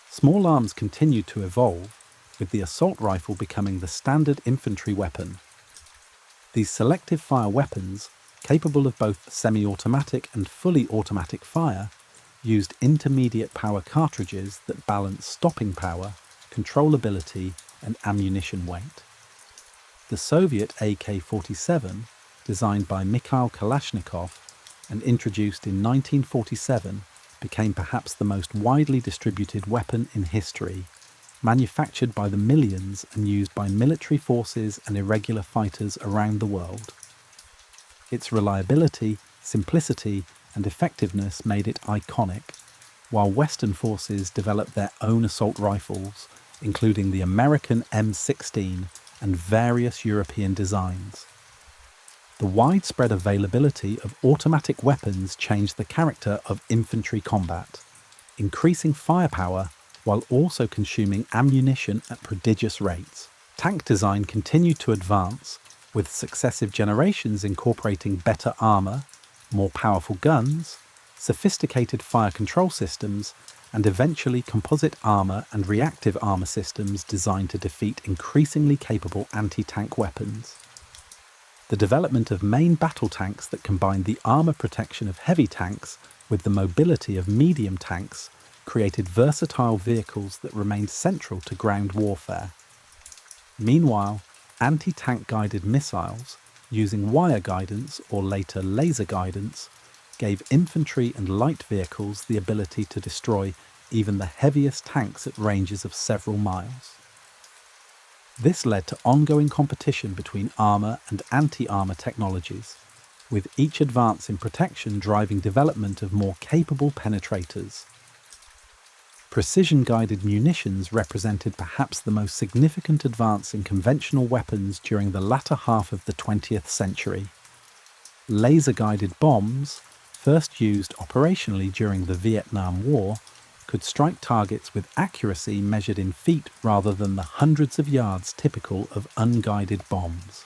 Small arms continued to evolve, with the assault rifle becoming the standard infantry weapon. These selective fire weapons, capable of both semi-automatic and fully automatic fire, used intermediate power cartridges that balanced stopping power, controllability, and ammunition weight. The Soviet AK-47, designed by Mikhail Kalashnikov and introduced in 1947, became perhaps the most widely distributed weapon in history, manufactured by the millions and used by military forces and irregular fighters around the world. Its reliability, simplicity, and effectiveness made it iconic, while Western forces developed their own assault rifles, including the American M16 and various European designs. The widespread availability of automatic weapons changed the character of infantry combat, increasing firepower while also consuming ammunition at prodigious rates. Tank design continued to advance, with successive generations incorporating better armor, more powerful guns, sophisticated fire control systems, and eventually composite armor and reactive armor systems designed to defeat increasingly capable anti-tank weapons. The development of main battle tanks that combined the armor protection of heavy tanks with the mobility of medium tanks created versatile vehicles that remained central to ground warfare. Meanwhile, Anti-tank guided missiles, using wire guidance or later laser guidance, gave infantry and light vehicles the ability to destroy even the heaviest tanks at ranges of several miles. This led to ongoing competition between armour and anti-armour technologies, with each advance in protection driving development of more capable penetrators. Precision-guided munitions represented perhaps the most significant advance in conventional weapons during the latter half of the 20th century. Laser-guided bombs, first used operationally during the Vietnam War, could strike targets with accuracy measured in feet rather than the hundreds of yards typical of unguided bombs.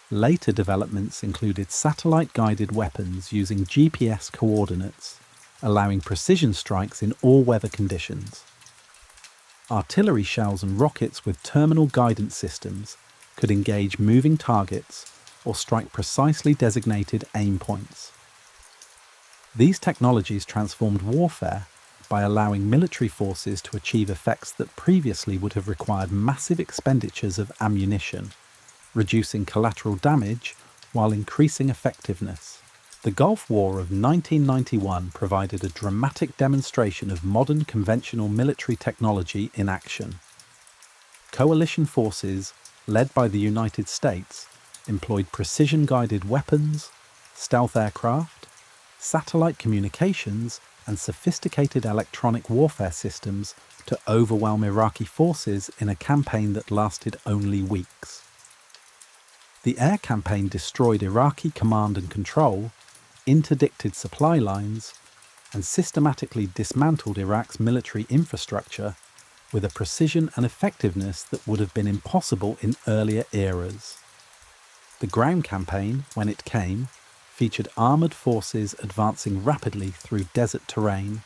Later developments included satellite-guided weapons using GPS coordinates, allowing precision strikes in all weather conditions. Artillery shells and rockets with terminal guidance systems could engage moving targets or strike precisely designated aim points. These technologies transformed warfare by allowing military forces to achieve effects that previously would have required massive expenditures of ammunition, reducing collateral damage while increasing effectiveness. The Gulf War of 1991 provided a dramatic demonstration of modern conventional military technology in action. Coalition forces, led by the United States, employed precision-guided weapons, stealth aircraft, satellite communications, and sophisticated electronic warfare systems to overwhelm Iraqi forces in a campaign that lasted only weeks. The air campaign destroyed Iraqi command and control, interdicted supply lines, and systematically dismantled Iraq's military infrastructure with a precision and effectiveness that would have been impossible in earlier eras. The ground campaign, when it came, featured armoured forces advancing rapidly through desert terrain,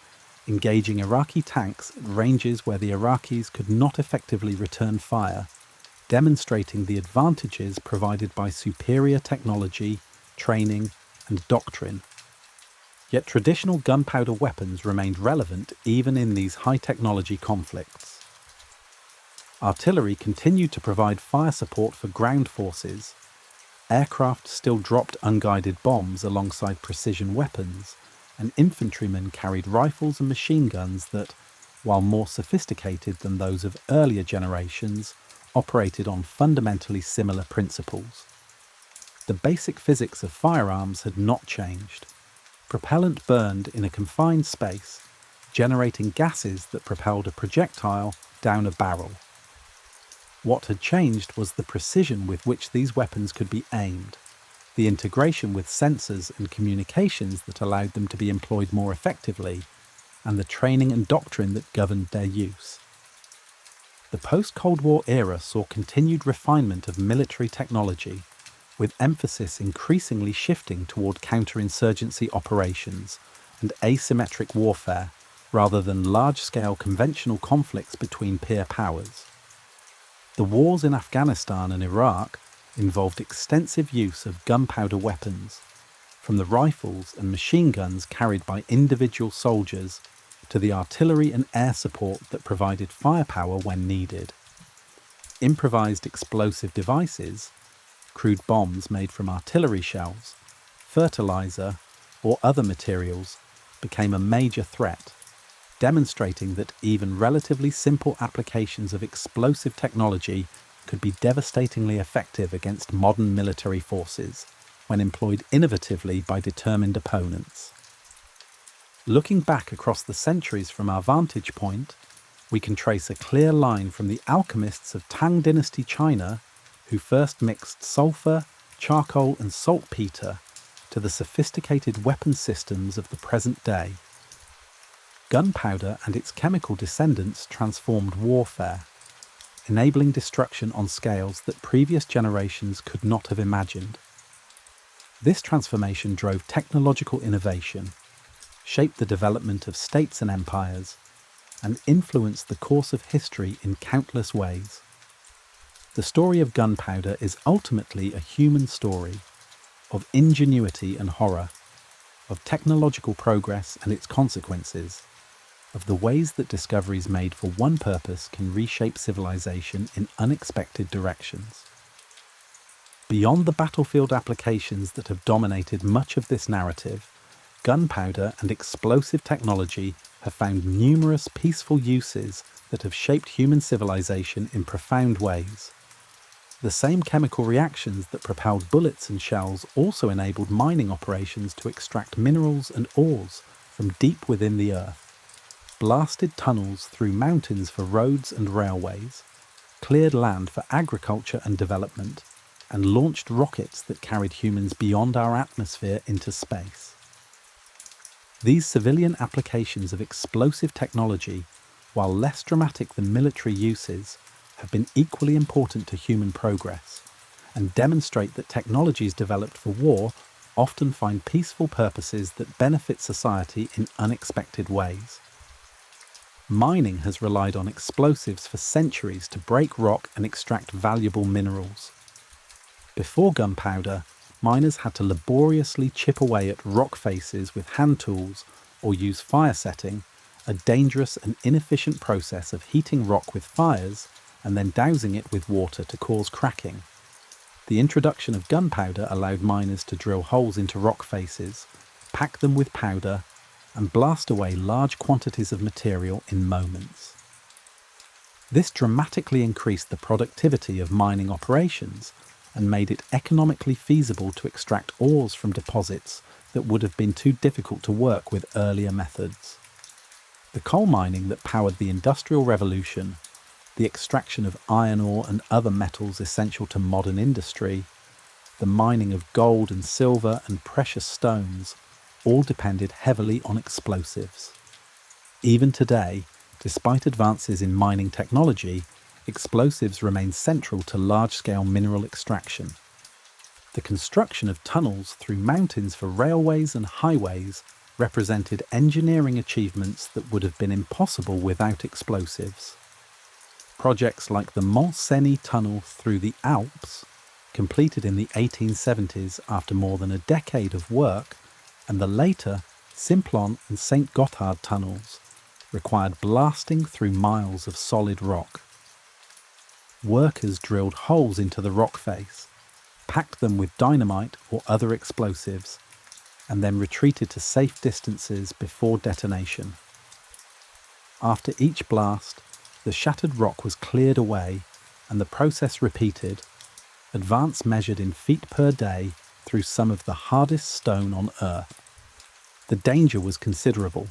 engaging Iraqi tanks at ranges where the Iraqis could not effectively return fire, demonstrating the advantages provided by superior technology, training, and doctrine. Yet traditional gunpowder weapons remained relevant even in these high-technology conflicts. Artillery continued to provide fire support for ground forces. Aircraft still dropped unguided bombs alongside precision weapons, and infantrymen carried rifles and machine guns that, while more sophisticated than those of earlier generations, operated on fundamentally similar principles. The basic physics of firearms had not changed. Propellant burned in a confined space, generating gases that propelled a projectile down a barrel. What had changed was the precision with which these weapons could be aimed, the integration with sensors and communications that allowed them to be employed more effectively, and the training and doctrine that governed their use. The post-Cold War era saw continued refinement of military technology, with emphasis increasingly shifting toward counterinsurgency operations and asymmetric warfare rather than large-scale conventional conflicts between peer powers. The wars in Afghanistan and Iraq involved extensive use of gunpowder weapons, from the rifles and machine guns carried by individual soldiers to the artillery and air support that provided firepower when needed. Improvised explosive devices, crude bombs made from artillery shells, fertilizer, or other materials, became a major threat, demonstrating that even relatively simple applications of explosive technology could be devastatingly effective against modern military forces when employed innovatively by determined opponents. Looking back across the centuries from our vantage point, we can trace a clear line from the alchemists of Tang Dynasty China, who first mixed sulfur, charcoal, and saltpeter, to the sophisticated weapon systems of the present day. Gunpowder and its chemical descendants transformed warfare, enabling destruction on scales that previous generations could not have imagined. This transformation drove technological innovation, shaped the development of states and empires, and influenced the course of history in countless ways. The story of gunpowder is ultimately a human story, of ingenuity and horror, of technological progress and its consequences, of the ways that discoveries made for one purpose can reshape civilization in unexpected directions. Beyond the battlefield applications that have dominated much of this narrative, gunpowder and explosive technology have found numerous peaceful uses that have shaped human civilization in profound ways. The same chemical reactions that propelled bullets and shells also enabled mining operations to extract minerals and ores from deep within the earth, blasted tunnels through mountains for roads and railways, cleared land for agriculture and development, and launched rockets that carried humans beyond our atmosphere into space. These civilian applications of explosive technology, while less dramatic than military uses, have been equally important to human progress and demonstrate that technologies developed for war often find peaceful purposes that benefit society in unexpected ways. Mining has relied on explosives for centuries to break rock and extract valuable minerals. Before gunpowder, miners had to laboriously chip away at rock faces with hand tools or use fire setting, a dangerous and inefficient process of heating rock with fires and then dousing it with water to cause cracking. The introduction of gunpowder allowed miners to drill holes into rock faces, pack them with powder, and blast away large quantities of material in moments. This dramatically increased the productivity of mining operations and made it economically feasible to extract ores from deposits that would have been too difficult to work with earlier methods. The coal mining that powered the Industrial Revolution, the extraction of iron ore and other metals essential to modern industry, the mining of gold and silver and precious stones, all depended heavily on explosives. Even today, despite advances in mining technology, explosives remain central to large-scale mineral extraction. The construction of tunnels through mountains for railways and highways represented engineering achievements that would have been impossible without explosives. Projects like the Mont Cenis tunnel through the Alps, completed in the 1870s after more than a decade of work, and the later Simplon and St. Gothard tunnels, required blasting through miles of solid rock. Workers drilled holes into the rock face, packed them with dynamite or other explosives, and then retreated to safe distances before detonation. After each blast, the shattered rock was cleared away and the process repeated, advance measured in feet per day through some of the hardest stone on Earth. The danger was considerable,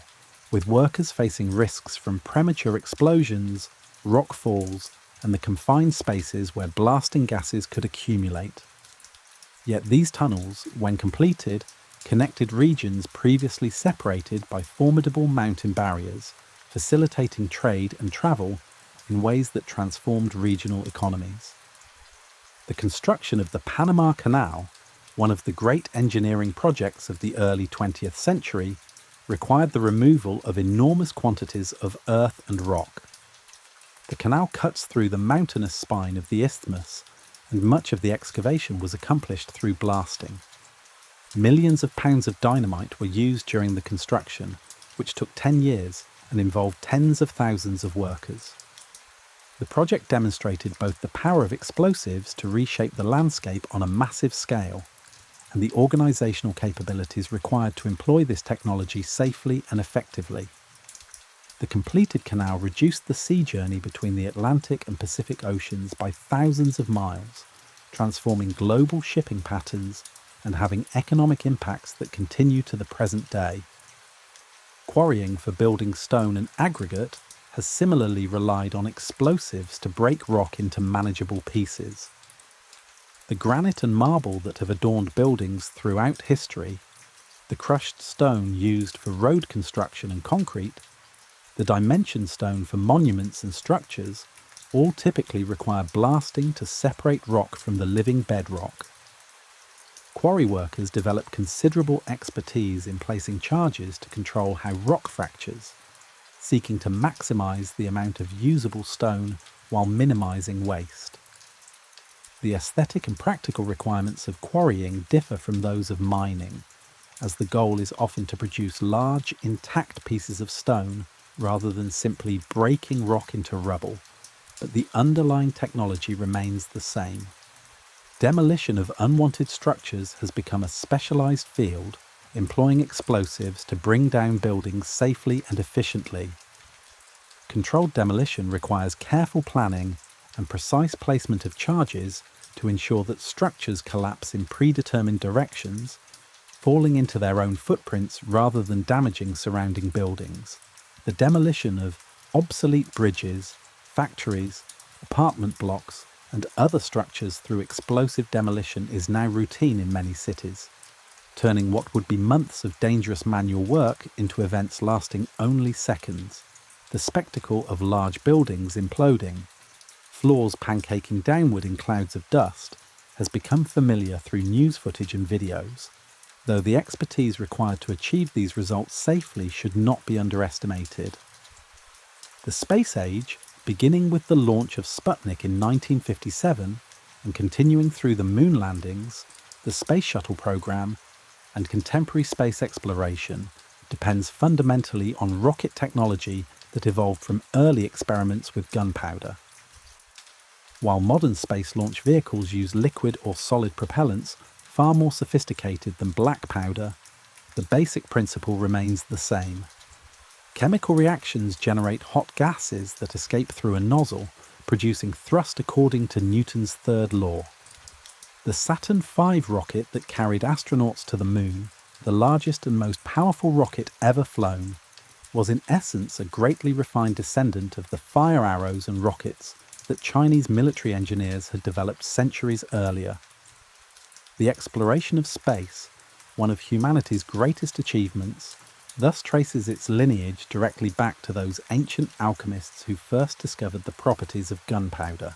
with workers facing risks from premature explosions, rock falls, and the confined spaces where blasting gases could accumulate. Yet these tunnels, when completed, connected regions previously separated by formidable mountain barriers, facilitating trade and travel in ways that transformed regional economies. The construction of the Panama Canal, one of the great engineering projects of the early 20th century, required the removal of enormous quantities of earth and rock. The canal cuts through the mountainous spine of the isthmus, and much of the excavation was accomplished through blasting. Millions of pounds of dynamite were used during the construction, which took 10 years and involved tens of thousands of workers. The project demonstrated both the power of explosives to reshape the landscape on a massive scale, and the organisational capabilities required to employ this technology safely and effectively. The completed canal reduced the sea journey between the Atlantic and Pacific Oceans by thousands of miles, transforming global shipping patterns and having economic impacts that continue to the present day. Quarrying for building stone and aggregate has similarly relied on explosives to break rock into manageable pieces. The granite and marble that have adorned buildings throughout history, the crushed stone used for road construction and concrete, the dimension stone for monuments and structures, all typically require blasting to separate rock from the living bedrock. Quarry workers develop considerable expertise in placing charges to control how rock fractures, seeking to maximize the amount of usable stone while minimizing waste. The aesthetic and practical requirements of quarrying differ from those of mining, as the goal is often to produce large, intact pieces of stone rather than simply breaking rock into rubble, but the underlying technology remains the same. Demolition of unwanted structures has become a specialized field, employing explosives to bring down buildings safely and efficiently. Controlled demolition requires careful planning and precise placement of charges to ensure that structures collapse in predetermined directions, falling into their own footprints rather than damaging surrounding buildings. The demolition of obsolete bridges, factories, apartment blocks, and other structures through explosive demolition is now routine in many cities, turning what would be months of dangerous manual work into events lasting only seconds. The spectacle of large buildings imploding, floors pancaking downward in clouds of dust, has become familiar through news footage and videos, though the expertise required to achieve these results safely should not be underestimated. The space age, beginning with the launch of Sputnik in 1957 and continuing through the moon landings, the space shuttle program, and contemporary space exploration, depends fundamentally on rocket technology that evolved from early experiments with gunpowder. While modern space launch vehicles use liquid or solid propellants far more sophisticated than black powder, the basic principle remains the same. Chemical reactions generate hot gases that escape through a nozzle, producing thrust according to Newton's third law. The Saturn V rocket that carried astronauts to the moon, the largest and most powerful rocket ever flown, was in essence a greatly refined descendant of the fire arrows and rockets that Chinese military engineers had developed centuries earlier. The exploration of space, one of humanity's greatest achievements, thus traces its lineage directly back to those ancient alchemists who first discovered the properties of gunpowder.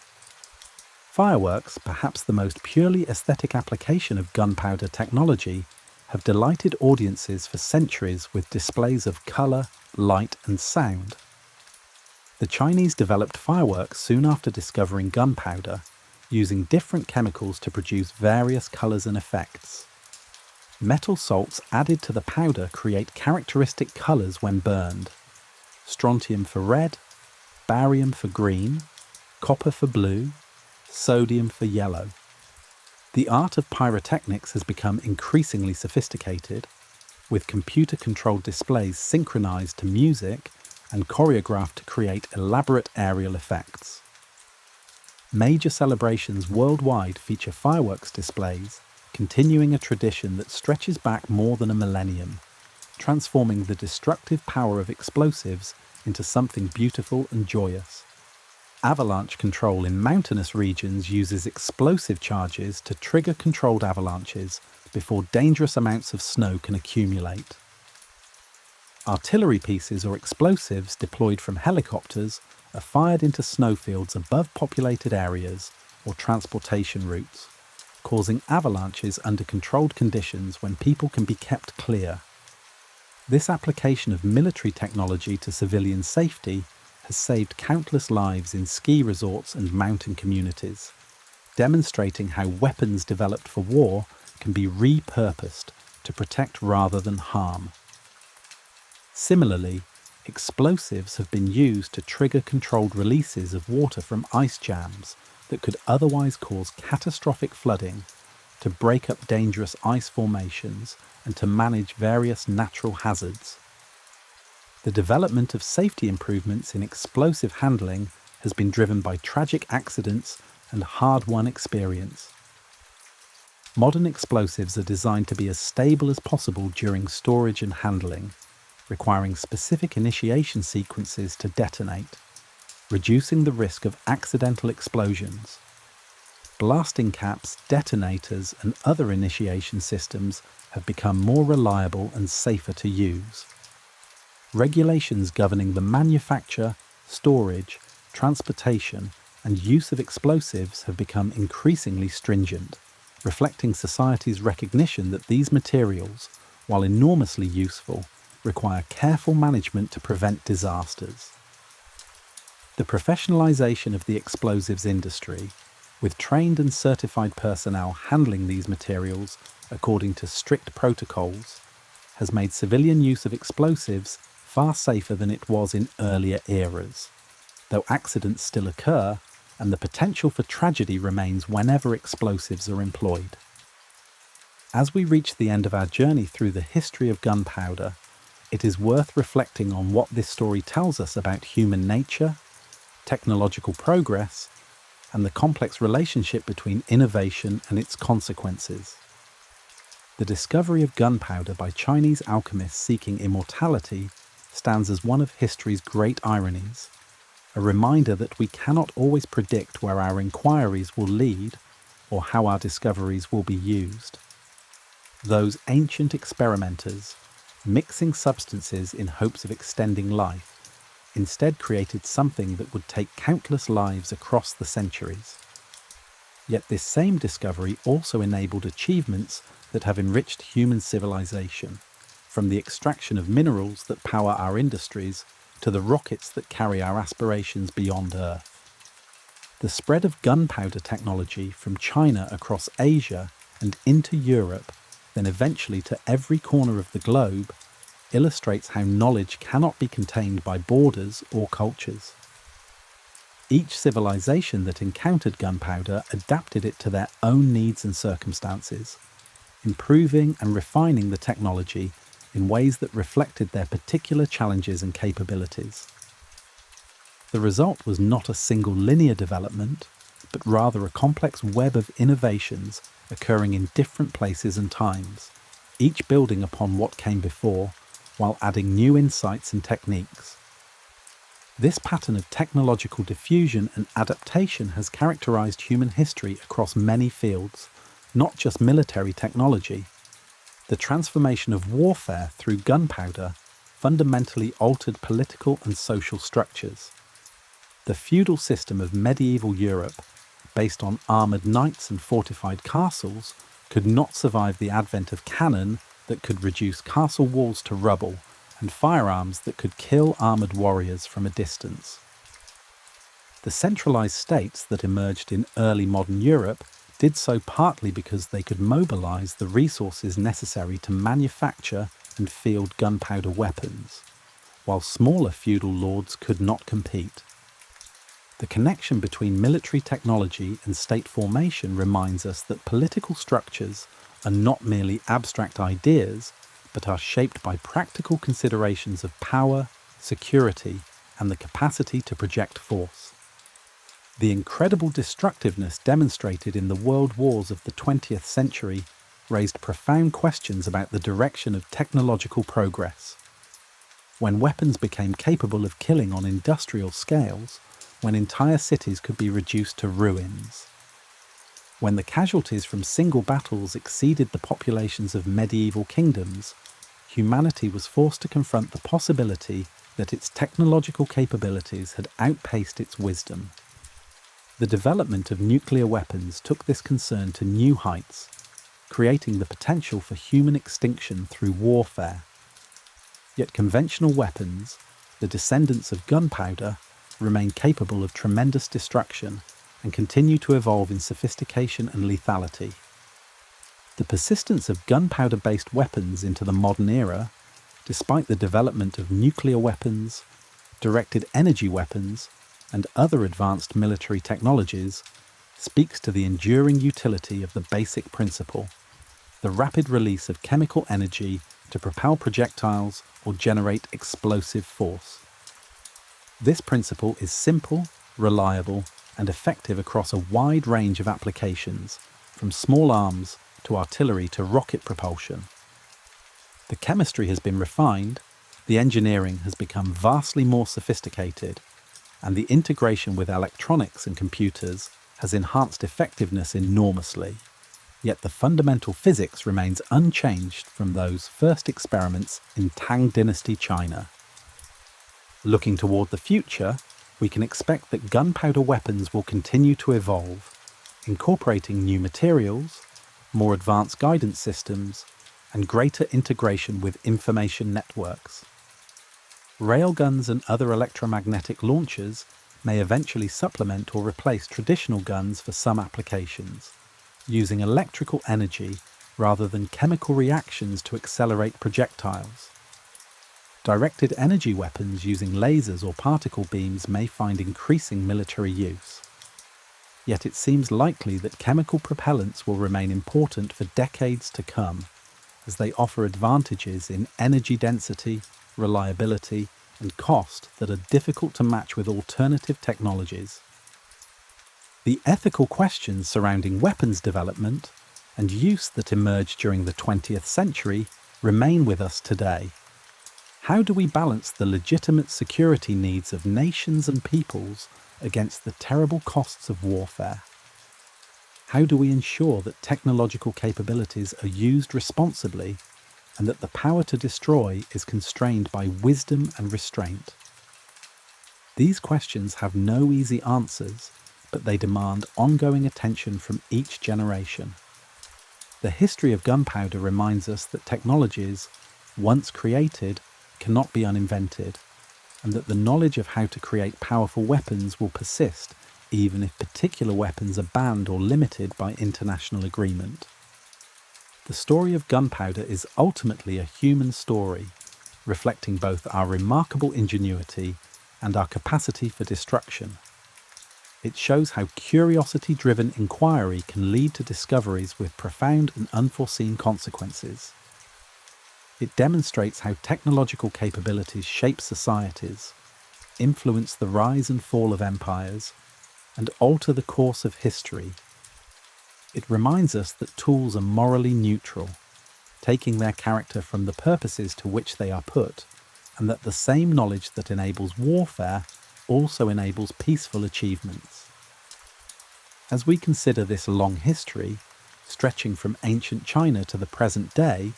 Fireworks, perhaps the most purely aesthetic application of gunpowder technology, have delighted audiences for centuries with displays of colour, light and sound. The Chinese developed fireworks soon after discovering gunpowder, using different chemicals to produce various colours and effects. Metal salts added to the powder create characteristic colours when burned: strontium for red, barium for green, copper for blue, sodium for yellow. The art of pyrotechnics has become increasingly sophisticated, with computer-controlled displays synchronized to music and choreographed to create elaborate aerial effects. Major celebrations worldwide feature fireworks displays, continuing a tradition that stretches back more than a millennium, transforming the destructive power of explosives into something beautiful and joyous. Avalanche control in mountainous regions uses explosive charges to trigger controlled avalanches before dangerous amounts of snow can accumulate. Artillery pieces or explosives deployed from helicopters are fired into snowfields above populated areas or transportation routes, causing avalanches under controlled conditions when people can be kept clear. This application of military technology to civilian safety has saved countless lives in ski resorts and mountain communities, demonstrating how weapons developed for war can be repurposed to protect rather than harm. Similarly, explosives have been used to trigger controlled releases of water from ice jams that could otherwise cause catastrophic flooding, to break up dangerous ice formations, and to manage various natural hazards. The development of safety improvements in explosive handling has been driven by tragic accidents and hard-won experience. Modern explosives are designed to be as stable as possible during storage and handling, requiring specific initiation sequences to detonate, reducing the risk of accidental explosions. Blasting caps, detonators, and other initiation systems have become more reliable and safer to use. Regulations governing the manufacture, storage, transportation, and use of explosives have become increasingly stringent, reflecting society's recognition that these materials, while enormously useful, require careful management to prevent disasters. The professionalization of the explosives industry, with trained and certified personnel handling these materials according to strict protocols, has made civilian use of explosives far safer than it was in earlier eras, though accidents still occur and the potential for tragedy remains whenever explosives are employed. As we reach the end of our journey through the history of gunpowder, it is worth reflecting on what this story tells us about human nature, technological progress, and the complex relationship between innovation and its consequences. The discovery of gunpowder by Chinese alchemists seeking immortality stands as one of history's great ironies, a reminder that we cannot always predict where our inquiries will lead or how our discoveries will be used. Those ancient experimenters, mixing substances in hopes of extending life, instead created something that would take countless lives across the centuries. Yet this same discovery also enabled achievements that have enriched human civilization, from the extraction of minerals that power our industries to the rockets that carry our aspirations beyond Earth. The spread of gunpowder technology from China across Asia and into Europe, then eventually to every corner of the globe, illustrates how knowledge cannot be contained by borders or cultures. Each civilization that encountered gunpowder adapted it to their own needs and circumstances, improving and refining the technology in ways that reflected their particular challenges and capabilities. The result was not a single linear development, but rather a complex web of innovations occurring in different places and times, each building upon what came before, while adding new insights and techniques. This pattern of technological diffusion and adaptation has characterized human history across many fields, not just military technology. The transformation of warfare through gunpowder fundamentally altered political and social structures. The feudal system of medieval Europe, based on armoured knights and fortified castles, could not survive the advent of cannon that could reduce castle walls to rubble and firearms that could kill armoured warriors from a distance. The centralised states that emerged in early modern Europe did so partly because they could mobilise the resources necessary to manufacture and field gunpowder weapons, while smaller feudal lords could not compete. The connection between military technology and state formation reminds us that political structures are not merely abstract ideas, but are shaped by practical considerations of power, security, and the capacity to project force. The incredible destructiveness demonstrated in the world wars of the 20th century raised profound questions about the direction of technological progress. When weapons became capable of killing on industrial scales, when entire cities could be reduced to ruins, when the casualties from single battles exceeded the populations of medieval kingdoms, humanity was forced to confront the possibility that its technological capabilities had outpaced its wisdom. The development of nuclear weapons took this concern to new heights, creating the potential for human extinction through warfare. Yet conventional weapons, the descendants of gunpowder, remain capable of tremendous destruction and continue to evolve in sophistication and lethality. The persistence of gunpowder-based weapons into the modern era, despite the development of nuclear weapons, directed energy weapons, and other advanced military technologies, speaks to the enduring utility of the basic principle, the rapid release of chemical energy to propel projectiles or generate explosive force. This principle is simple, reliable, and effective across a wide range of applications, from small arms to artillery to rocket propulsion. The chemistry has been refined, the engineering has become vastly more sophisticated, and the integration with electronics and computers has enhanced effectiveness enormously. Yet the fundamental physics remains unchanged from those first experiments in Tang Dynasty China. Looking toward the future, we can expect that gunpowder weapons will continue to evolve, incorporating new materials, more advanced guidance systems, and greater integration with information networks. Railguns and other electromagnetic launchers may eventually supplement or replace traditional guns for some applications, using electrical energy rather than chemical reactions to accelerate projectiles. Directed energy weapons using lasers or particle beams may find increasing military use. Yet it seems likely that chemical propellants will remain important for decades to come, as they offer advantages in energy density, reliability, and cost that are difficult to match with alternative technologies. The ethical questions surrounding weapons development and use that emerged during the 20th century remain with us today. How do we balance the legitimate security needs of nations and peoples against the terrible costs of warfare? How do we ensure that technological capabilities are used responsibly and that the power to destroy is constrained by wisdom and restraint? These questions have no easy answers, but they demand ongoing attention from each generation. The history of gunpowder reminds us that technologies, once created, cannot be uninvented, and that the knowledge of how to create powerful weapons will persist even if particular weapons are banned or limited by international agreement. The story of gunpowder is ultimately a human story, reflecting both our remarkable ingenuity and our capacity for destruction. It shows how curiosity-driven inquiry can lead to discoveries with profound and unforeseen consequences. It demonstrates how technological capabilities shape societies, influence the rise and fall of empires, and alter the course of history. It reminds us that tools are morally neutral, taking their character from the purposes to which they are put, and that the same knowledge that enables warfare also enables peaceful achievements. As we consider this long history, stretching from ancient China to the present day,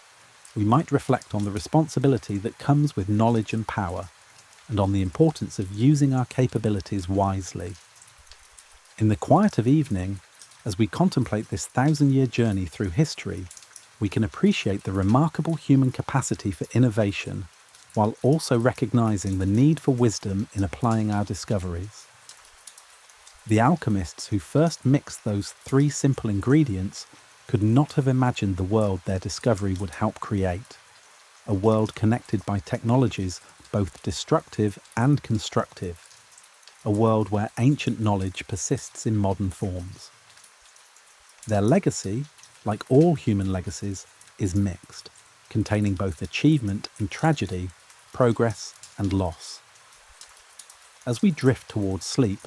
we might reflect on the responsibility that comes with knowledge and power, and on the importance of using our capabilities wisely. In the quiet of evening, as we contemplate this thousand-year journey through history, we can appreciate the remarkable human capacity for innovation, while also recognizing the need for wisdom in applying our discoveries. The alchemists who first mixed those three simple ingredients could not have imagined the world their discovery would help create, a world connected by technologies both destructive and constructive, a world where ancient knowledge persists in modern forms. Their legacy, like all human legacies, is mixed, containing both achievement and tragedy, progress and loss. As we drift towards sleep,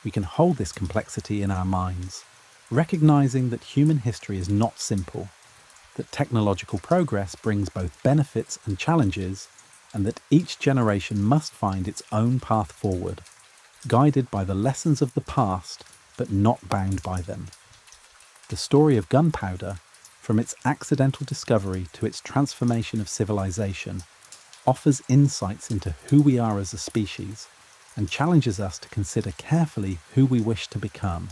we can hold this complexity in our minds, recognizing that human history is not simple, that technological progress brings both benefits and challenges, and that each generation must find its own path forward, guided by the lessons of the past, but not bound by them. The story of gunpowder, from its accidental discovery to its transformation of civilization, offers insights into who we are as a species, and challenges us to consider carefully who we wish to become.